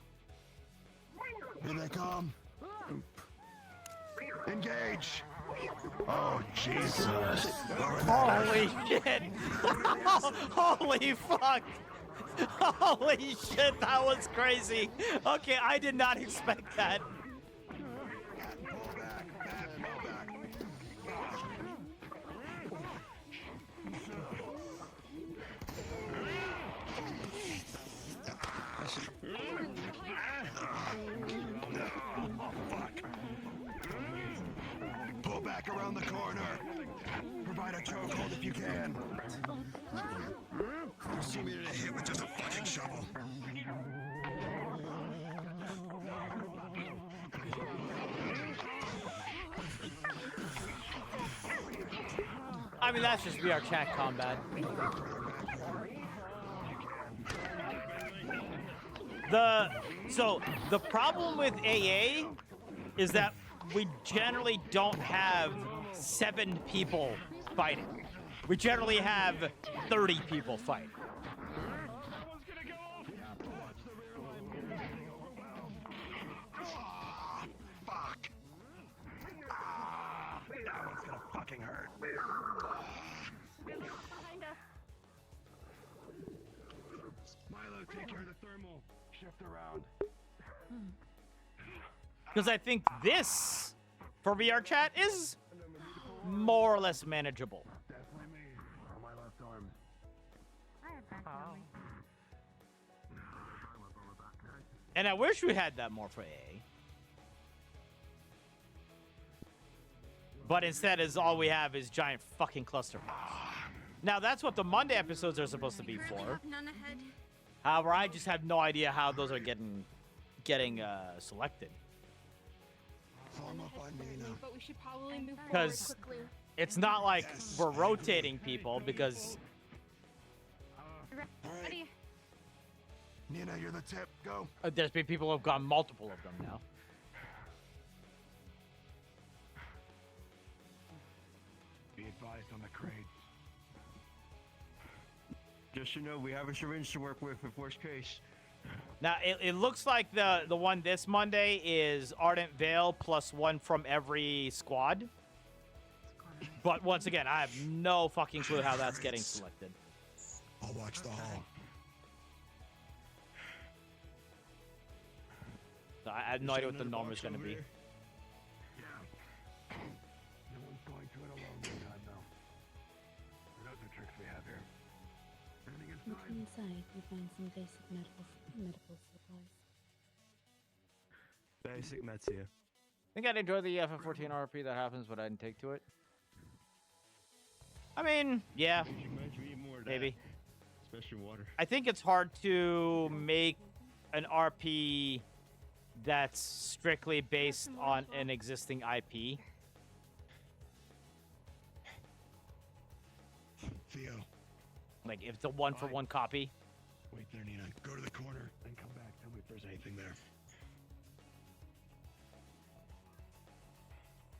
Here they come. Engage. Oh, Jesus. Holy shit! Holy fuck! Holy shit, that was crazy! Okay, I did not expect that. Pull back around the corner. Provide a chokehold if you can. See me to hit with just a fucking shovel. I mean, that's just VRChat combat. So the problem with AA is that we generally don't have 7 people fighting. We generally have 30 people fight. Fuck. That one's gonna fucking hurt. Milo, take care of the thermal. Shift around. Because I think this, for VRChat, is more or less manageable. Definitely me. On my left arm. And I wish we had that more for AA. But instead, is all we have is giant fucking cluster pods. Now, that's what the Monday episodes are supposed to be for. However, I just have no idea how those are getting selected. But we should probably move forward Because quickly. it's not like we're rotating people, because Ready? Nina, you're the tip. Go. there's been people who have gone multiple of them now. Be advised on the crates. Just so you know, we have a syringe to work with if worst case. Now, it looks like the one this Monday is Ardent Veil plus 1 from every squad. But once again, I have no fucking clue how that's getting selected. I'll watch the hall. So I have no idea what the norm is going to be. Yeah. No one's going to it alone this time, though. Those are tricks we have here. Everything is Look fine. inside, you find some basic medical supplies. Basic meds here. I think I'd enjoy the FF14 RP that happens, but I didn't take to it. I mean, yeah, maybe. Especially water. I think it's hard to make an RP that's strictly based on an existing IP. Theo. Like, if it's a one-for-one copy. Wait there, Nina. Go to the corner and come back. Tell me if there's anything there.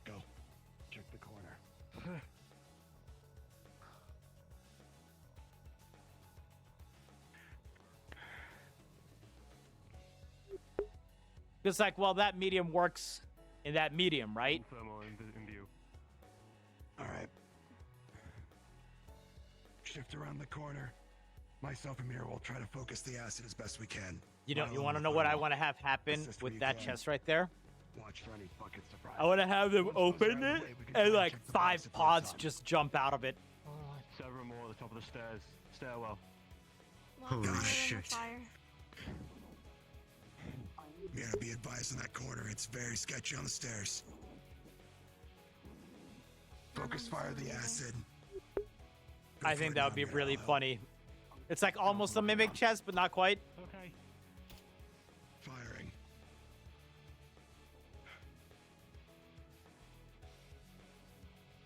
Go. Check the corner. It's like, well, that medium works in that medium, right? Thermal in view. All right. Shift around the corner. Myself and Mira will try to focus the acid as best we can. You know, Milo you on want to the know what I thermal. want to have happen Assist where with you that can. chest right there? Watch for any fucking surprise. I want to have them open it, and like 5 pods just jump out of it. Several more at the top of the stairs. Stairwell. Holy shit. Mira, be advised on that corner. It's very sketchy on the stairs. Focus fire the acid. I think that would be really funny. It's like almost a mimic chest, but not quite. Okay. Firing.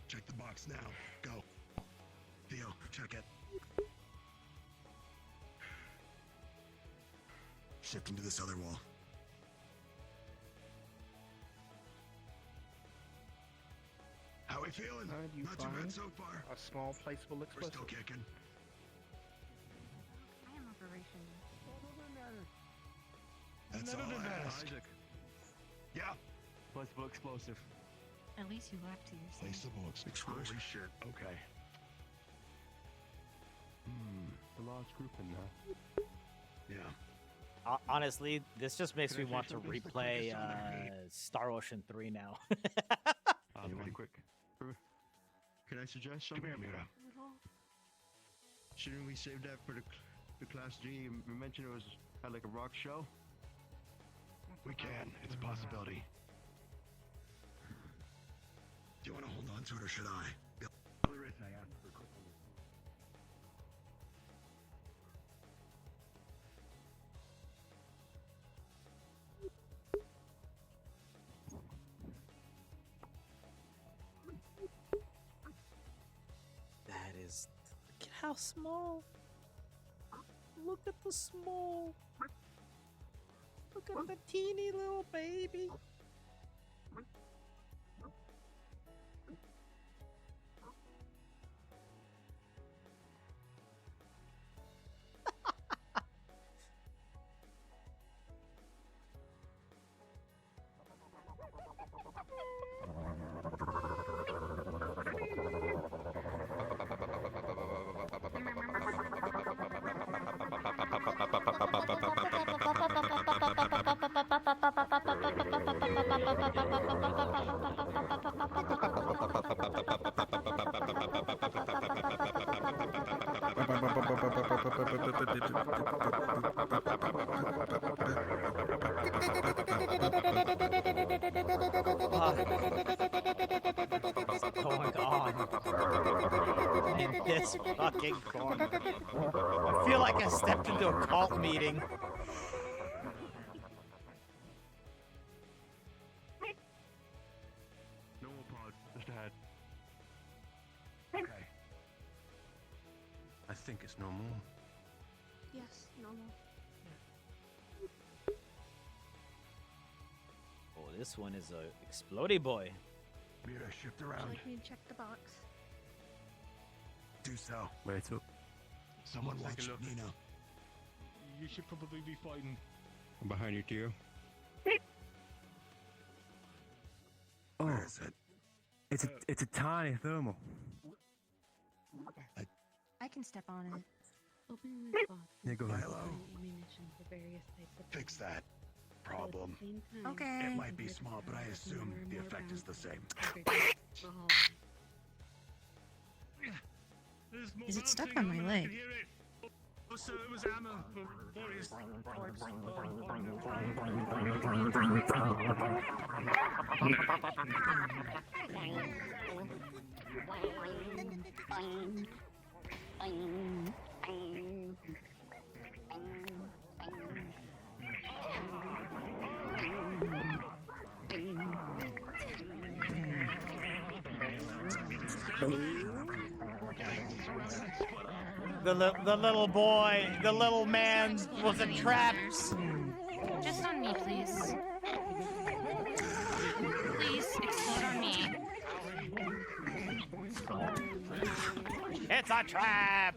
Check the box now. Go. Theo, check it. Shifting to this other wall. How we feeling? You Not too find bad so far. a small placeable We're explosive. still kicking. I am operation. That's all I ask. Isaac. Yeah. Placeable explosive. At least you left to yourself. Placeable explosive. Holy shit. Okay. A large group in there. Yeah. Honestly, this just makes me Can I want say to something? replay Star Ocean 3 now. Really quick. Can I suggest something? Come here, Mira. Shouldn't we save that for the Class G? You mentioned it was had like a rock show. We can. It's a possibility. Do you want to hold on to it or should I? That is... Look at how small. Look at the small. Look at the teeny little baby. What's going on in this fucking corner? I feel like I stepped into a cult meeting. Normal pod, just ahead. Okay. I think it's normal. Yes, normal. Oh, this one is a explodey boy. Mira, shift Would you around. like me to check the box? Do so. Wait up. Someone Take a watch look. Nina. You should probably be fighting. I'm behind you, Tio. Oh. Where is it? It's a tiny thermal. I can step on it. Open this box. Yeah, go ahead. Milo, Ammunition for various types of fix that problem. Okay. It might be small, but I assume the effect is the same. Is it stuck on my leg? So it was ammo for various The little boy, the little man was a trap. Just on me, please. Please, explode on me. It's a trap.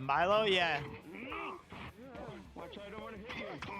Milo, yeah. Watch, I don't want to hit you.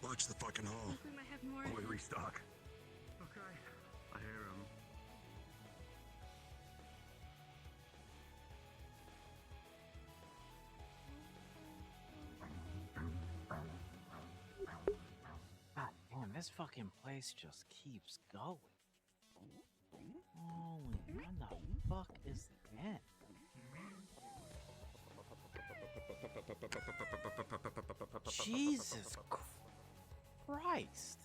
Watch the fucking hall. We might have more. While we restock. Okay. I hear him. God damn, this fucking place just keeps going. Holy, what the fuck is that? Jesus Christ.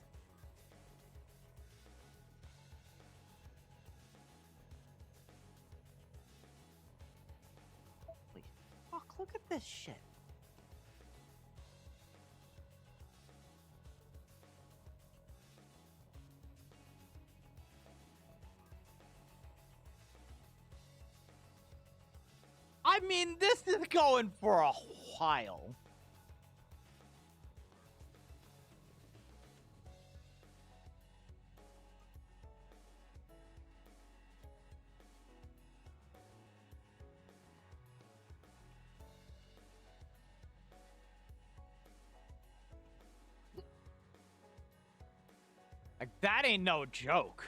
Holy fuck, look at this shit. I mean, this is going for a while. Like, that ain't no joke.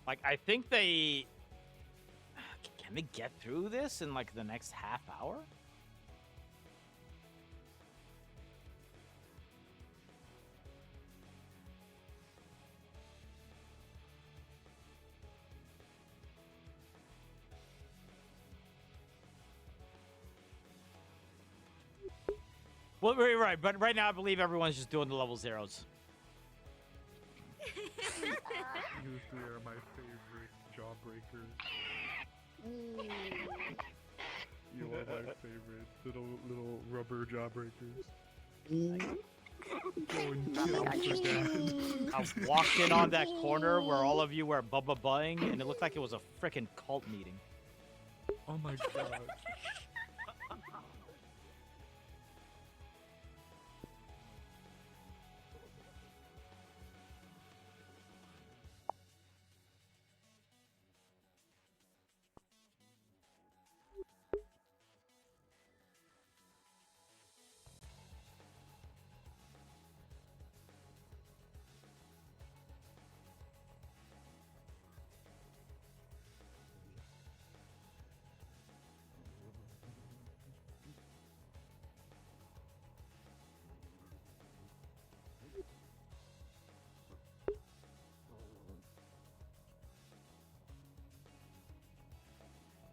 Like, I think they... Can they get through this in, like, the next half hour? Well, right, but right now I believe everyone's just doing the level zeros. Fingers they are my favorite jawbreaker. You are my favorite little rubber jawbreakers. Go and kill for dad. I walked in on that corner where all of you were bubba buying, and it looked like it was a freaking cult meeting. Oh my god.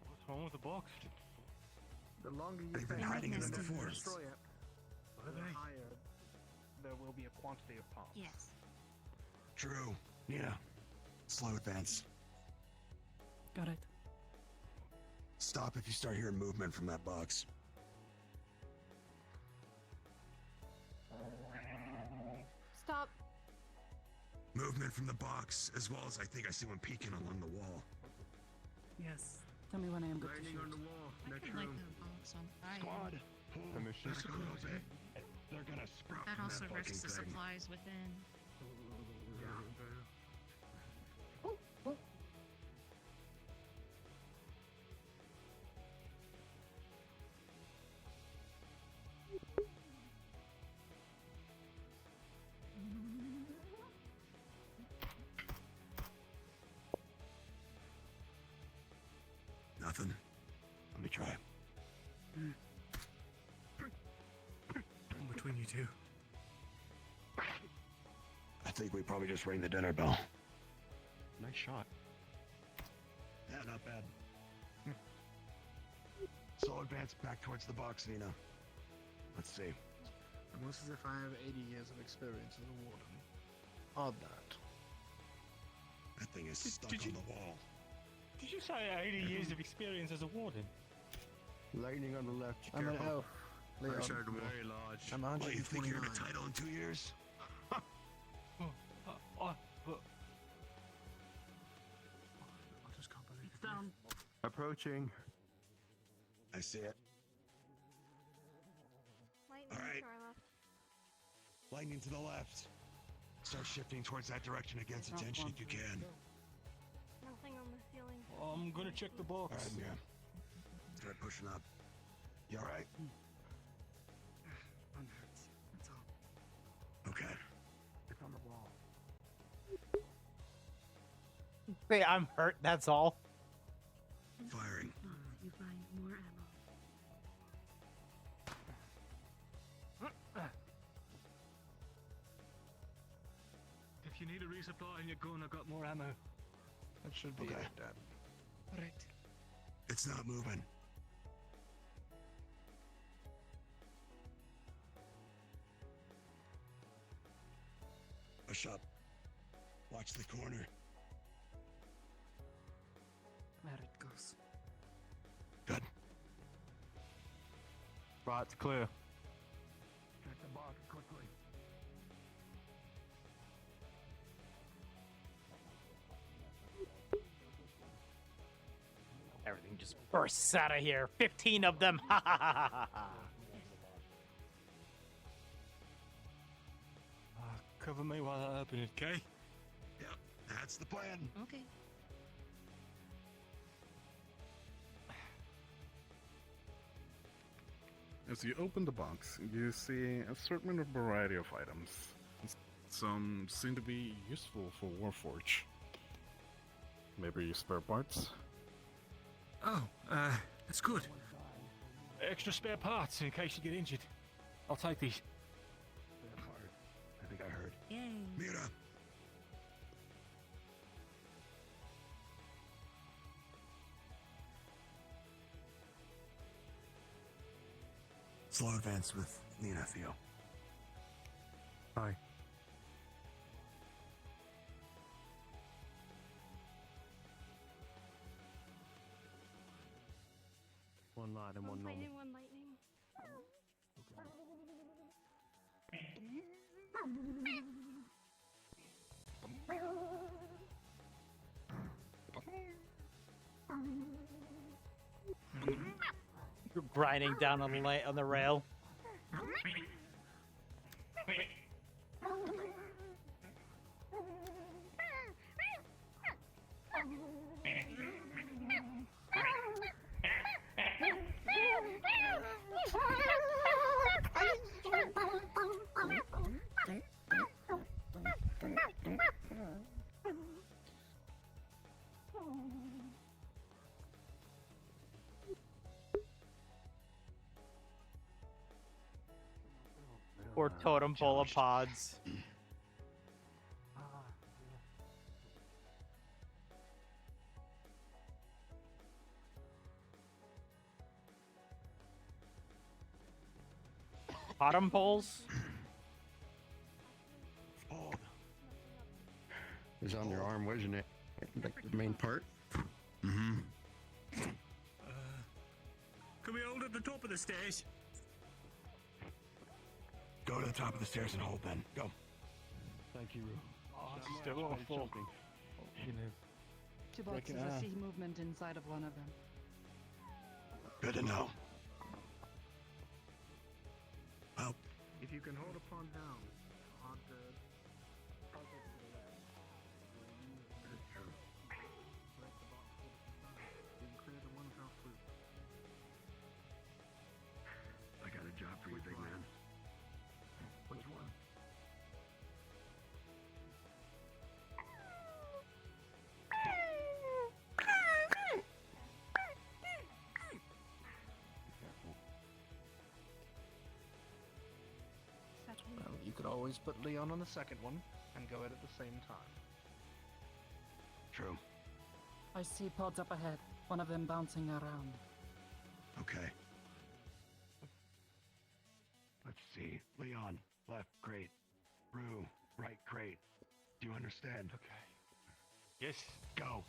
What's wrong with the box? The longer you They've been spend hiding in them to before. destroy it, What are the they? higher there will be a quantity of parts. Yes. True. Nina, slow advance. Got it. Stop if you start hearing movement from that box. Stop. Movement from the box, as well as I think I see one peeking along the wall. Yes. Tell me when I am good to Landing shoot. on the wall. Next like room. the box on fire. Squad, Permission. back a little bit. They're gonna sprout That from also that risks fucking the thing. supplies within. Nothing. Let me try. Between you two. I think we probably just rang the dinner bell. Nice shot. Yeah, not bad. So advance back towards the box, Nina. Let's see. Almost as if I have 80 years of experience as a warden. Odd that. That thing is stuck did on you- the wall. Did you say 80 years of experience as a warden? Lightning on the left. I'm an elf. Leon. Right side of the wall. Very large. I'm What, you think you're 129. in a title in 2 years? It's down. Approaching. I see it. Lightning All right. to our left. Lightning to the left. Start shifting towards that direction against attention if you can. Nothing on the ceiling. I'm gonna check the box. Alright, yeah. Start pushing up. You alright? One hurts. That's all. Okay. It's on the wall. Say I'm hurt, that's all. Firing. You find more ammo. If you need a resupply on your gun, I got more ammo. That should be Okay. it, Dad. Alright. It's not moving. Push up. Watch the corner. There it goes. Good. Right, it's clear. Check the box quickly. Everything just bursts out of here. 15 of them. Ha ha ha ha ha. Cover me while I open it, okay? Yep, that's the plan. Okay. As you open the box, you see a certain variety of items. Some seem to be useful for Warforge. Maybe spare parts? Oh, that's good. Extra spare parts in case you get injured. I'll take these. I think I heard. Yay. Mira. Slow advance with Nina, Theo. Hi. One light and one normal. Lightning, one lightning. Grinding down on the rail. Or totem pole of pods. Totem poles? Hold. It's on your arm, wasn't it? Like the main part? Mm-hmm. Can we hold at the top of the stairs? Go to the top of the stairs and hold then. Go. Thank you, Rue. Oh, it's still awful. Two boxes. I see movement inside of one of them. Good to know. Well, If you can hold a pawn down on the puzzle to the left, select the box to the side, you can clear the one house loop. I got a job for you, big man. Which one? Well, you could always put Leon on the second one and go at the same time. True. I see pods up ahead. One of them bouncing around. Okay. Let's see. Leon, left crate. Rue, right crate. Do you understand? Okay. Yes. Go.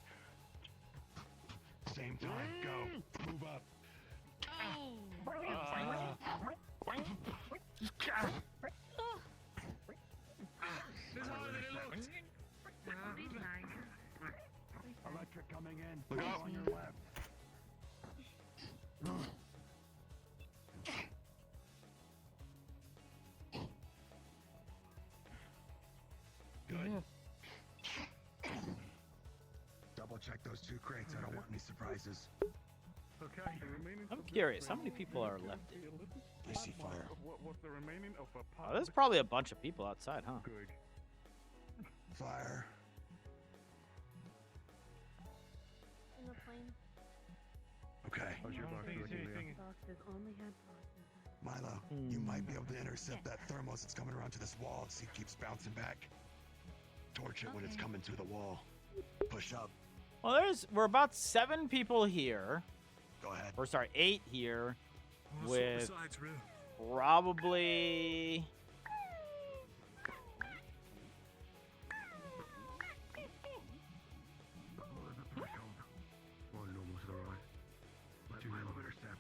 Same time. Go. Move up. Electric coming in. Look out. On your left. Good. Double check those two crates. I don't want any surprises. Okay, the remaining. I'm curious, how many people are left in? I see fire. What was the remaining of a pod? Oh, there's probably a bunch of people outside, huh? Good. Fire. In the plane. Okay. How's your box looking, Leon? Boxes only had pods inside. Milo, you might be able to intercept that thermos that's coming around to this wall and see it keeps bouncing back. Torch it when it's coming through the wall. Push up. Well, we're about 7 people here. Go ahead. Or sorry, 8 here. With Besides, Rue. probably One normal to the right. Let Milo intercept.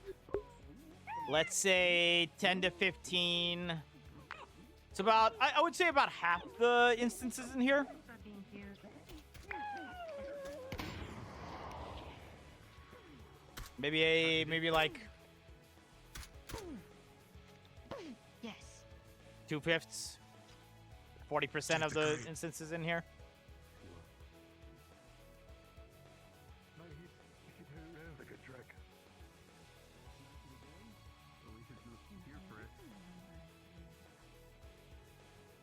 let's say 10 to 15. It's about I would say about half the instances in here. Maybe like Yes. 2/5, 40% of the instances in here. Like a trick.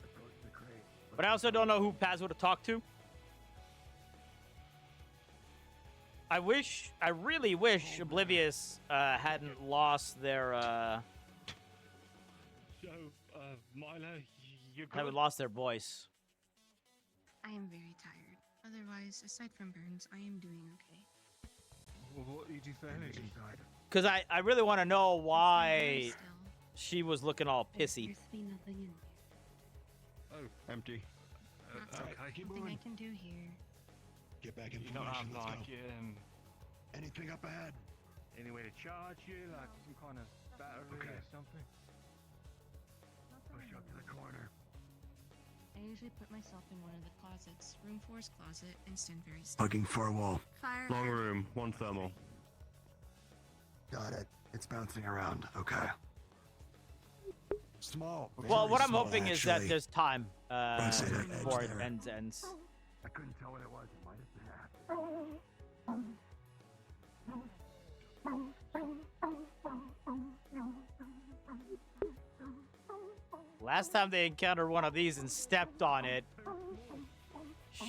Approach the crate. But I also don't know who Paz would have talked to. I really wish Oblivious hadn't lost their So, Milo, you're good? haven't lost their voice. I am very tired. Otherwise, aside from burns, I am doing okay. What did you say? Because I really want to know why she was looking all pissy. There's be nothing in Oh, empty. Keep Nothing moving. I can do here. Get back You don't information. have Let's like go. Anything up ahead? Any way to charge you, like some kind of battery or something? Push up to the corner. I usually put myself in one of the closets, room 4's closet, and stand very still. Hugging far wall. Fire. Long room, 1 thermal. Got it. It's bouncing around. Okay. Small. Well, what Very I'm small, hoping is that actually. there's time Say that edge before it there. ends. I couldn't tell what it was. It might have been that. Last time they encountered one of these and stepped on it,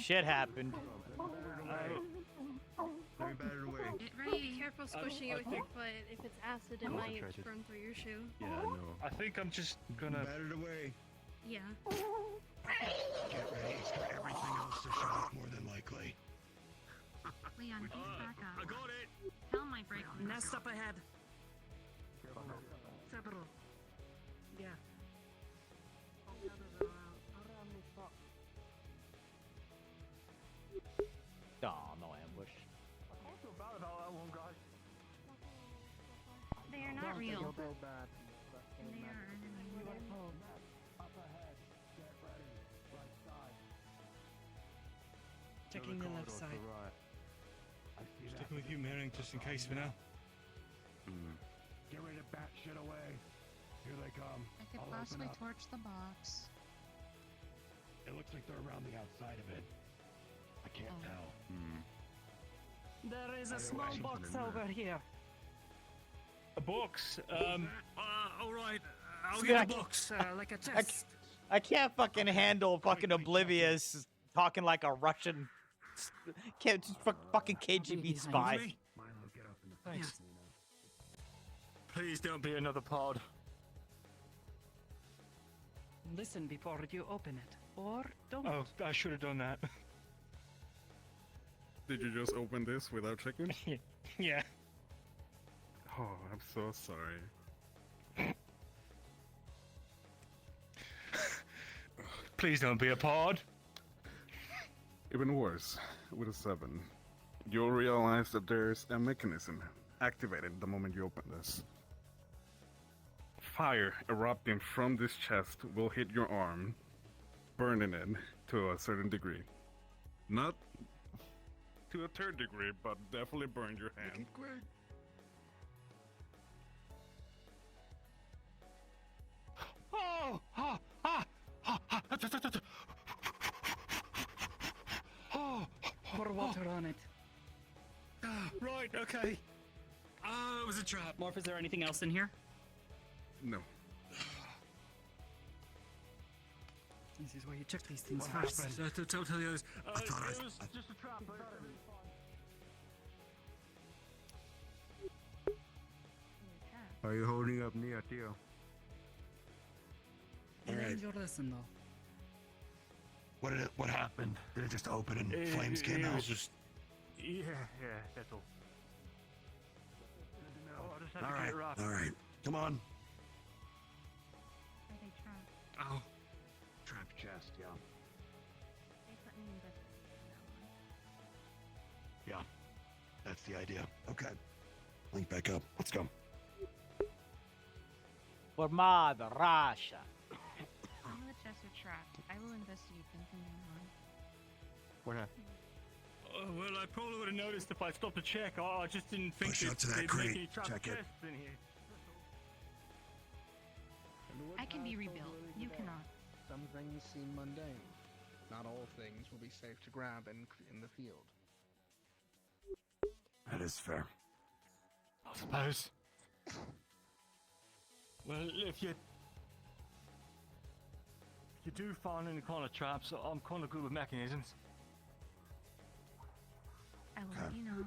shit happened. Let me batter it away. Get ready. Be careful squishing it with your foot. If it's acid, it might Concentrated. burn through your shoe. Yeah, I know. I think I'm just gonna batter it away. Yeah. Get ready for everything else to show up more than likely. Leon, he's back up. I got it. Hell might break loose. Nest up ahead. Several. Yeah. Oh, no ambush. They are not real. Feel so bad. And they are enemies. Checking the left side. Sticking with you, Mering, just in case for now. Get ready to bat shit away. Here they come. I could I'll open possibly up. torch the box. It looks like they're around the outside of it. I can't tell. There is a Either small way, box something in over here. A box? Alright. I'll See, get I the can't- box. Like a chest. I can't fucking handle fucking Oblivious talking like a Russian, can't just fucking KGB spy. Milo, get up in the Thanks. face, Nina. Please don't be another pod. Listen before you open it. Or don't. Oh, I should have done that. Did you just open this without checking? Yeah. Oh, I'm so sorry. Please don't be a pod. Even worse, with a 7. You'll realize that there's a mechanism activated the moment you open this. Fire erupting from this chest will hit your arm, burning it to a certain degree. Not to a third degree, but definitely burn your hand. Oh! Ah! Ah! Ah! Ah! Oh! Pour water on it. Right, okay. Oh, it was a trap. Morph, is there anything else in here? No. This is where you check these things What first. happened? Don't tell the others. I thought it was just a trap. Are you holding up Nia, Tio? And Alright. your lesson, though. What happened? Did it just open and flames came out? Was just... Yeah, that's all. Oh, I just had to get it right. All right. Come on. Are they trapped? Oh. Trap chest, yeah. They let me investigate that one. Yeah. That's the idea. Okay. Link back up. Let's go. For Mother Russia. Some of the chests are trapped. I will investigate them from now on. What happened? Oh, well, I probably would have noticed if I stopped to check. I just didn't think Push up to that they'd crate. make any trap Check it. chests in here. I can be rebuilt. You cannot. Some things seem mundane. Not all things will be safe to grab in the field. That is fair. I suppose. Well, if you do find any kind of traps, I'm kind of good with mechanisms. I will let you know.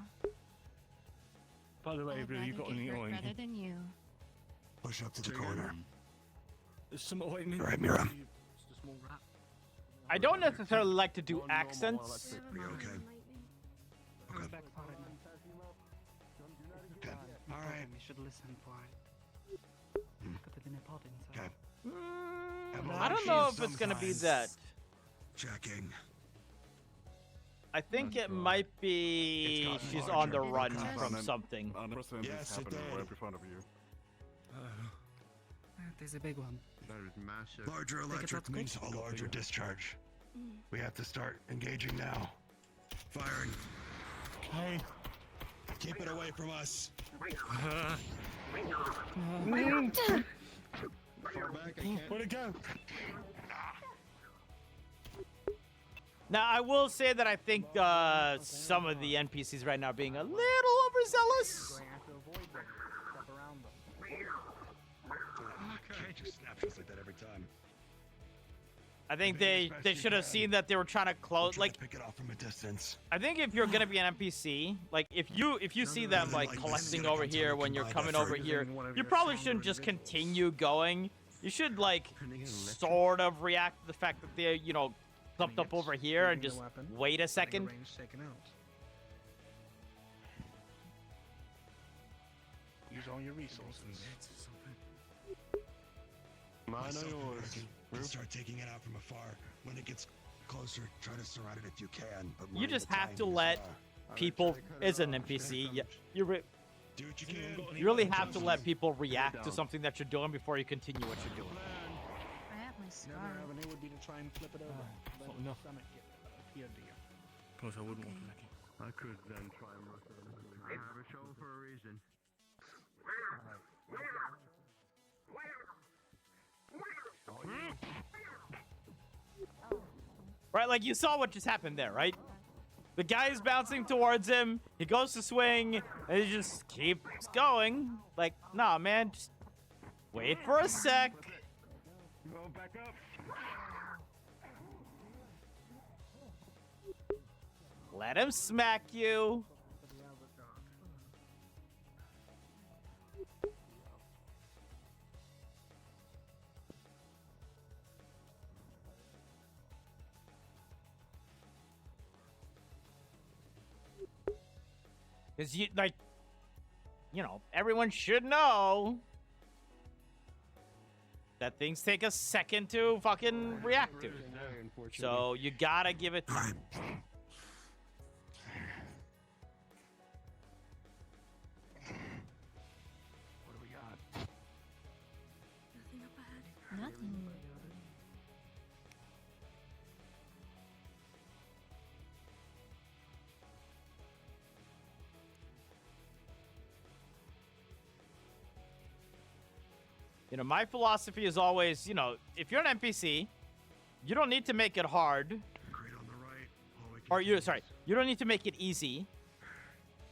By the way, I'd have you rather got get any hurt ointment? rather than you. Push up to the corner. There's some ointment. All right, Mira. Just a small rat. I don't necessarily like to do accents. Are you okay? Okay. Back for it. Okay. All right. We should listen for it. Could have been a pod inside. Okay. I don't know if it's gonna be that. Checking. I think it might be she's on the run from something. Yes, it did. Right in front of you. There's a big one. That is massive. Larger electric means a larger discharge. We have to start engaging now. Firing. Hey. Keep it away from us. Where'd it go? Now, I will say that I think some of the NPCs right now are being a little overzealous. Just snapshots like that every time. I think they should have seen that they were trying to close, like, pick it off from a distance. I think if you're gonna be an NPC, like if you see them like collecting over here when you're coming over here, you probably shouldn't just continue going. You should like sort of react to the fact that they're, you know, clumped up over here and just wait a second. Use all your resources. Mine are yours. We'll start taking it out from afar. When it gets closer, try to surround it if you can. But You just have to let people, as an NPC, you really have to let people react to something that you're doing before you continue what you're doing. I have my scar. Another avenue would be to try and flip it over. Let the stomach get appeared to you. Of course, I wouldn't want to make it. I could then try and look at it. I have a show for a reason. Right, like you saw what just happened there, right? The guy is bouncing towards him. He goes to swing, and he just keeps going. Like, nah, man, just wait for a sec. Go back up. Let him smack you. Because you, like, you know, everyone should know that things take a second to fucking react to. So you gotta give it time. What do we got? Nothing up ahead. Nothing. You know, my philosophy is always, you know, if you're an NPC, you don't need to make it hard. Or you don't need to make it easy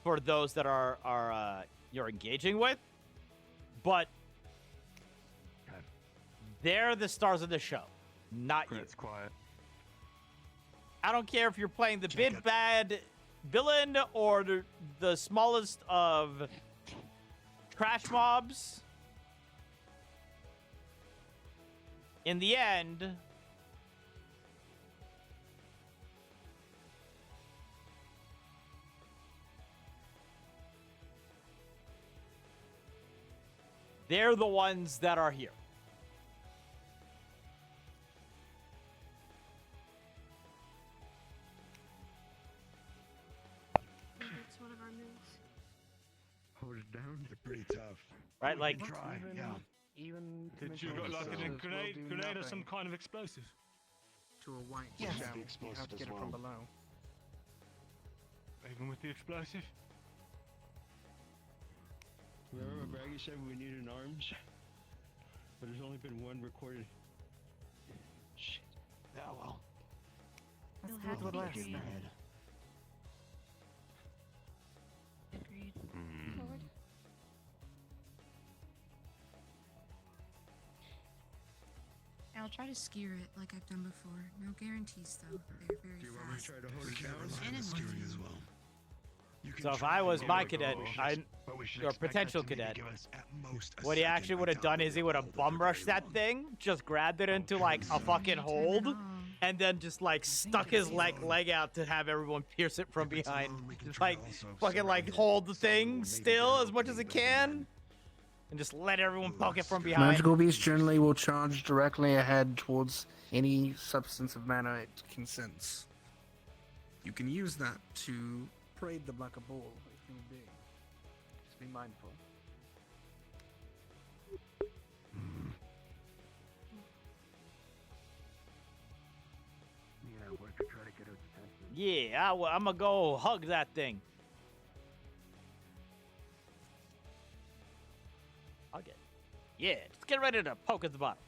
for those that are you're engaging with. But they're the stars of the show, not you. It's quiet. I don't care if you're playing the big bad villain or the smallest of trash mobs. In the end, they're the ones that are here. That's one of our moves. Hold it down. They're pretty tough. Right, like Try, yeah. Even Did you got like a grenade or some kind of explosive? To a white Yes, shell. you have to get it from below. Even with the explosive? Remember Braggy said we needed arms? But there's only been one recorded. Shit. Yeah, well. They'll Let's have do to it be less. green. Agreed. Forward. I'll try to skewer it like I've done before. No guarantees though. They're very Do you want me to fast. try to hold it Can't down? rely on the skewing as well. You can So if try I was and my go cadet, but we should or expect potential that to maybe cadet, give us at most a what he second actually would have until done is he would have bum rushed that thing, just grabbed it into like a fucking hold, and then just like stuck his leg out to have everyone pierce it from behind. Just like fucking like hold the thing still as much as it can, and just let everyone poke it from behind. Magical beast generally will charge directly ahead towards any substance of mana it can sense. You can use that to braid them like a ball if need be. Just be mindful. Yeah, we're to try to get her attention. Yeah, I'm gonna go hug that thing. Hug it. Yeah, just get ready to poke at the bottom.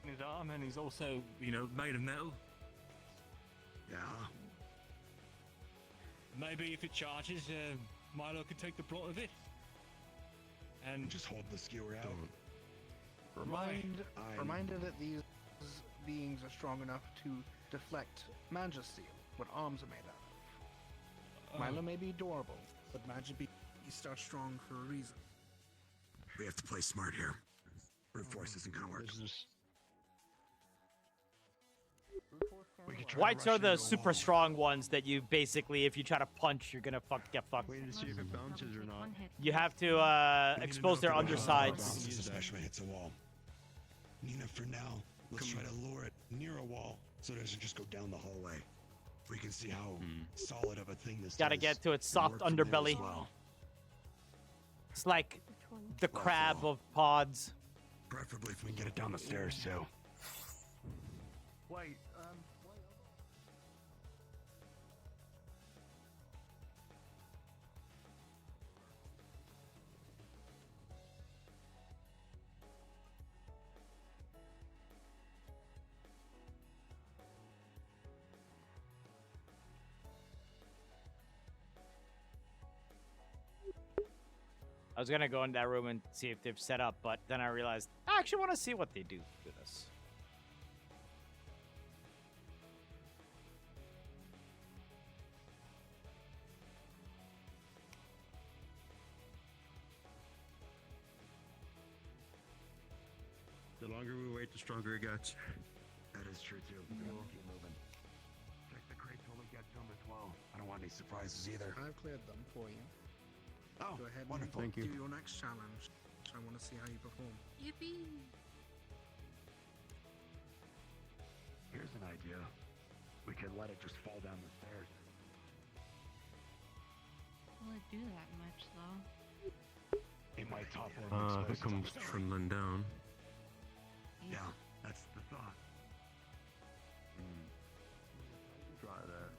His arm, and he's also, you know, made of metal. Yeah. Maybe if it charges, Milo could take the brunt of it. And just hold the skewer out. Reminder that these beings are strong enough to deflect magic steel, what arms are made out of. Milo may be adorable, but magic beasts are strong for a reason. We have to play smart here. Brute force isn't gonna work. Whites are the super strong ones that you basically, if you try to punch, you're gonna get fucked. Waiting to see if it bounces or not. You have to expose their undersides. Especially hits a wall. Nina, for now, let's try to lure it near a wall so it doesn't just go down the hallway. We can see how solid of a thing this Gotta is. get to its soft underbelly. Well. It's like the crab of pods. Preferably if we can get it down the stairs too. Wait, I was gonna go in that room and see if they've set up, but then I realized I actually want to see what they do to this. the longer we wait, the stronger it gets. That is true too. We have to keep moving. Check the crates when we get to them as well. I don't want any surprises either. I've cleared them for you. Oh, Go ahead wonderful. and Thank you. do your next challenge. I want to see how you perform. Yippee! Here's an idea. We could let it just fall down the stairs. Will it do that much, though? It might topple and If it expose comes itself. trundling down. Yeah, that's the thought. Try that.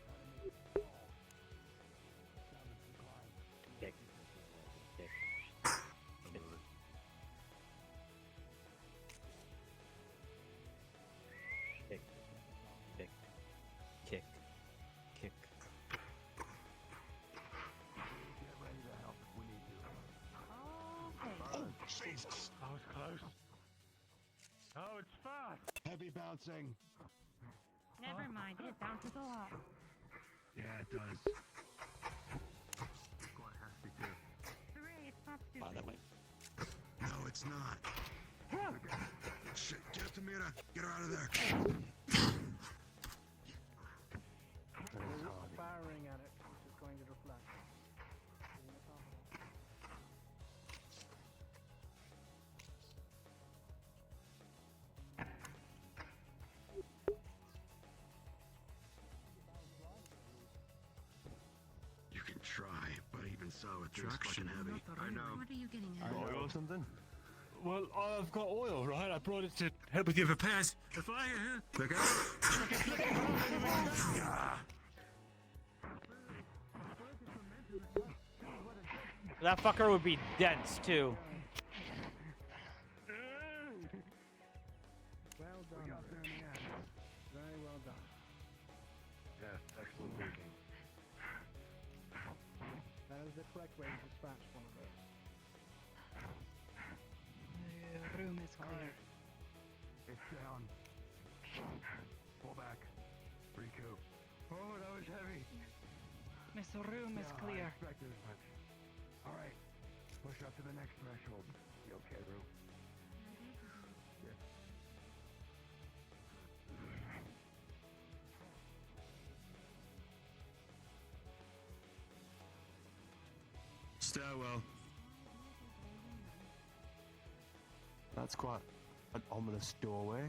Kick. Kick. Oh, Jesus. That was close. Oh, it's fast. Heavy bouncing. Never mind, it bounces a lot. Yeah, it does. Quite hasty too. Hooray, it's not stupid. By the way. No, it's not. Shit, get to Mira. Get her out of there. Firing at it, which is going to deflect. You can try, but even so, it's Traction. fucking heavy. I know. What are you getting at? Oil or something? Well, I've got oil, right? I brought it to help with your repairs. The fire, look out! That fucker would be dense too. Well done. Very well done. Yes, excellent thinking. That is the correct way to dispatch one of those. The room is clear. It's down. Pull back. Recoup. Oh, that was heavy. Mr. Room is clear. I expected as much. All right. Push up to the next threshold. You okay, Rue? Yes. Stairwell. That's quite an ominous doorway.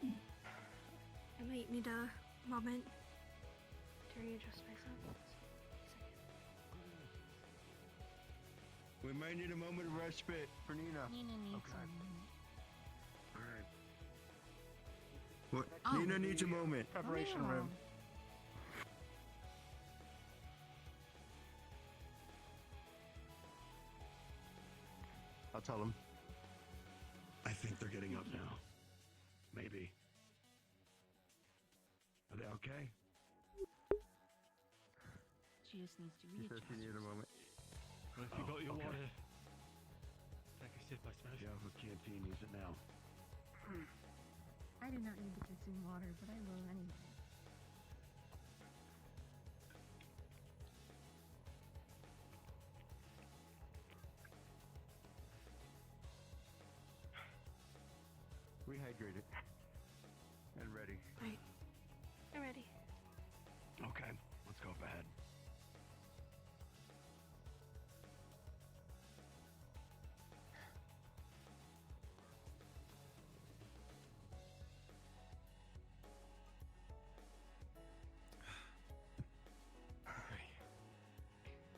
I might need a moment to readjust myself. We might need a moment of respite for Nina. Nina needs a moment. Alright. What? Oh. Nina needs a moment. Preparation room. I'll tell him. I think they're getting up now. Maybe. Are they okay? She just needs to He says readjust. he needed a moment. Well, if you got your okay. water, take a sip, I suppose. Yeah, the canteen needs it now. I do not need to consume water, but I will anyway. Rehydrated. And ready. Right. I'm ready. Okay, let's go up ahead.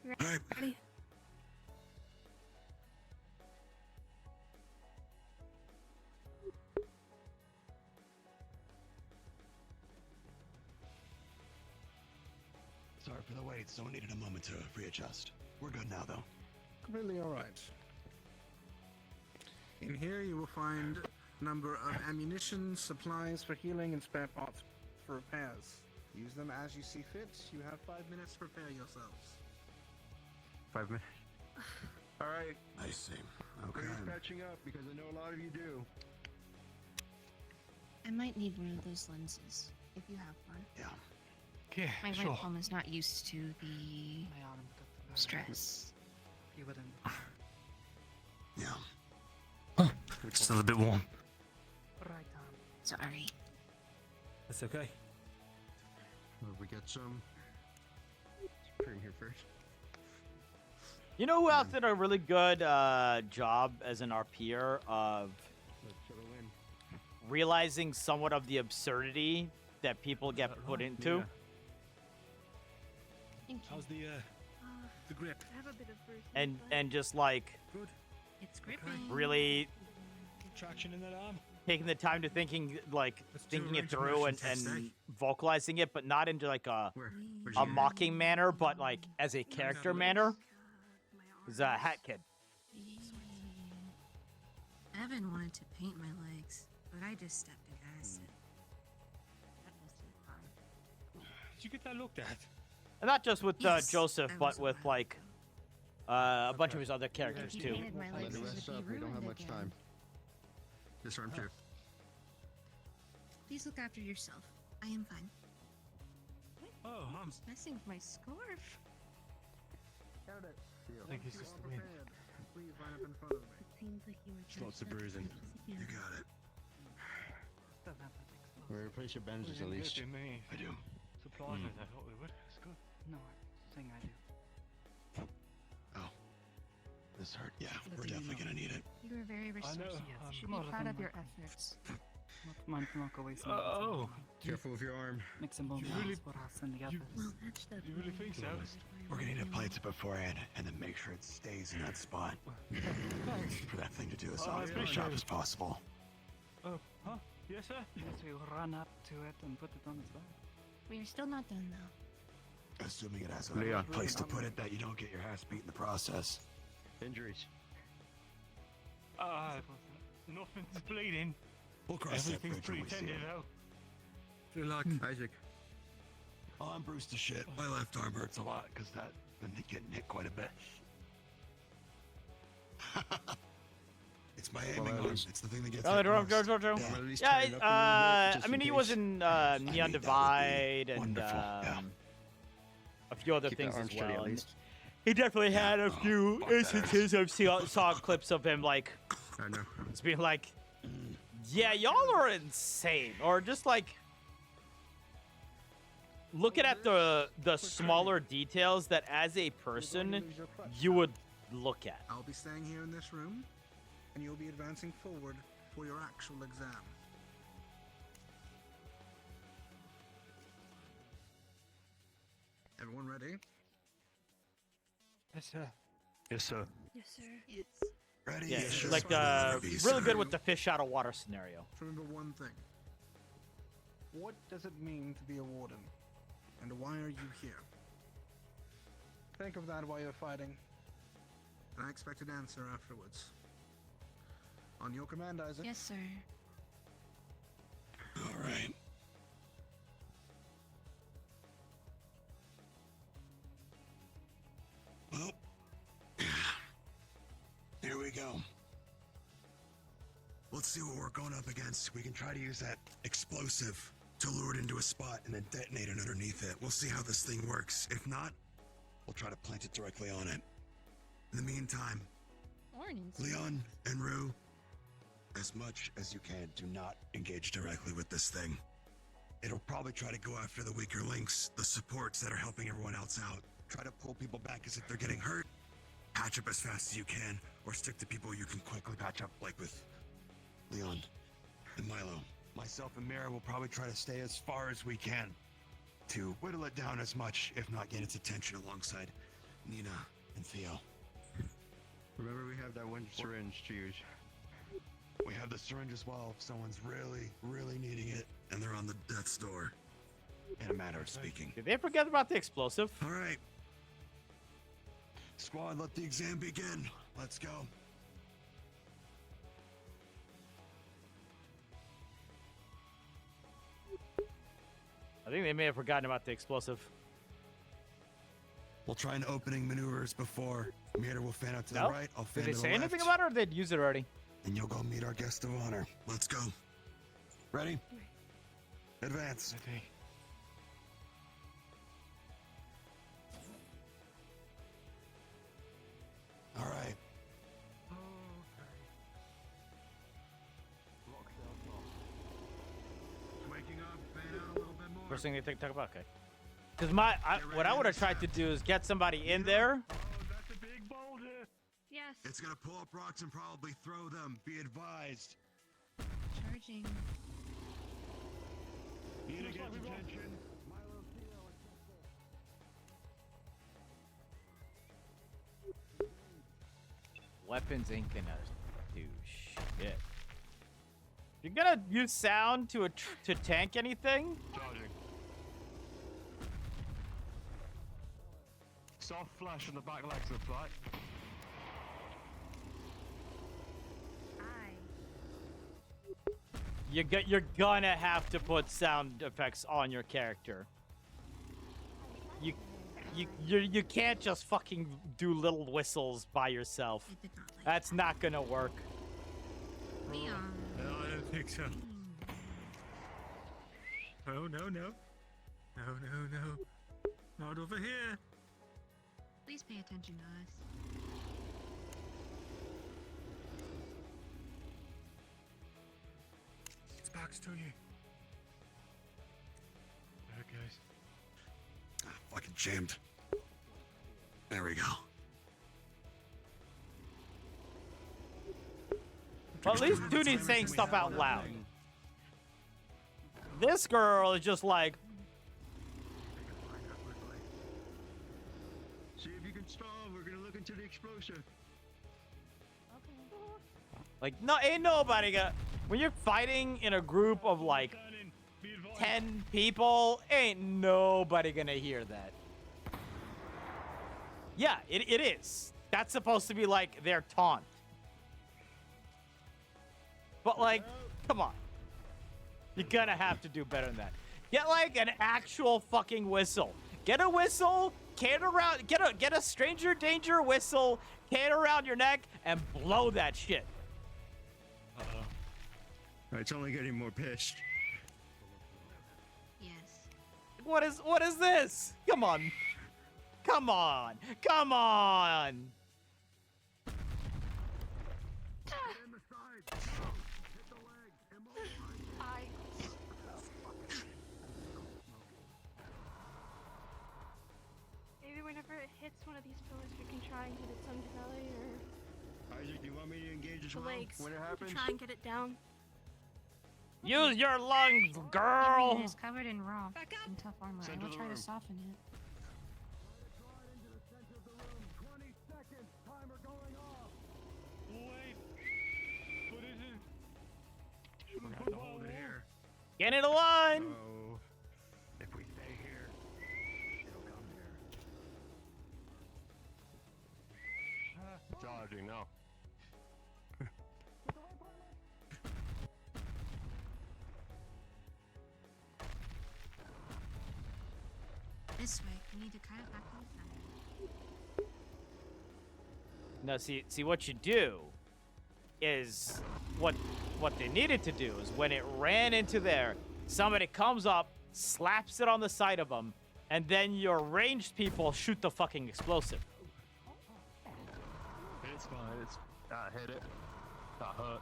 Ready? Ready? Sorry for the wait. Someone needed a moment to readjust. We're good now, though. Completely alright. In here you will find a number of ammunition, supplies for healing, and spare parts for repairs. Use them as you see fit. You have 5 minutes to prepare yourselves. 5 minutes. Alright. I see. Okay. We're patching up because I know a lot of you do. I might need one of those lenses, if you have one. Yeah. Okay, My sure. right palm is not used to the stress. Yeah. It's still a bit warm. Sorry. That's okay. Well, we get some cream here first. You know who else did a really good job as an RPer of Let's settle in. realizing somewhat of the absurdity that people get put into? Yeah. Thank you. How's the grip? I have a bit of bruising, And just like Good. it's gripping. really Traction in that arm. taking the time to thinking do a it through range and, motion test, and vocalizing it, but not into like a Where's a your- mocking manner, but like as a character manner. He's a hat kid. Evan wanted to paint my legs, but I just stepped in acid. That wasn't fun. Did you get that looked at? And not just with Yes, Joseph, I but was with aware. like a bunch of his other characters If too. you painted my Let legs, the it would rest be up. We don't have ruined much again. time. This arm too. Please look after yourself. I am fine. Oh, I'm. It's messing with my scarf. I think it's just the wind. Please line up in front of me. It seems like you were Just lots of bruising. You got it. We'll replace your bandages at least. Me. I do. Surprised me. I thought we would. It's good. No, thing I do. Oh. This hurt. Yeah, we're definitely gonna need it. You were very resourceful. I'm You should be proud of your efforts. Not mine to knock away some Oh, Careful with your arm. Mix and bone You really- what I'll send together. Well, that's the you really think so? We're gonna need to place it beforehand and then make sure it stays in that spot for that thing to do as Oh, I as appreciate sharp it. as possible. Oh, huh? Yes, sir. Yes, we'll run up to it and put it on its back. We are still not done though. Assuming it has a Leon. place to put it that you don't get your ass beat in the process. Injuries. Nothing's bleeding. We'll cross that Everything's bridge when pretty we see tender it. though. Good luck, Isaac. Oh, I'm bruised to shit. My left arm hurts a lot because that been getting hit quite a bit. It's my aiming arm. It's the thing that gets hit most. Yeah, I mean, he was in Neon Divide and a few other Keep that things arm as steady well. at And least. he definitely had a few instances of saw clips of him like I know. just being like, "Yeah, y'all are insane," or just like looking at the smaller details that as a person you would look at. I'll be staying here in this room, and you'll be advancing forward for your actual exam. Everyone ready? Yes, sir. Yes, sir. Yes, sir. Yes. Ready? Yeah, Yes, sir. like really good with the fish out of water scenario. Remember one thing. What does it mean to be a warden? And why are you here? Think of that while you're fighting. And I expect an answer afterwards. On your command, Isaac. Yes, sir. All right. Well, here we go. Let's see what we're going up against. We can try to use that explosive to lure it into a spot and then detonate it underneath it. We'll see how this thing works. If not, we'll try to plant it directly on it. In the meantime, Leon and Rue, as much as you can, do not engage directly with this thing. It'll probably try to go after the weaker links, the supports that are helping everyone else out. Try to pull people back as if they're getting hurt. Patch up as fast as you can, or stick to people you can quickly patch up, like with Leon and Milo. Myself and Mira will probably try to stay as far as we can to whittle it down as much, if not gain its attention alongside Nina and Theo. Remember, we have that one syringe to use. We have the syringe as well if someone's really, really needing it, and they're on the death's door, in a matter of speaking. Did they forget about the explosive? All right. Squad, let the exam begin. Let's go. I think they may have forgotten about the explosive. We'll try an opening maneuvers before. Mira will fan out to No? the right. I'll fan Did they to the say anything left, about it, or they'd use it already? and you'll go meet our guest of honor. Let's go. Ready? Advance. All right. Waking up, fan out a little bit more. First thing they talk about, okay. Because what I would have tried to do is get somebody in there. That's a big boulder. Yes. It's gonna pull up rocks and probably throw them. Be advised. Charging. Nina gets attention. Weapons ain't gonna do shit. You're gonna use sound to tank anything? Charging. Soft flash on the back legs of the flight. You're gonna have to put sound effects on your character. You can't just fucking do little whistles by yourself. That's not gonna work. Leon. No, I don't think so. Oh, no, no. No, no, no. Not over here. Please pay attention to us. It's box to you. There it goes. Fucking jammed. There we go. Well, at least Dooney's saying stuff out loud. This girl is just like, See if you can stall. We're gonna look into the explosive. no, ain't nobody gonna. When you're fighting in a group of like 10 people, ain't nobody gonna hear that. Yeah, it is. That's supposed to be like their taunt. But like, come on. You're gonna have to do better than that. Get like an actual fucking whistle. Get a whistle, can around, get a stranger danger whistle, can around your neck, and blow that shit. It's only getting more pissed. Yes. What is this? Come on. Come on. Come on. it hits one of these pillars, we can try and get its underbelly or Isaac, do you want me to engage as the well legs when it happens? to try and get it down. Use your lungs, girl. It's covered in raw and tough armor. I Center will of the try to room. soften it. We're gonna have to hold it here. Get in a line. So, if we stay here, it'll come here. Charging now. This way. We need to kind of back to the center. No, see what you do is what they needed to do is when it ran into there, somebody comes up, slaps it on the side of them, and then your ranged people shoot the fucking explosive. It's fine. It's I hit it. I hurt.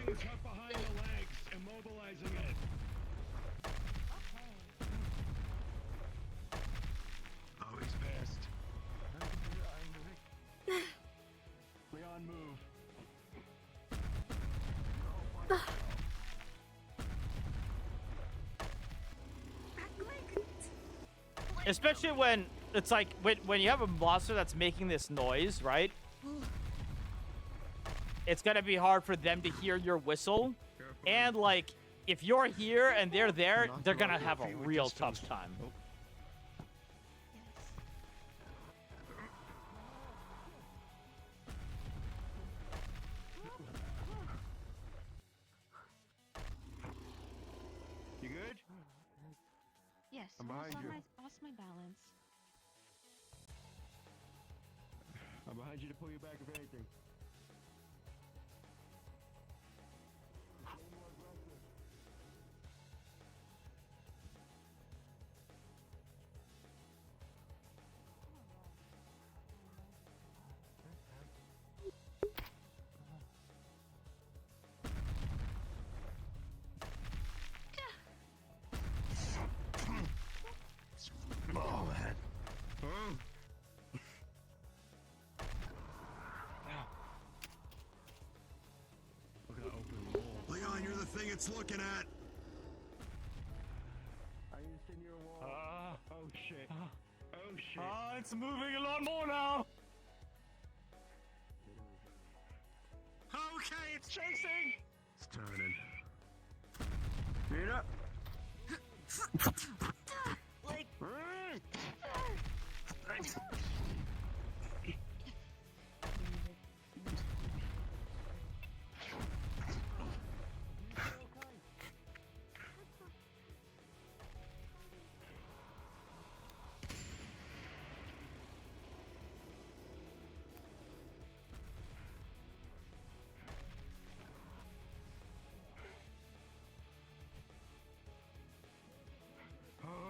Getting cut behind the legs, immobilizing it. Oh, he's pissed. Leon, move. Especially when it's like when you have a monster that's making this noise, right? It's gonna be hard for them to hear your whistle, and like if you're here and they're there, they're gonna have a real tough time. You good? Yes. I'm behind you. Lost my balance. I'm behind you to pull you back if anything. Oh, man. Oh. Look at that open wall. Leon, you're the thing it's looking at. I need to send you a wall. Oh, shit. Oh, shit. It's moving a lot more now. Okay, it's chasing. It's turning. Speed up. Like, Oh.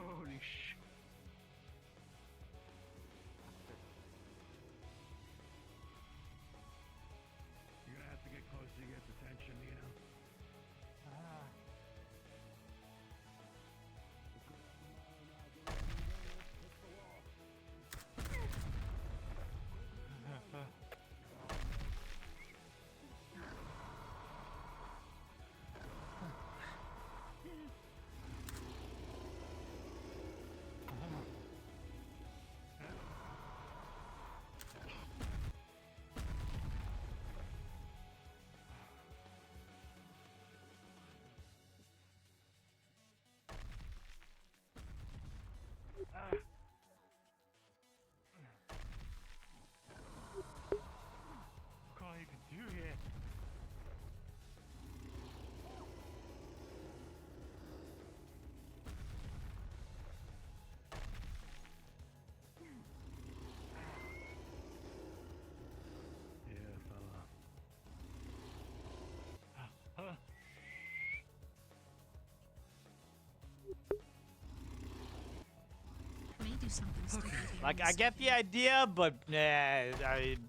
something stupid here. Like, I get the idea, but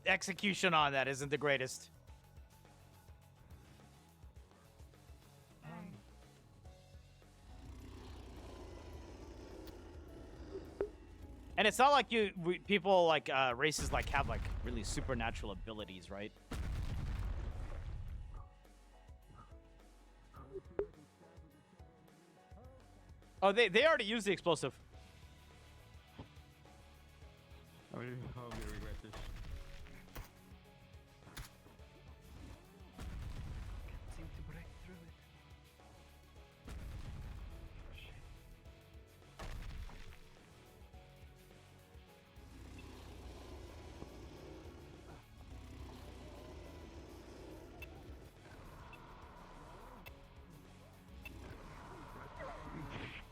execution on that isn't the greatest. And it's not like people like races like have like really supernatural abilities, right? Oh, they already used the explosive. I'm gonna regret this. Seem to break through it.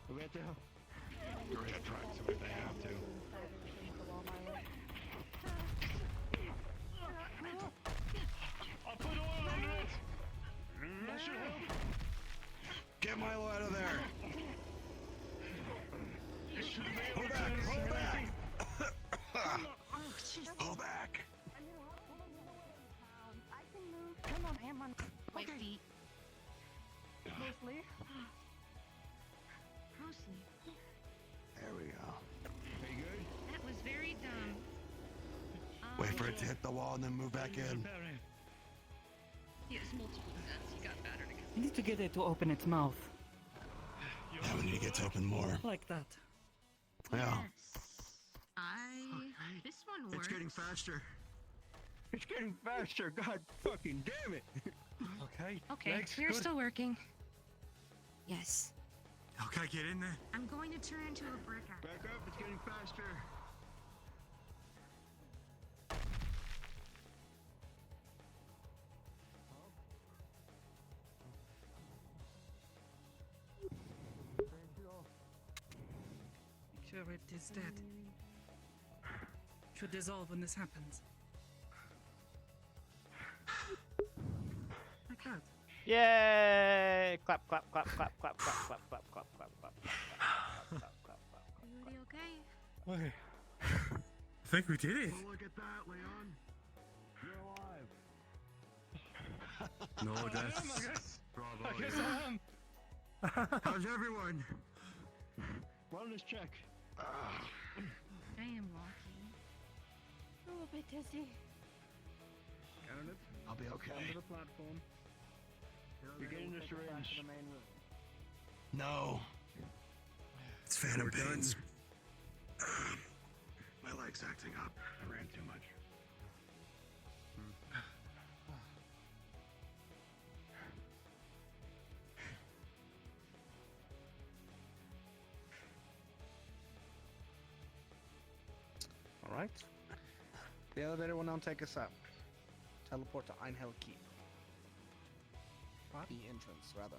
Roberto. Go ahead, try it, so if they have to. I'll put oil under it. That should help. Get Milo out of there! It should be Pull able back! to Pull back! Oh, Pull back! Come on, I am on my feet. mostly. Mostly. There we go. Are you good? That was very dumb. Wait for it to hit the wall and then move back in. He has multiple deaths. He got battered again. I need to get it to open its mouth. Yeah, we need to get to open more. Like that. Yeah. This one works. It's getting faster. It's getting faster. God fucking damn it. Okay. Okay, Legs, you're good. still working. Yes. Okay, get in there. I'm going to turn into a brick house. Back up. It's getting faster. Make sure it is dead. Should dissolve when this happens. Like that. Yay! Clap, clap, clap, clap, clap, clap, clap, clap, clap, clap, clap, clap, clap, clap. Everybody okay? Okay. I think we did it. Well, look at that, Leon. You're alive. No, that's I guess. bravo. I guess yeah. I am. How's everyone? Wellness check. I am walking. Oh, a bit dizzy. Got it. I'll be okay. Under the platform. You're getting the syringe. No. It's Phantom pains. My leg's acting up. I ran too much. All right. The elevator will now take us up. Teleport to Einhell Keep. The entrance, rather.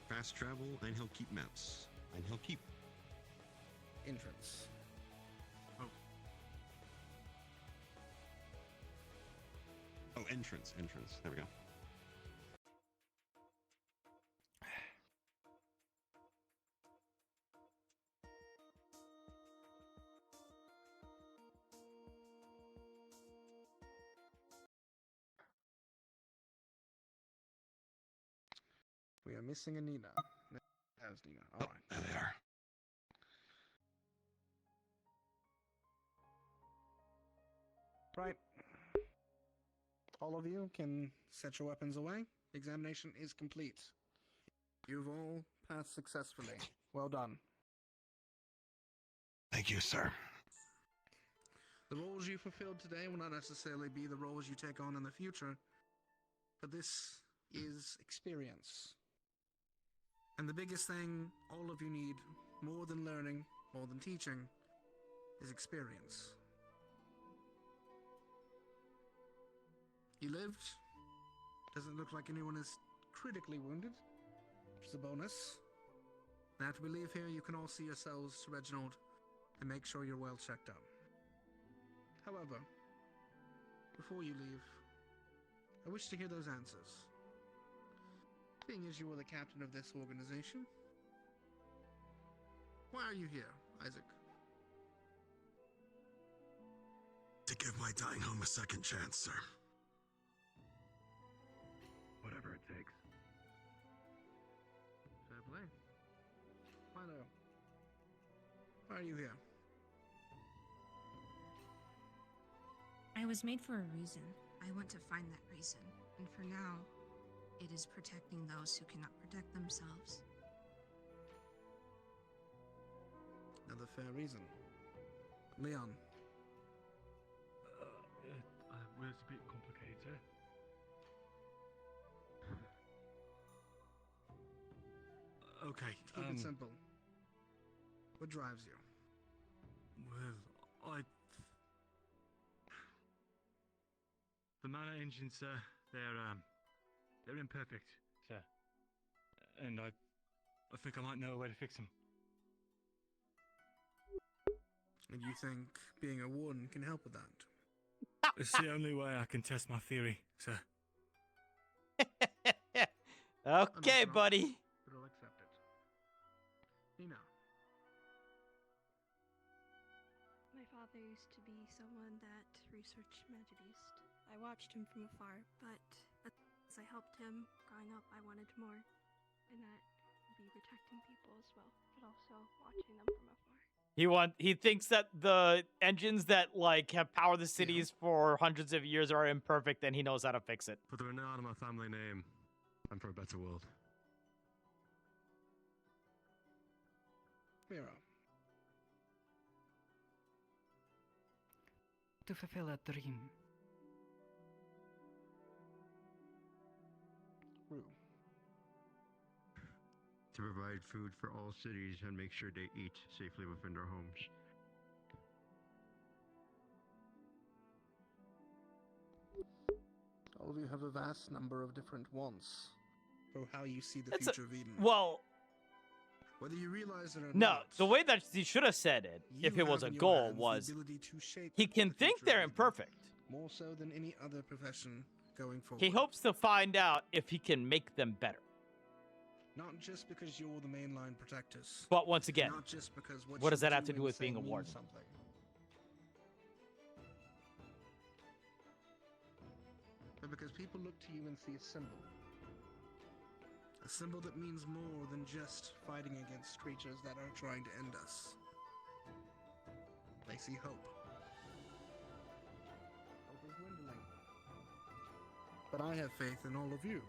Fast travel, Einhell Keep maps. Einhell Keep. Entrance. Oh, entrance. There we go. We are missing a Nina. There's Nina. All right. There they are. Right. All of you can set your weapons away. Examination is complete. You've all passed successfully. Well done. Thank you, sir. The roles you fulfilled today will not necessarily be the roles you take on in the future, but this is experience. And the biggest thing all of you need, more than learning, more than teaching, is experience. You lived. Doesn't look like anyone is critically wounded, which is a bonus. And after we leave here, you can all see yourselves to Reginald and make sure you're well checked up. However, before you leave, I wish to hear those answers. Being as you are the captain of this organization, why are you here, Isaac? to give my dying home a second chance, sir. Whatever it takes. Fair play. Milo, why are you here? I was made for a reason. I want to find that reason. And for now, it is protecting those who cannot protect themselves. Another fair reason. Leon. It was a bit complicated. Okay. Keep it simple. What drives you? Well, the mana engines, they're imperfect, sir. And I think I might know a way to fix them. And you think being a warden can help with that? It's the only way I can test my theory, sir. Okay, buddy. But I'll accept it. Nina. My father used to be someone that researched Magic East. I watched him from afar, but as I helped him growing up, I wanted more. And that would be protecting people as well, but also watching them from afar. He thinks that the engines that like have powered the cities for hundreds of years are imperfect, and he knows how to fix it. Put the renown on my family name and for a better world. Mira. To fulfill a dream. Rue. To provide food for all cities and make sure they eat safely within their homes. All of you have a vast number of different wants for how you see the That's future of Eden. Well, whether you realize it or no, not, the way that he should have said it, if it was a goal, was he can think they're imperfect. more so than any other profession going forward. He hopes to find out if he can make them better. Not just because you're the mainline protectors. But once again, not just because what does you that have to do and with say being a means warden? Something. But because people look to you and see a symbol. A symbol that means more than just fighting against creatures that are trying to end us. They see hope. Hope is dwindling. But I have faith in all of you.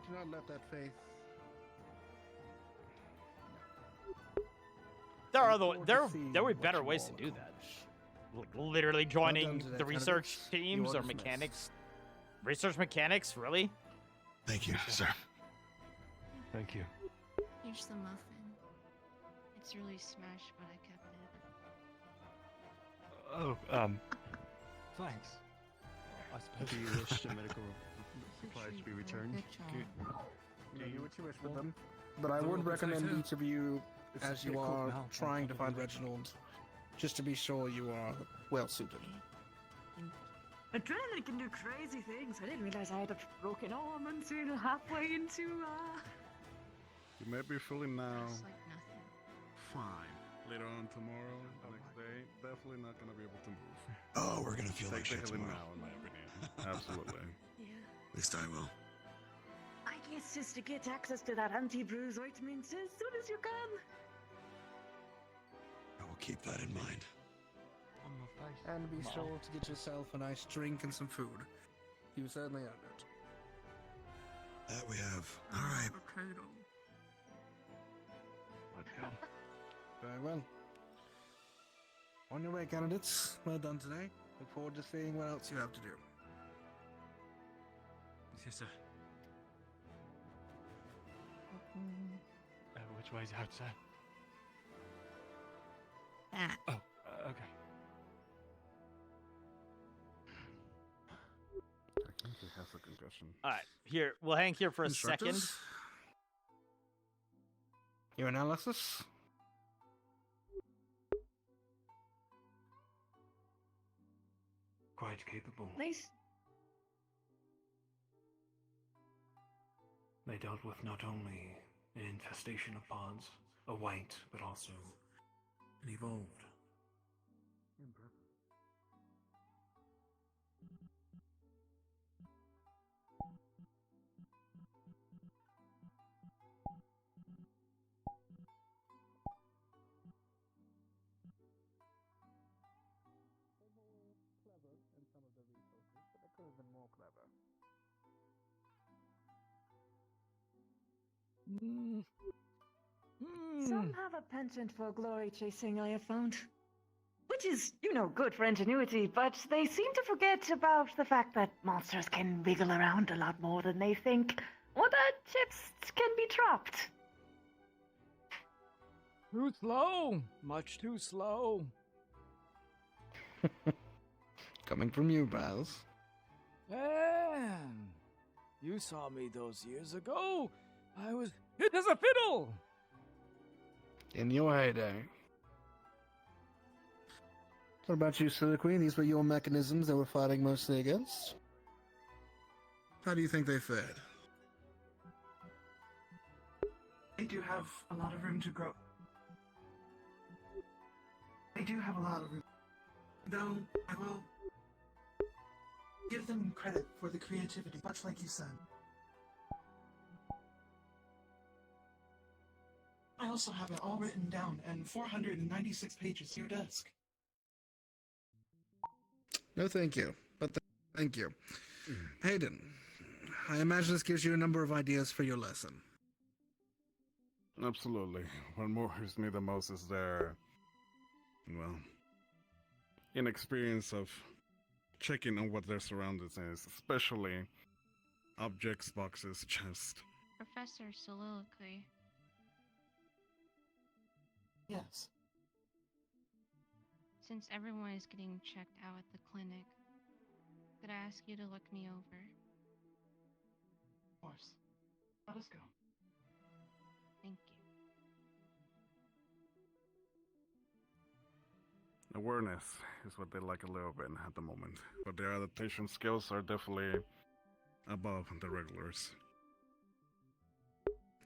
Do not let that faith. There are there were better ways to do that. Like literally joining the research teams or mechanics. Research mechanics, really? Thank you, sir. Thank you. Here's the muffin. It's really smashed, but I kept it. Oh, thanks. I suppose you wish the medical supplies to be returned. Yeah, you what you wish with them. But I would recommend each of you, as you are trying to find Reginald, just to be sure you are well suited. Adrenaline can do crazy things. I didn't realize I had a broken arm until halfway into, You may be feeling now It's like nothing. fine. Later on tomorrow, the next day, definitely not gonna be able to move. Oh, we're gonna feel like Take shit the healing tomorrow. now, in my opinion. Absolutely. At least I will. I guess just to get access to that anti-bruise ointment as soon as you can. I will keep that in mind. And be sure to get yourself a nice drink and some food. You certainly earned it. That we have. All right. Let's go. Very well. On your way, candidates. Well done today. Look forward to seeing what else you have to do. Yes, sir. Which way is out, sir? That. Oh, okay. I think he has a concussion. All right, here we'll hang here for a second. Instructors? Your analysis? Quite capable. Nice. They dealt with not only an infestation of pods, a white, but also and evolved. Impressive. Clever in some of the resources, but they could have been more clever. Some have a penchant for glory chasing, I have found. Which is, good for ingenuity, but they seem to forget about the fact that monsters can wiggle around a lot more than they think, or that chips can be dropped. Too slow. Much too slow. Coming from you, Baz. Man, you saw me those years ago. I was hit as a fiddle. In your heyday. What about you, Soliloquy? These were your mechanisms that we're fighting mostly against? How do you think they fared? They do have a lot of room to grow. They do have a lot of room. Though, I will give them credit for the creativity, much like you said. I also have it all written down and 496 pages to your desk. No, thank you. But thank you. Hayden, I imagine this gives you a number of ideas for your lesson. Absolutely. What worries me the most is their, well, inexperience of checking on what their surroundings is, especially objects, boxes, chests. Professor Soliloquy. Yes. Since everyone is getting checked out at the clinic, could I ask you to look me over? Of course. Let us go. Thank you. Awareness is what they lack a little bit at the moment, but their adaptation skills are definitely above the regulars.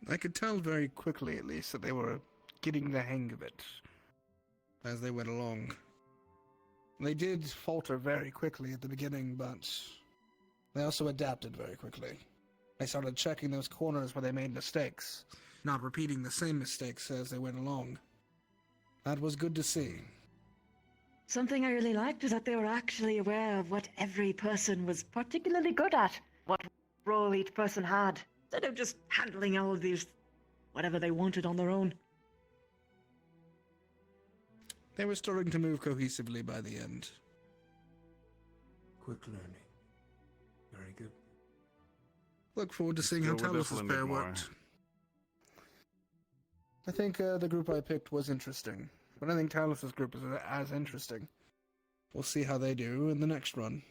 I could tell very quickly, at least, that they were getting the hang of it as they went along. They did falter very quickly at the beginning, but they also adapted very quickly. They started checking those corners where they made mistakes, not repeating the same mistakes as they went along. That was good to see. Something I really liked was that they were actually aware of what every person was particularly good at, what role each person had, instead of just handling all of these whatever they wanted on their own. They were starting to move cohesively by the end. Quick learning. Very good. Look forward to seeing how Talos' pair worked. I think the group I picked was interesting, but I think Talos' group is as interesting. We'll see how they do in the next run.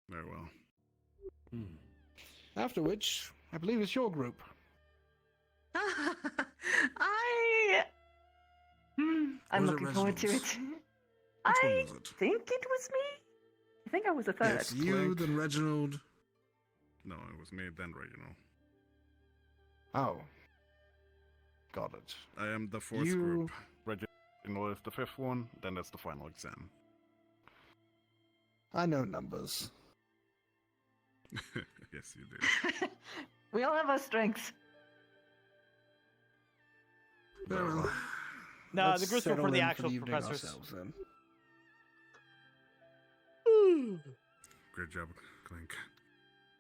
Very well. After which, I believe it's your group. I'm looking forward to it. I think it was me. I think I was the third. Yes, you, then Reginald. No, it was me, then Reginald. Oh. Got it. I am the fourth group. Reginald is the fifth one, then that's the final exam. I know numbers. Yes, you do. We all have our strengths. Very well. No, Let's the groups were settle for the in actual evening professors. ourselves, then. Great job, Clink.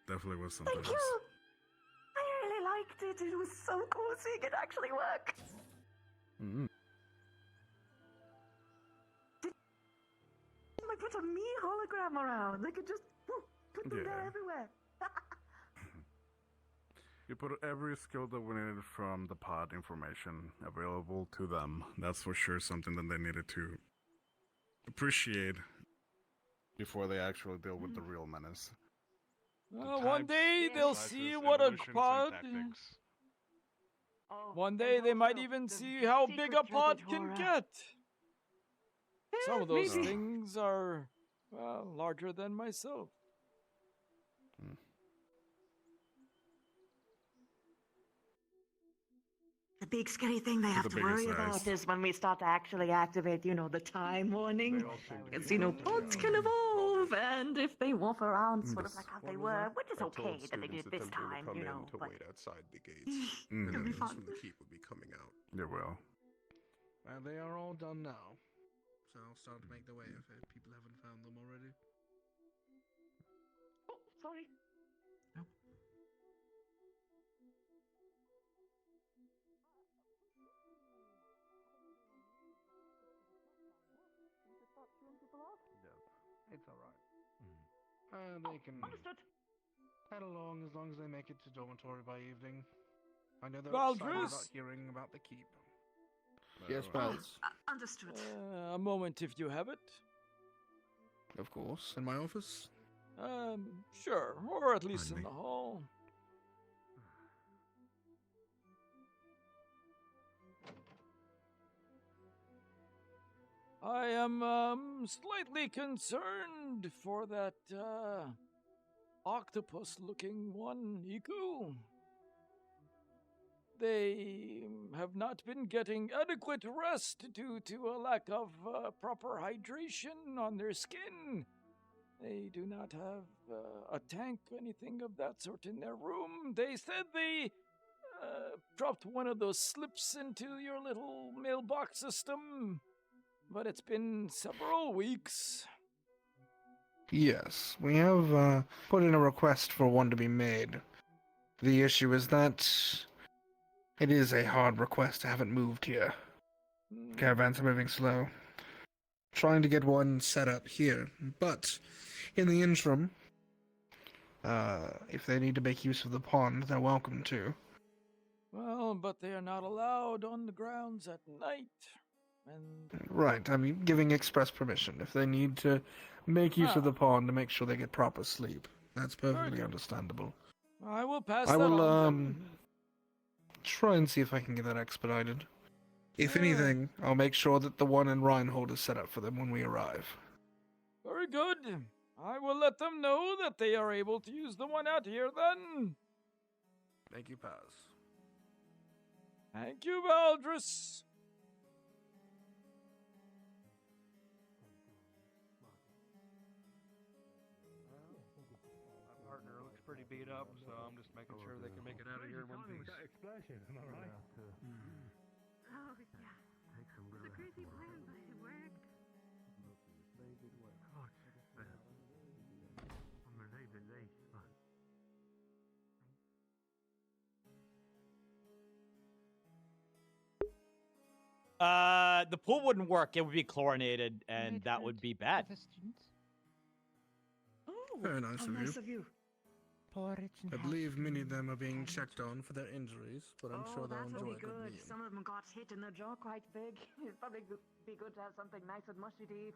Definitely was something Thank else. you! I really liked it. It was so cool seeing it actually work. I put a me hologram around. I could just put them there everywhere. You put every skill that we needed from the pod information available to them. That's for sure something that they needed to appreciate before they actually deal with the real menace. One day they'll see what a pod. One day they might even see how big a pod can get. Some of those maybe. things are, well, larger than myself. The big scary thing they To have the to bigger worry size. about is when we start to actually activate, you know, the time warning. Because, you know, pods can evolve, and if they wolf around sort of like how they were, which is I okay told that they did students it this attempting time, to come you in know, to but wait outside the gates, it'll and be those fun. from the keep would be coming out. There will. And they are all done now. So I'll start to make the way if people haven't found them already. Oh, sorry. It's alright. They can Understood. head along as long as they make it to dormitory by evening. I know they're excited about Valdris? hearing about the keep. Yes, Oh, Pals. understood. A moment if you have it. Of course, in my office. Sure, or at least Pardon in me. the hall. I am slightly concerned for that octopus-looking one, Iku. They have not been getting adequate rest due to a lack of proper hydration on their skin. They do not have a tank, anything of that sort in their room. They said they dropped one of those slips into your little mailbox system, but it's been several weeks. Yes, we have put in a request for one to be made. The issue is that it is a hard request. I haven't moved here. Caravans are moving slow. Trying to get one set up here, but in the interim, if they need to make use of the pond, they're welcome to. Well, but they are not allowed on the grounds at night. And Right, I mean, giving express permission if they need to make use of the pond to make sure they get proper sleep. That's perfectly understandable. I will pass I that will on. try and see if I can get that expedited. If anything, I'll make sure that the one in Reinhold is set up for them when we arrive. Very good. I will let them know that they are able to use the one out here then. Thank you, Paz. Thank you, Valdris. My partner looks pretty beat up, so I'm just making sure they can make it out of here in one piece. Explosion, am I right? Oh, yeah. It was a crazy plan, but it worked. The pool wouldn't work. It would be chlorinated, and that would be bad. Oh, Very nice how of nice you. of you. I believe many of them are being checked on for their injuries, but I'm sure they'll that'll enjoy be a good good. meal. Some of them got hit in the jaw quite big. It'd probably be good to have something nice and mushy to eat.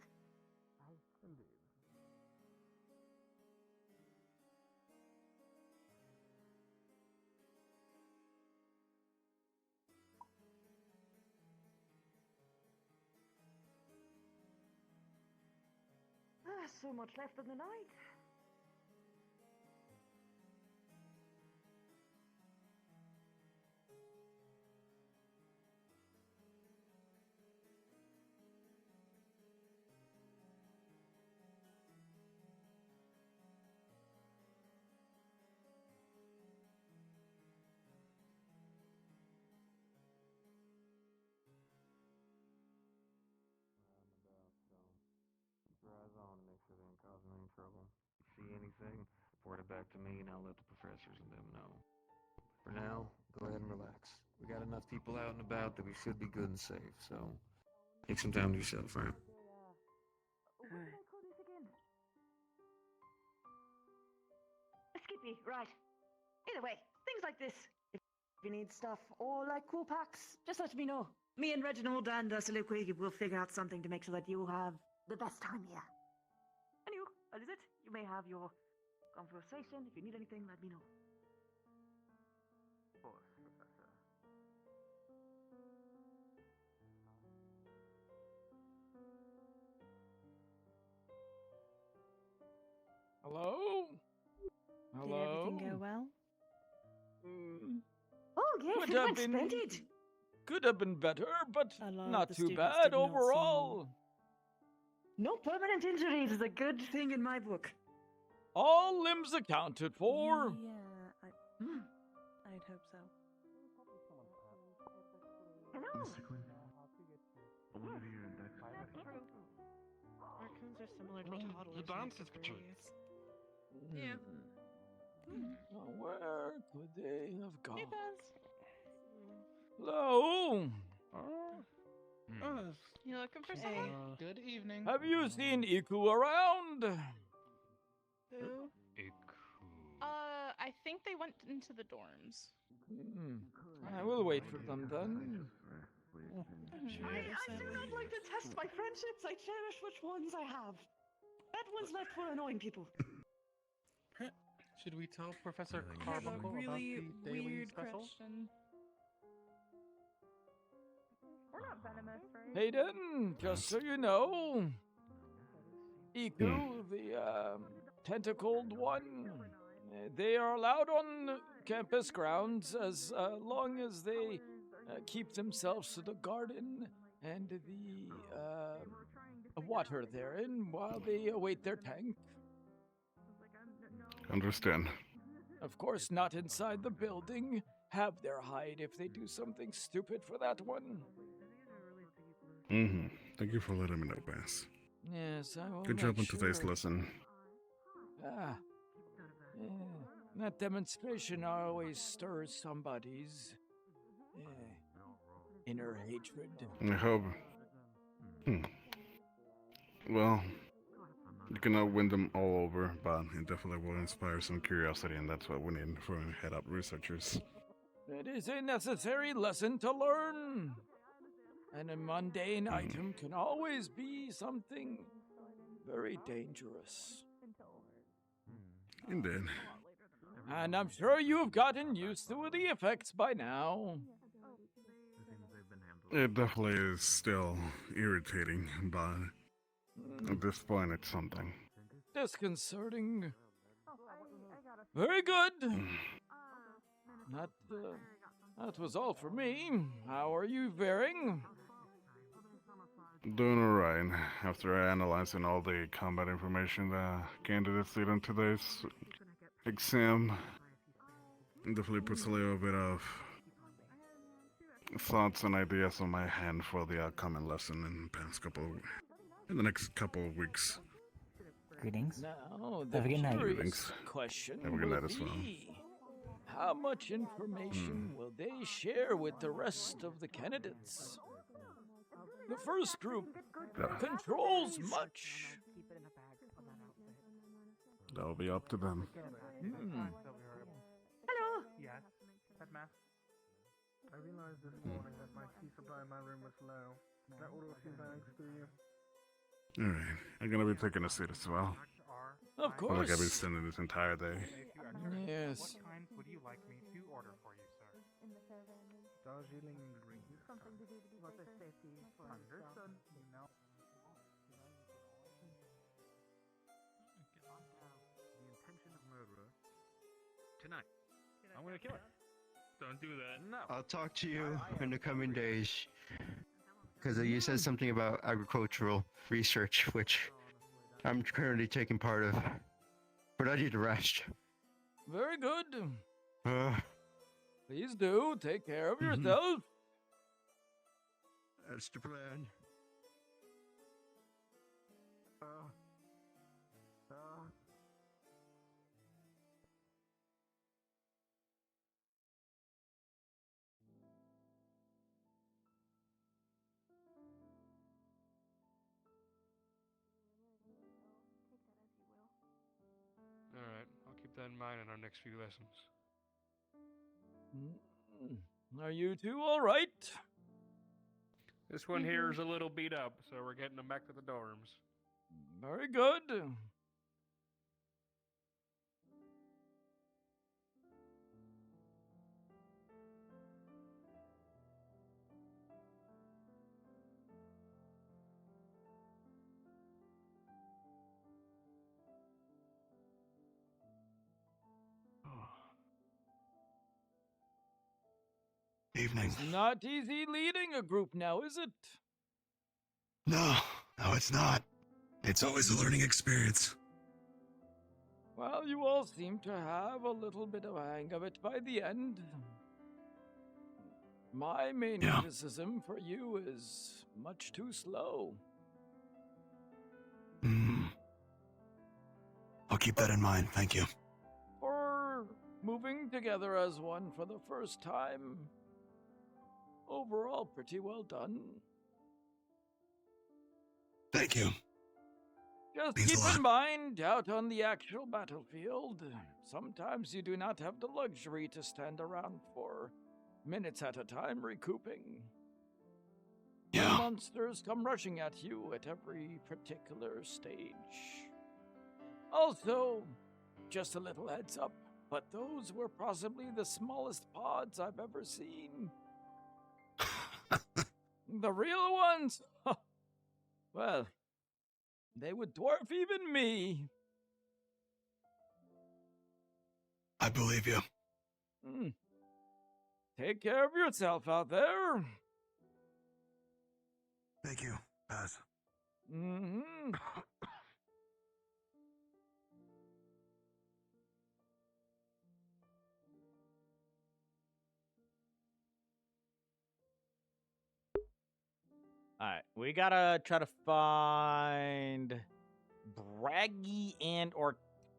So much left of the night. Keep your eyes on to make sure they ain't causing any trouble. See anything, report it back to me and I'll let the professors and them know. For now, go ahead and relax. We got enough people out and about that we should be good and safe, so take some time to yourself, alright? Skippy, right. Either way, things like this. If you need stuff or like cool packs, just let me know. Me and Reginald and Siliqui will figure out something to make sure that you have the best time here. And you, that is it. You may have your conversation. If you need anything, let me know. Of course, Professor. Hello? Hello? Did everything go well? Mm, Oh, yes, Could it have went been- splendid. Could have been better, but A lot of not the too students bad did not overall. No permanent injuries is a good thing in my book. All limbs accounted for. Yeah, I'd hope so. Mr. Quinn, I wanted to hear that. Raccoons are similar to toddlers. The dance is good. Yeah. Where could they have gone? Hey, Buzz. Hello. You looking for someone? Good evening. Have you seen Iku around? Who? I think they went into the dorms. I will wait for them then. I do not like to test my friendships. I cherish which ones I have. That one's left for annoying people. Should we tell Professor I have a Carbuncle really about the daily weird special? question. We're not venomous, right? Hayden, just so you know, Iku, the tentacled one, they are allowed on campus grounds as long as they keep themselves to the garden and the water therein while they await their tank. Understand. Of course, not inside the building. Have their hide if they do something stupid for that one. Thank you for letting me know, Bass. Yes, I will. Good job on make today's sure. lesson. That demonstration always stirs somebody's inner hatred. I hope. Well, you cannot win them all over, but it definitely will inspire some curiosity, and that's what we need for head-up researchers. It is a necessary lesson to learn. And a mundane item can always be something very dangerous. Indeed. And I'm sure you've gotten used to the effects by now. It definitely is still irritating, but at this point, it's something. Disconcerting. Very good. That was all for me. How are you faring? Doing alright. After analyzing all the combat information the candidates did on today's exam, it definitely puts a little bit of thoughts and ideas on my hand for the upcoming lesson in the next couple of weeks. Greetings. Now, the Have a good night. curious Greetings. question Have a good will night as well. be, how much information will they share with the rest of the candidates? The first group controls much. That'll be up to them. Hello. Yes, Headmaster. I realized this morning that my tea supply in my room was low. Can I order a few bags through you? Alright, I'm gonna be taking a seat as well. Of Feel like I've been course. spending this entire day. Yes. What kind would you like me to order for you, sir? Darjeeling green. Something to do to be safety. Understood. No. The intention of murderer. Tonight. I'm gonna kill her. Don't do that. No. I'll talk to you in the coming days. Because you said something about agricultural research, which I'm currently taking part of. But I need to rest. Very good. Uh, Please do take care of yourself. That's the plan. Alright, I'll keep that in mind in our next few lessons. Are you two all right? This one here is a little beat up, so we're getting them back to the dorms. Very good. Evening. It's not easy leading a group now, is it? No, it's not. It's always a learning experience. Well, you all seem to have a little bit of a hang of it by the end. My main criticism for you is much too slow. I'll keep that in mind, thank you. For moving together as one for the first time, overall pretty well done. Thank you. Just Means keep a lot. in mind, out on the actual battlefield, sometimes you do not have the luxury to stand around for minutes at a time recouping. The monsters come rushing at you at every particular stage. Also, just a little heads up, but those were possibly the smallest pods I've ever seen. The real ones? Well, they would dwarf even me. I believe you. Take care of yourself out there. Thank you, Paz. Mm-hmm. Alright, we gotta try to find Braggy and or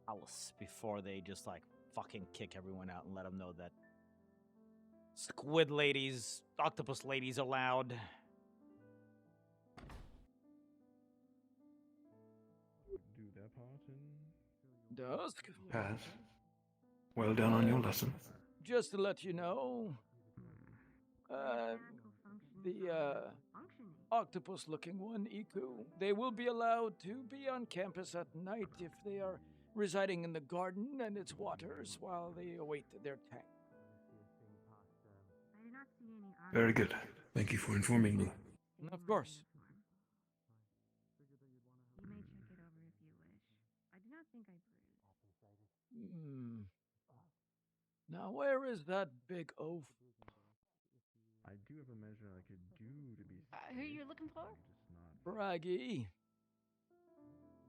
Alice before they just like fucking kick everyone out and let them know that squid ladies, octopus ladies allowed. Do that part and... Dusk? Paz, well done on your lesson. Just to let you know, the octopus-looking one, Iku, they will be allowed to be on campus at night if they are residing in the garden and its waters while they await their tank. Very good. Thank you for informing me. Of course. You may check it over if you wish. I do not think I bruised. Now, where is that big oaf? I do have a measure I could do to be... Who you looking for? Braggy.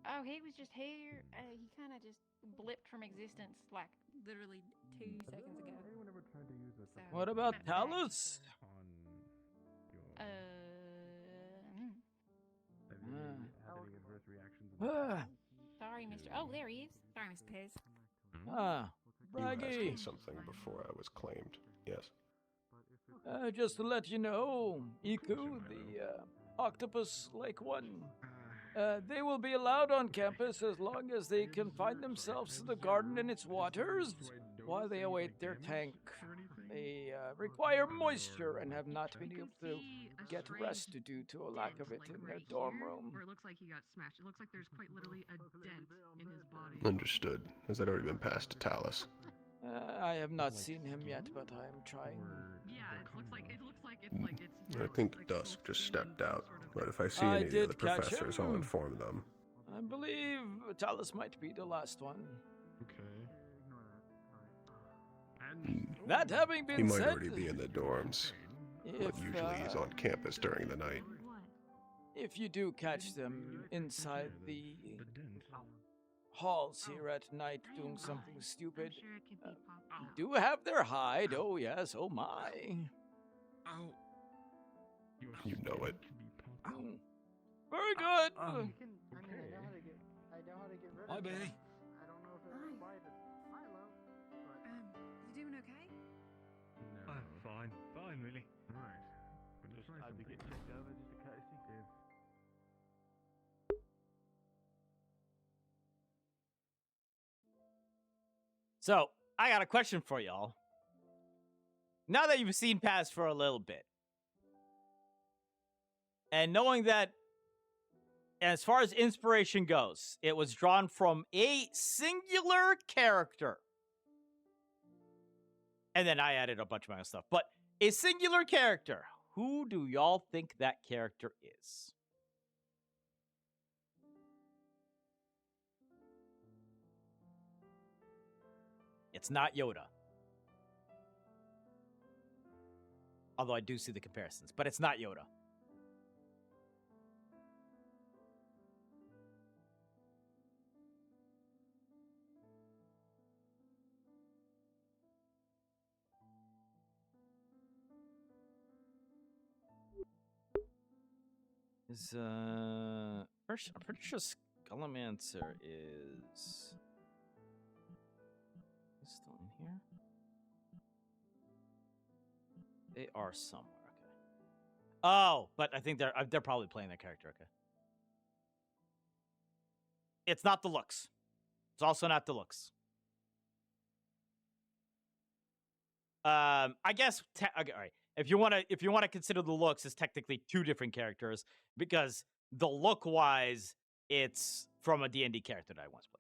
Oh, he was just here. He kind of just blipped from existence like literally 2 seconds ago. Anyone ever tried to use a... What about Talus? Have you had any adverse reactions? Sorry, Mr. Oh, there he is. Sorry, Mr. Pez. You asked Braggy. me something before I was claimed. Yes. Just to let you know, Iku, the octopus lake one, they will be allowed on campus as long as they confine themselves to the garden and its waters while they await their tank. They require moisture and have not been able to get rest due to a lack of it in their dorm room. Or it looks like he got smashed. It looks like there's quite literally a dent in his body. Understood. Has that already been passed to Talus? I have not seen him yet, but I am trying. Yeah, it looks like it's I think Dusk just stepped out, but if I see I any of the did other catch professors, I'll him. inform them. I believe Talus might be the last one. Okay. That having He been might said, already be in the dorms, but usually he's on campus during the night. if you do catch them inside the halls here at night doing something stupid, do have their hide. Oh yes, oh my. You know it. Very good. I know how to get rid of Hi, it. Benny. I don't know if it applied to Milo, but... You doing okay? No. Fine, really. Right. But just I'd be getting checked over just a courtesy. So, I got a question for y'all. Now that you've seen Paz for a little bit, and knowing that, as far as inspiration goes, it was drawn from a singular character. And then I added a bunch of my own stuff. But a singular character. Who do y'all think that character is? It's not Yoda. Although I do see the comparisons, but it's not Yoda. Is I'm pretty sure Skullmancer is still in here. They are somewhere. Okay. Oh, but I think they're probably playing their character. Okay. It's not the looks. It's also not the looks. I guess. Okay, all right. If you want to consider the looks as technically two different characters, because the look wise, it's from a D&D character that I once played.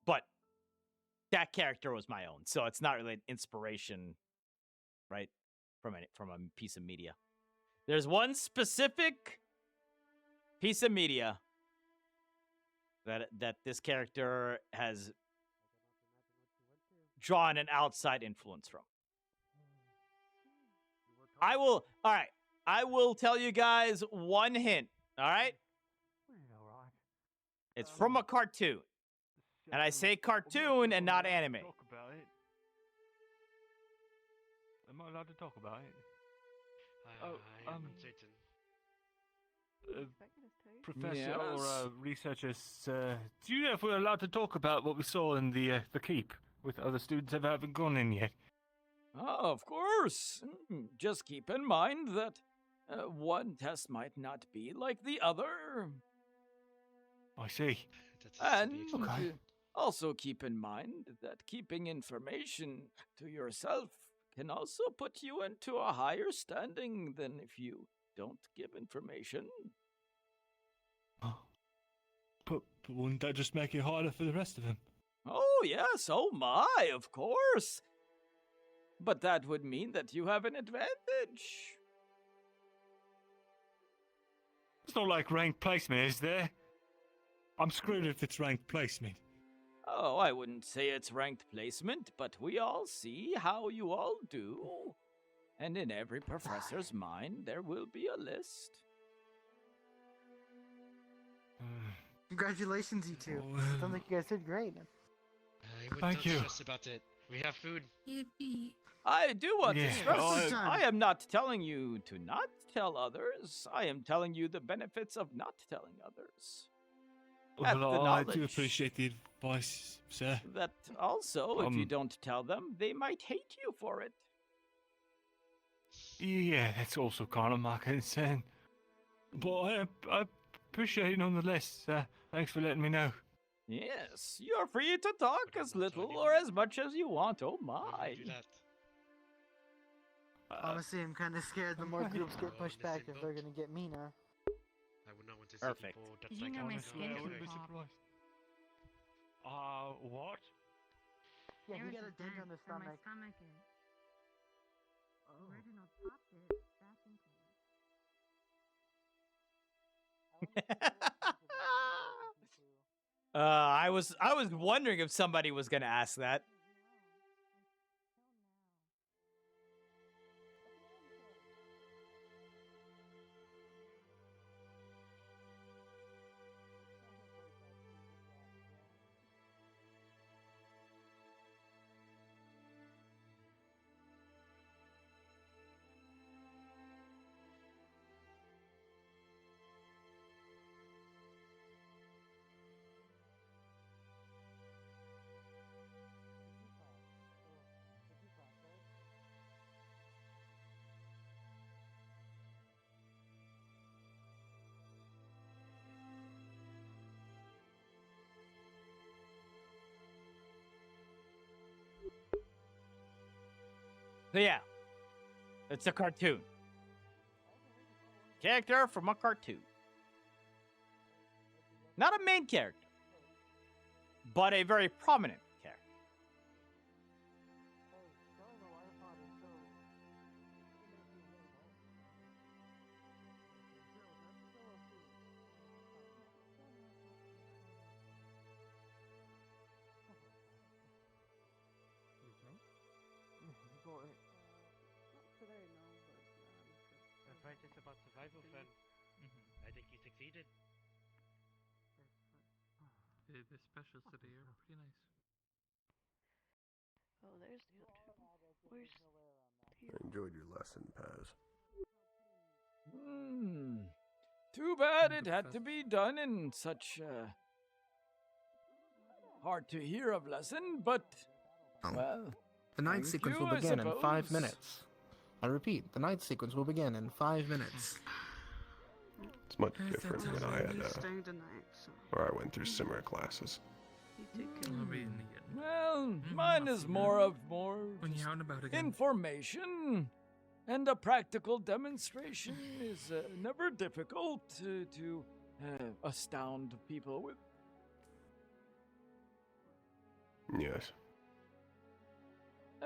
But that character was my own, so it's not really an inspiration, right? From a piece of media. There's one specific piece of media that this character has drawn an outside influence from. I will tell you guys one hint, all right? It's from a cartoon. And I say cartoon and not anime. Talk about it. Am I allowed to talk about it? I am uncertain. Professor or researchers, do you know if we're allowed to talk about what we saw in the keep with other students that haven't gone in yet? Oh, of course. Just keep in mind that one test might not be like the other. I see. And also keep in mind that keeping information to yourself can also put you into a higher standing than if you don't give information. But wouldn't that just make it harder for the rest of them? Oh, yes, oh my, of course. But that would mean that you have an advantage. It's not like ranked placement, is there? I'm screwed if it's ranked placement. Oh, I wouldn't say it's ranked placement, but we all see how you all do. And in every professor's mind, there will be a list. Congratulations, you two. Sounds like you guys did great. Thank you. Stress about it. We have food. I do want to stress, I am not telling you to not tell others. I am telling you the benefits of not telling others. Well, I do appreciate the advice, sir. That also, if you don't tell them, they might hate you for it. Yeah, that's also kind of my concern. But I appreciate it nonetheless. Thanks for letting me know. Yes, you're free to talk as little or as much as you want. Oh my. Honestly, I'm kind of scared the more groups get pushed back if they're gonna get meaner. I would not want to see Perfect. people that Did you like know my ours. skin I is wouldn't be pop? surprised. What? Yeah, There he was got a a dent on the where my stomach. stomach is. Reginald popped it back into it. I was wondering if somebody was gonna ask that. So yeah, it's a cartoon. Character from a cartoon. Not a main character, but a very prominent character. just about survival, then I think you succeeded. The specials today are pretty nice. Oh, there's the Octopus. Where's I enjoyed your lesson, Paz. Too bad it had to be done in such hard to hear of lesson, but well. The night thank sequence you, will I begin in 5 suppose. minutes. I repeat, the night sequence will begin in 5 minutes. It's much different when I had, staying tonight, so or I went through similar classes. you take care. I'll be in the end. Well, mine is more of When you're out and about again. information, and a practical demonstration is never difficult to astound people with. Yes.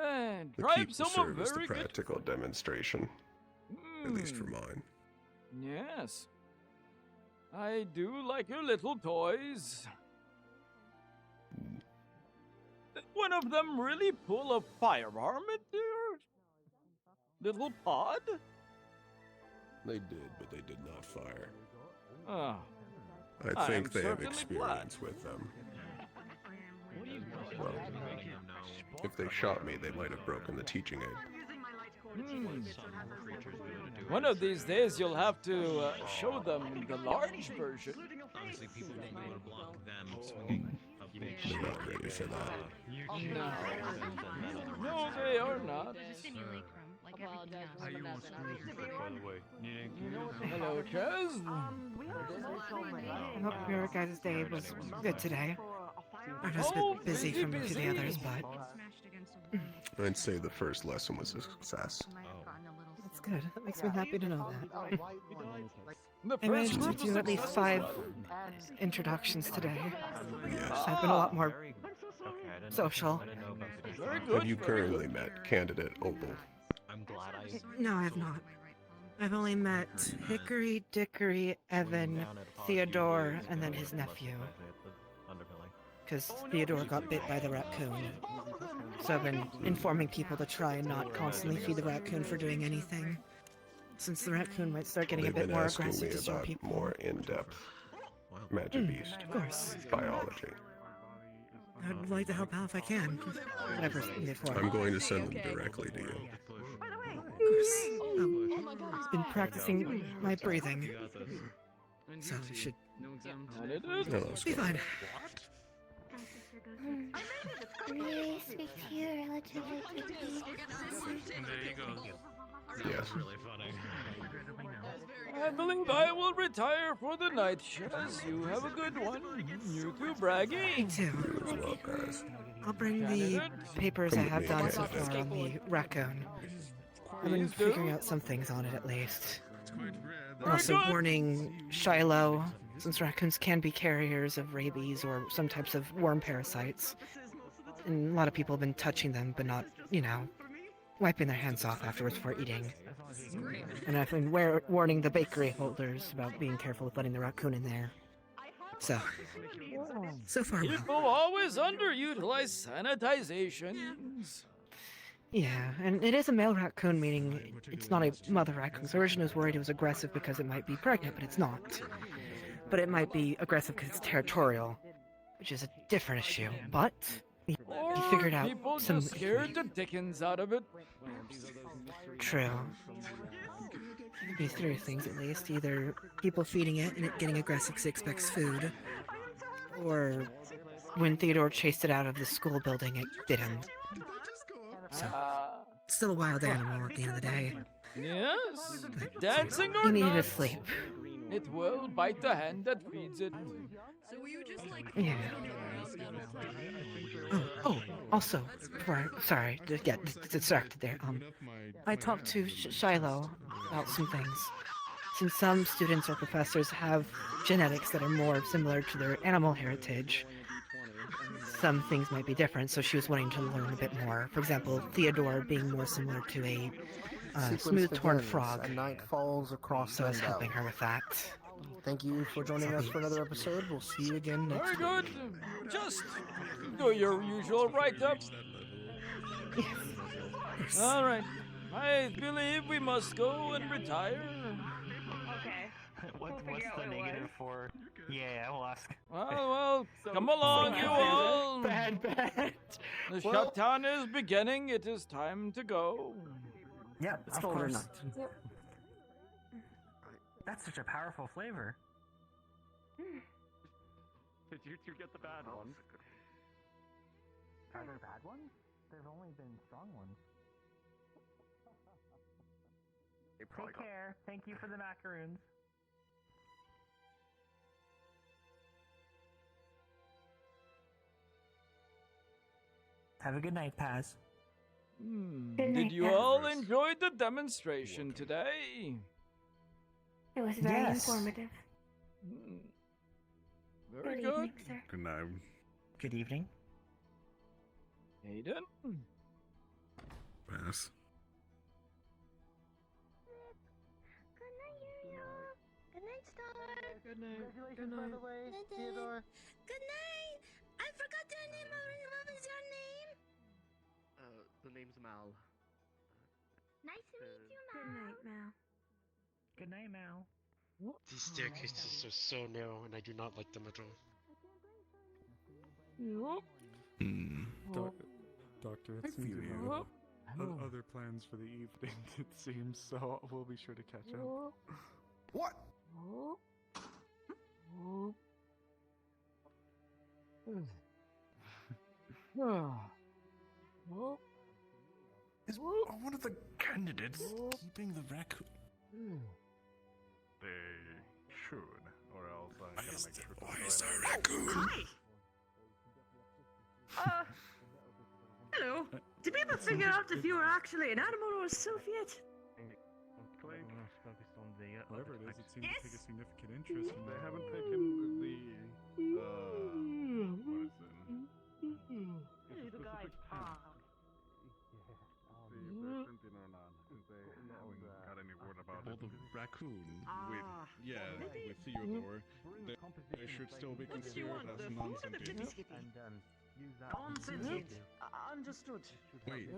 And The drive keep some serve as the very good. practical demonstration, at least for mine. Yes. I do like your little toys. Did one of them really pull a firearm at your little pod? They did, but they did not fire. Ah. I think am they have certainly experience with them. Well, if they shot me, they might have broken the teaching aid. One of these days you'll have to show them the large version. Honestly, people think you want to block them swinging a big They're not ready for that. No, they are not. By the way, Hello, Chaz. I hope your guys' day was good today. I'm just a bit busy from to the others, but I'd say the first lesson was a success. that's good. That makes me happy to know that. The I managed to first do at least 5 introductions today. Yes. I've been a lot more social. Very good. Have you currently met candidate Opal? I'm glad I. No, I have not. I've only met Hickory, Dickory, Evan, Theodore, and then his nephew. Because Theodore got bit by the raccoon. So I've been informing people to try and not constantly feed the raccoon for doing anything. Since the raccoon might start getting They've a bit been more asking aggressive me to some about people. more in-depth Magic Beast Of course. biology. I'd like to help out if I can. Whatever's needed for it. I'm going to send them directly to you. Of course. I've been practicing my breathing. So I should be fine. May I speak to you relatively quickly? Yes. Really funny. I believe I will retire for the night, Chaz. You have a good one. You too, Braggy. Me too. You as well, guys. I'll bring the papers I have done so far on the raccoon. I've been figuring out some things on it at least. I'm also warning Shiloh, since raccoons can be carriers of rabies or some types of worm parasites. And a lot of people have been touching them, but not, wiping their hands off afterwards before eating. And I've been warning the bakery holders about being careful with letting the raccoon in there. So far well. People always underutilize sanitizations. Yeah, and it is a male raccoon, meaning it's not a mother raccoon. So originally I was worried it was aggressive because it might be pregnant, but it's not. But it might be aggressive because it's territorial, which is a different issue. But he figured out People some... just scared the dickens out of it. True. These 3 things at least. Either people feeding it and it getting aggressive because it expects food, or when Theodore chased it out of the school building, it bit him. So, it's still a wild animal at the end of the day. Yes, dancing or He needed not, to sleep. it will bite the hand that feeds it. So were you just like... Yeah. Also, sorry to get distracted there. I talked to Shiloh about some things. Since some students or professors have genetics that are more similar to their animal heritage, some things might be different, so she was wanting to learn a bit more. For example, Theodore being more similar to a smooth-torn frog. And night falls across So I was Lindau. helping her with that. Thank you for joining us for another episode. We'll see you again next Very week. good. Just do your usual write-up. All right. I believe we must go and retire. Okay. What's the negative for? Yeah, we'll ask. Well, come along, you all. Bad. The Well- shutdown is beginning. It is time to go. Yeah, Of course. Yep. That's such a powerful flavor. Did you two get the bad ones? Are there bad ones? There've only been strong ones. Take care. Thank you for the macaroons. Have a good night, Paz. Good Did night, you Paz. all enjoy the demonstration today? It was very Yes. informative. Very Good good. evening, sir. Good night. Good evening. Aiden? Pass. Good night, Uriel. Good night, Star. Good night. Congratulations, by the way, Theodore. Good night. I forgot your name already. What was your name? The name's Mal. Nice to meet you, Good Mal. night, Mal. Good night, Mal. These staircases are so narrow, and I do not like them at all. Doctor, I it seems feel you you. have other plans for the evening, it seems, so we'll be sure to catch up. What? Is one of the candidates keeping the raccoon? They should, or else I gotta make sure. Why is there a raccoon? Hello. Did people figure out if you were actually an animal or a sylph yet? Whatever it is, it seems to take a significant interest in They haven't taken the what is it? The guy's palm. They're printing or not, since they haven't got any word about Well, it. the raccoon, with Maybe- Theodore, they should still be What did you want, considered the as food or the non-sentient. tippy-skippy? Use that. Non-sentient. Understood. Wait.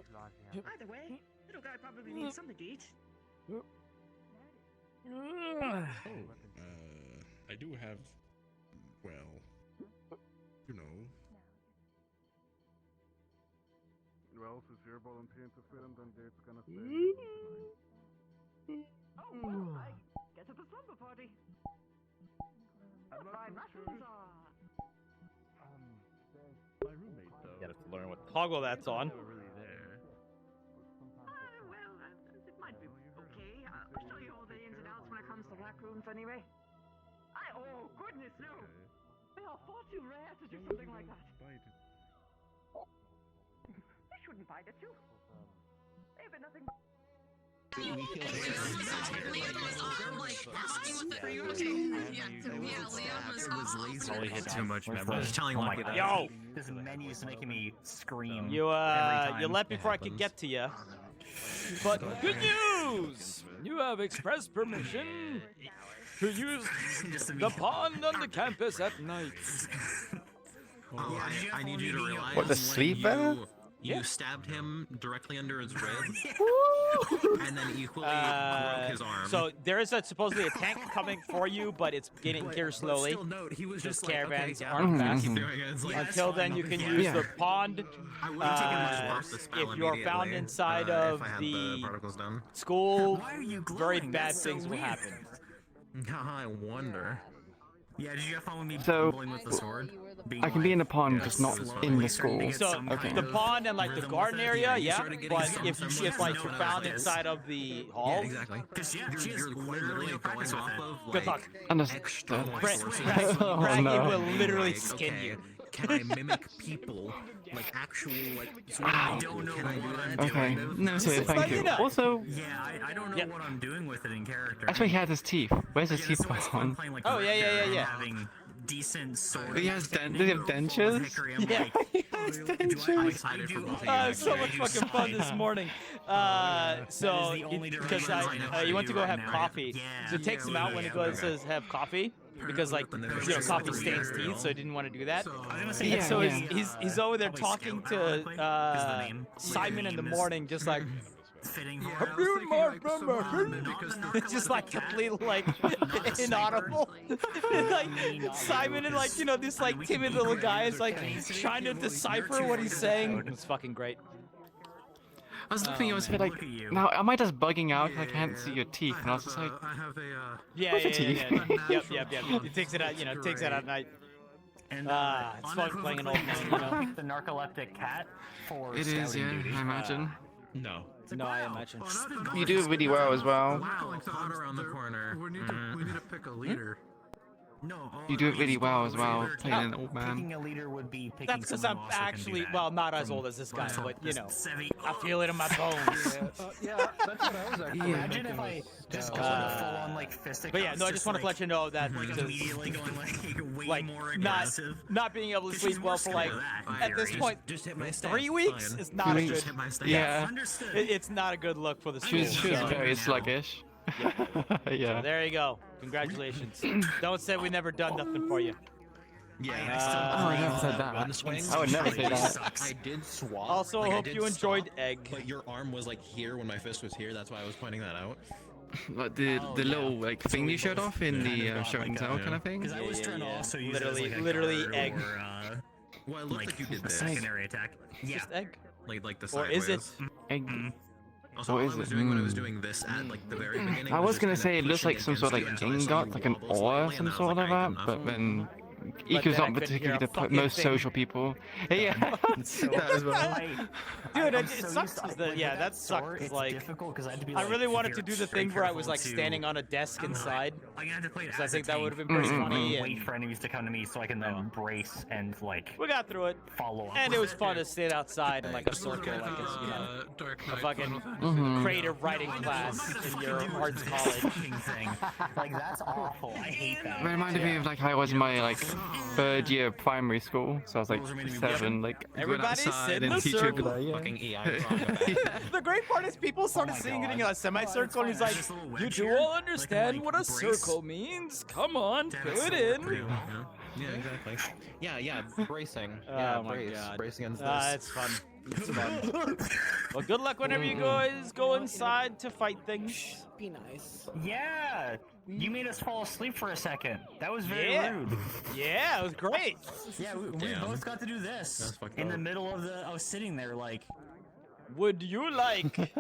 Either way, little guy probably needs something to eat. I do have, well, you know. Well, since you're volunteering to fit in, then Dave's gonna stay. Oh, well, I guess it's a slumber party. I'm not Fried too rattles sure. are... My roommate, though. You gotta learn what toggle that's on. Never really there. Well, it might be okay. I'll show you all the ins and outs when it comes to raccoons anyway. Oh, goodness, no. They are far too rare to do something like that. They shouldn't bite at you. They've been nothing but... Probably hit too much memory. Just telling Lucky that. Yo! This menu's making me scream. You every you time. left before I could get to you. But good news! You have express permission to use the pond on the campus at night. I need you to realize What, the sleep better? You stabbed him directly under his rib, and then equally broke his arm. So there is supposedly a tank coming for you, but it's getting here slowly. Still note, he was just caravans like, okay, aren't yeah, fast. keep doing it. It's like, Until then, you can use the pond. I would have taken much worse this spell If you're found immediately, inside if of I had the particles done. school, Why are you very glowing? bad That's so things will weird. happen. I wonder. Yeah, did you have fun with me So, fumbling with the sword? I can be in a pond, just not in the school. So Okay. the pond and like the garden area, yeah. But if like you're found this. inside of the hall, Exactly. Because you're literally going off of good like luck. extra Brett, sources. Oh, Brett, no. it will literally Like, skin okay, you. Can I mimic people? Like actual like I don't know what I'm doing. Okay. No, so It's thank like, you. you know. Also, Yeah, I don't know what I'm doing with it in character. that's why he had his teeth. Where's his Again, teeth it's so much fun gone? playing, like, Oh, the yeah. character and having decent sword. He has does he have dentures? Yeah. He has dentures. It's so much fucking fun this morning. So because he went to go have coffee, so it takes him out when he goes to have coffee. Because like coffee stains teeth, so he didn't want to do that. And so he's over there talking to Simon in the morning, just like, fitting Yeah, voice. I was thinking, like, someone, It's just like completely like inaudible. Like Simon and like this like timid little guy is like trying to decipher what he's saying. It's fucking great. I was looking at you, I was a bit like, now am I just bugging out? I can't see your teeth, and I was just like, I have a Yeah. where's your teeth? Yep. It takes it out, takes it out at night. And it's fun playing an old man, the narcoleptic cat for It is, scouting yeah, duty. I imagine. No. No, I imagine. You do it really well as well. Wow, thought around the corner. We need to pick a leader. No, You do it really well as well, playing an old Picking man. a leader would be picking That's because someone I'm who also can do actually, that. well, not as old as this guy, but I feel it in my bones. Yeah, that's what I was actually Imagine if I just go into full-on like fisticuffs. But yeah, no, I just wanted to let you know that because immediately going way more not aggressive. not being able to sleep well for like at this point Just hit my stats, 3 weeks fine. is not a good. Just hit my stats. Yeah. It's not a good look for the school. She was so- very sluggish. Yeah. So there you go. Congratulations. Don't say we never done nothing for you. Yeah, I never said that. I would never say that. I did swap. Also, like, I hope did you enjoyed stop, Egg. But your arm was like here when my fist was here. That's why I was pointing that out. Like the little like thing you showed off in the show and tell kind of thing. Because I was trying to also use Literally- it as like a literally guard egg. or, Well, it looked like you did a this. secondary attack. Yeah. Just Egg. Like the Or sideways. is it? Egg. Also, Or all is I was it? doing when I was doing this at like the very beginning. I was just gonna kinda say it looks pushing like some sort of against like you until I saw ingot, you like an wobble ore or slightly, some and I was sort like, of "Alright, that, good but enough." then But equals then I not couldn't particularly hear a the fucking most thing. social people. Yeah. That as well. Dude, it sucks. Yeah, that sucks. It's Like, difficult because I had to be I like, really wanted to very do the thing where I was like careful standing to- on a desk inside. I'm gonna have to play it Because I as think a that tank. would have been pretty funny. Wait And for enemies to come to me so I can then brace and like we got through it. follow up. And it was fun to sit outside in like a circle, like it's, a fucking creative writing class in your arts college. thing. Like that's awful. I hate that. It reminded me of like how I was in my like third year of primary school, so I was like 7, like going Everybody outside sit in and a teacher would be circle. like, yeah. Fucking AI. The great part is people started singing in a semicircle, and he's like, Did you all understand what a circle means? Come on, fill it in. Yeah, exactly. Yeah, bracing. Yeah, Oh my brace. God. Brace against this. It's fun. It's fun. Well, good luck whenever you guys go inside to fight things. Be nice. Yeah, you made us fall asleep for a second. That was very Yeah. rude. Yeah, it was great. Yeah, we Damn. both got to do this That's fucked in the up. middle of the. I was sitting there like. Would you like?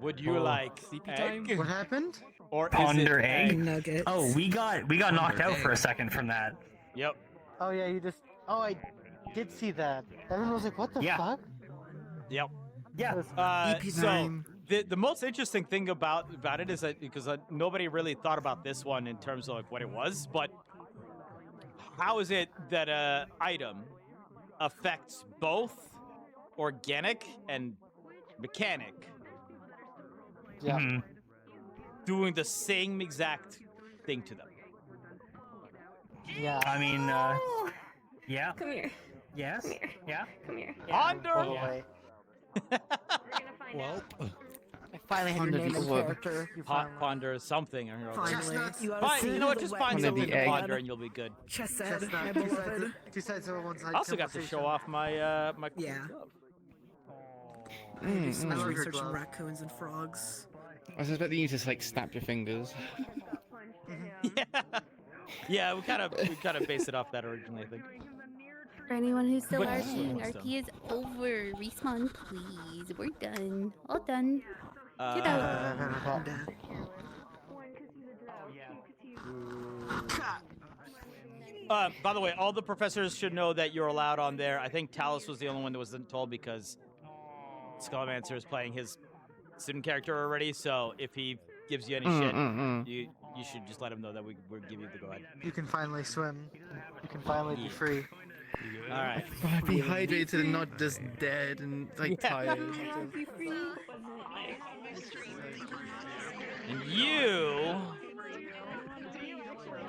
Would you like egg? What happened? Or is Ponder it egg? Nuggets. Oh, we got knocked out for a second from that. Yep. Oh yeah, you just. Oh, I did see that. Everyone was like, "What the Yeah. fuck?" Yep. Yeah. So the most interesting thing about it is that because nobody really thought about this one in terms of like what it was, but how is it that a item affects both organic and mechanic Yeah. Mhm. doing the same exact thing to them? Yeah. I mean, yeah. Come here. Yes. Come here. Yeah. Come here. Ponder. Oh, wait. We're gonna find out. I finally had your name and character. You finally. Ponder something. Or Finally. Fine, you know what? Just find Ponder something the to egg. ponder and you'll be good. Chesed, Chestnut, my two sides beloved. of- two sides of one side. I also got to show off my my Yeah. glove. I do so much love her research on glove. raccoons and frogs. I was expecting you to just like snap your fingers. Yeah, we kind of based it off that originally, I think. For anyone who's still But- RPing, RP is over. Respawn, please. We're done. All done. Get out. By the way, all the professors should know that you're allowed on there. I think Talus was the only one that wasn't told because Skullmancer is playing his student character already. So if he gives you any shit, you should just let him know that we'll give you the go ahead. You can finally swim. You can finally be free. All right. Be hydrated and not just dead and like tired. And you,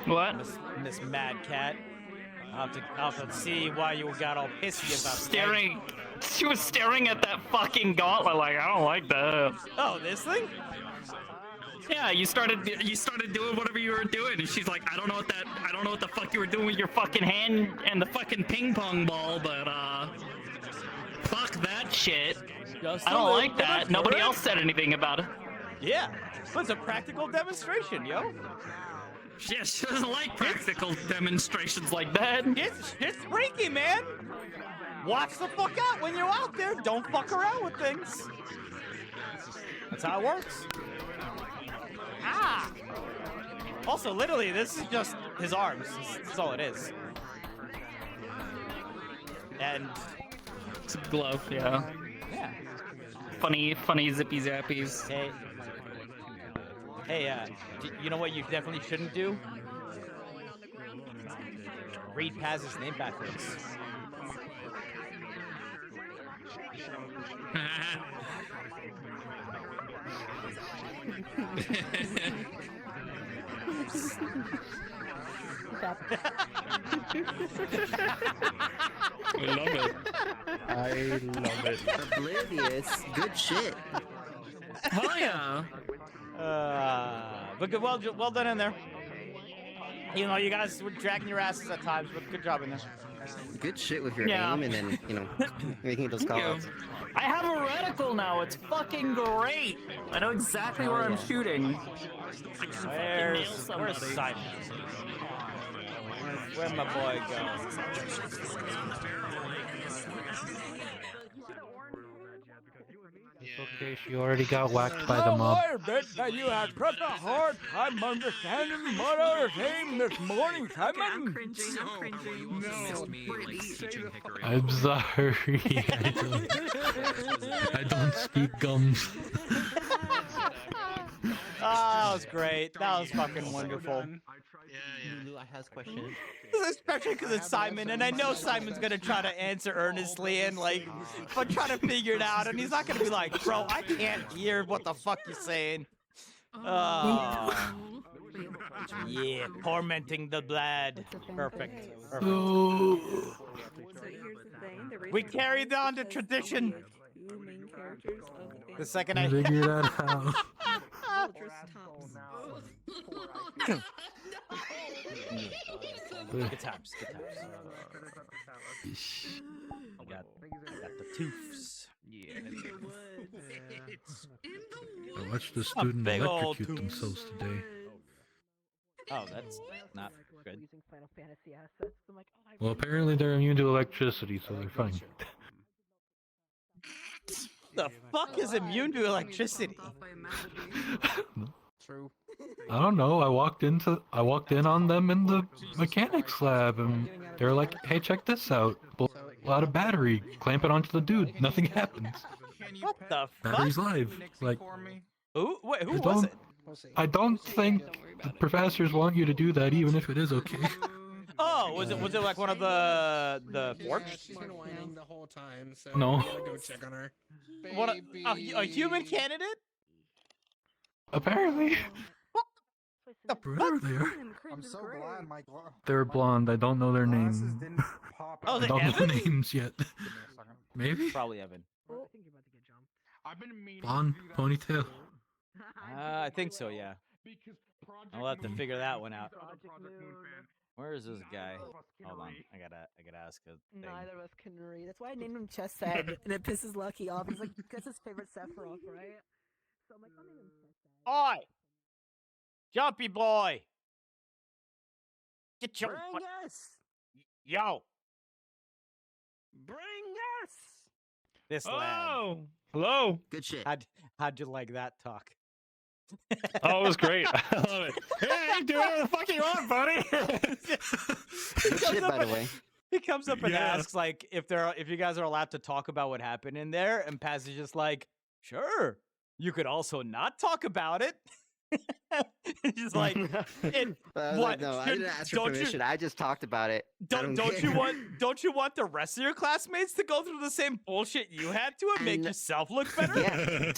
What? Miss Mad Cat, I'll have to see why you got all pissy about Staring. She was staring at that fucking gauntlet like, I don't like that. Oh, this thing? Yeah, you started doing whatever you were doing, and she's like, I don't know what the fuck you were doing with your fucking hand and the fucking ping pong ball, but fuck that shit. Just I a don't little like bit of that. Nobody correct. else said anything about it. Yeah, but it's a practical demonstration, yo. Yeah, she doesn't like practical demonstrations like that. It's freaky, man. Watch the fuck out when you're out there. Don't fuck around with things. That's how it works. Ah. Also, literally, this is just his arms. That's all it is. And it's a glove, yeah. Yeah. Funny zippy zappies. Hey, you know what you definitely shouldn't do? Read Paz's name backwards. I love it. I love it. Oblivious. Good shit. Hell yeah. But good, well done in there. You know, you guys were dragging your asses at times, but good job in there. Good shit with your Yeah. aim and then, making those calls. I have a reticle now. It's fucking great. I know exactly where I'm shooting. Where's Simon? Where'd my boy go? Okay, she already got whacked by the mob. I bet that you had such a hard time understanding what I was saying this morning, Simon. I'm cringing. No. I'm sorry. I don't speak gums. Oh, that was great. That was fucking wonderful. Lulu, I has question. Especially because it's Simon, and I know Simon's gonna try to answer earnestly and but try to figure it out, and he's not gonna be like, bro, I can't hear what the fuck you're saying. Yeah, tormenting the blood. Perfect. Oh. We carried on the tradition. The second I Figure that out. Good times. I got the toofs. Yeah. I watched the student big old electrocute themselves today. Oh, that's not good. Well, apparently they're immune to electricity, so they're fine. The fuck is immune to electricity? True. I don't know. I walked in on them in the mechanics lab, and they were like, "Hey, check this out! Pull out a battery, clamp it onto the dude. Nothing happens. What the fuck? Battery's live." Like, who was it? I don't think the professors want you to do that, even if it is okay. Oh, was it like one of the forks? She's been whining the whole time, so No. we gotta go check on her. What a human candidate? Apparently. Whoever they are. I'm so glad my They're blonde. I don't know their name. Oh, I don't know their names yet. Maybe? Probably Evan. Blonde, ponytail. I think so, yeah. I'll have to figure that one out. Where is this guy? Hold on, I gotta ask a thing. Neither of us can read. That's why I named him Chess Head, and it pisses Lucky off. He's like, that's his favorite Sephiroth, right? So I'm like, I'll name him Chess Head. Oi! Jumpy boy! Get your Bring us! Yo! Bring us! This lad. Hello. Good shit. How'd you like that talk? Oh, it was great. I love it. Hey, do whatever the fuck you want, buddy. Good shit, by the way. He comes up and asks if you guys are allowed to talk about what happened in there, and Paz is just like, sure. You could also not talk about it. He's like, what? No, I didn't ask for permission. I just talked about it. Don't you want the rest of your classmates to go through the same bullshit you had to and make yourself look better? Yeah.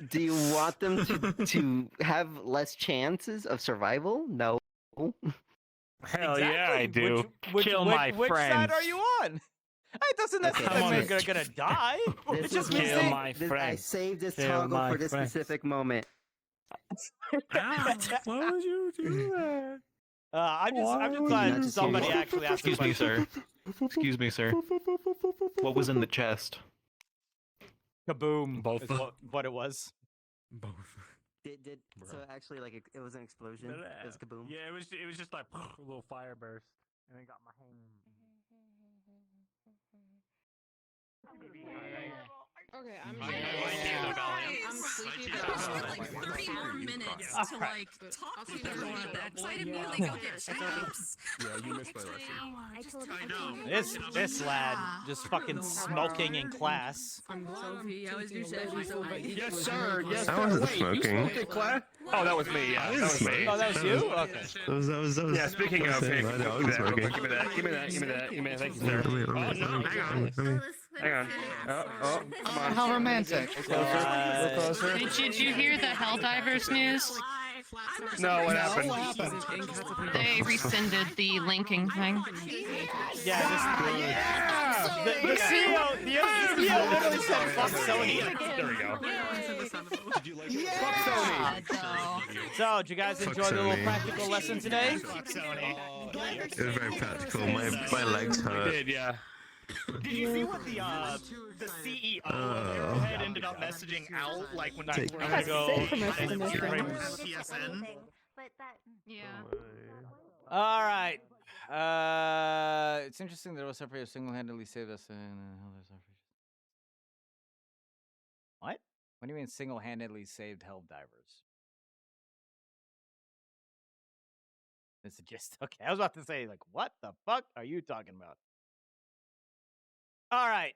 Do you want them to have less chances of survival? No. Hell yeah, I do. Kill my which friends. side are you on? It doesn't necessarily mean they're gonna die. It just means kill my friends. I saved this Kill toggle my for this friends. specific moment. Why would you do that? I'm just glad somebody actually asked. Excuse me, sir. Excuse me, sir. What was in the chest? Kaboom. Both. Is what it was. Both. So actually like it was an explosion. It was kaboom. Yeah, it was just like a little fire burst, and it got my hand. Okay, I'm sleepy, but but like 30 more minutes to like talk to everyone at that so I didn't really go get chips. Yeah, you missed my lesson. This lad just fucking smoking in class. Sophie, how was your session? Yes, sir. Yes, I sir. wasn't Wait, you smoking. smoked in class? Oh, that was me. Yeah, I that was didn't me. smoke. Oh, that was you? Okay. That was Yeah, speaking of, I wasn't smoking. give me that. Give me that. Thank you, sir. Oh, no, hang on. Hang on. Oh, come on. How romantic. Closer. Did you hear the Helldivers news? No, what happened? They rescinded the linking thing. Yeah, the CEO literally said fuck Sony. There we go. Fuck Sony. So, did you guys enjoy the little practical lesson today? Fuck Sony. It was very practical. My legs hurt. I did, yeah. Did you see what the CEO of Arrowhead ended up messaging out, like when Take- we were gonna go PSN? Yeah. All right. It's interesting that OSFR single-handedly saved us. What? What do you mean single-handedly saved Helldivers? It's just okay. I was about to say, like, what the fuck are you talking about? All right.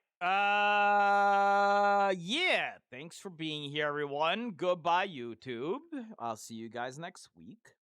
Yeah. Thanks for being here, everyone. Goodbye, YouTube. I'll see you guys next week.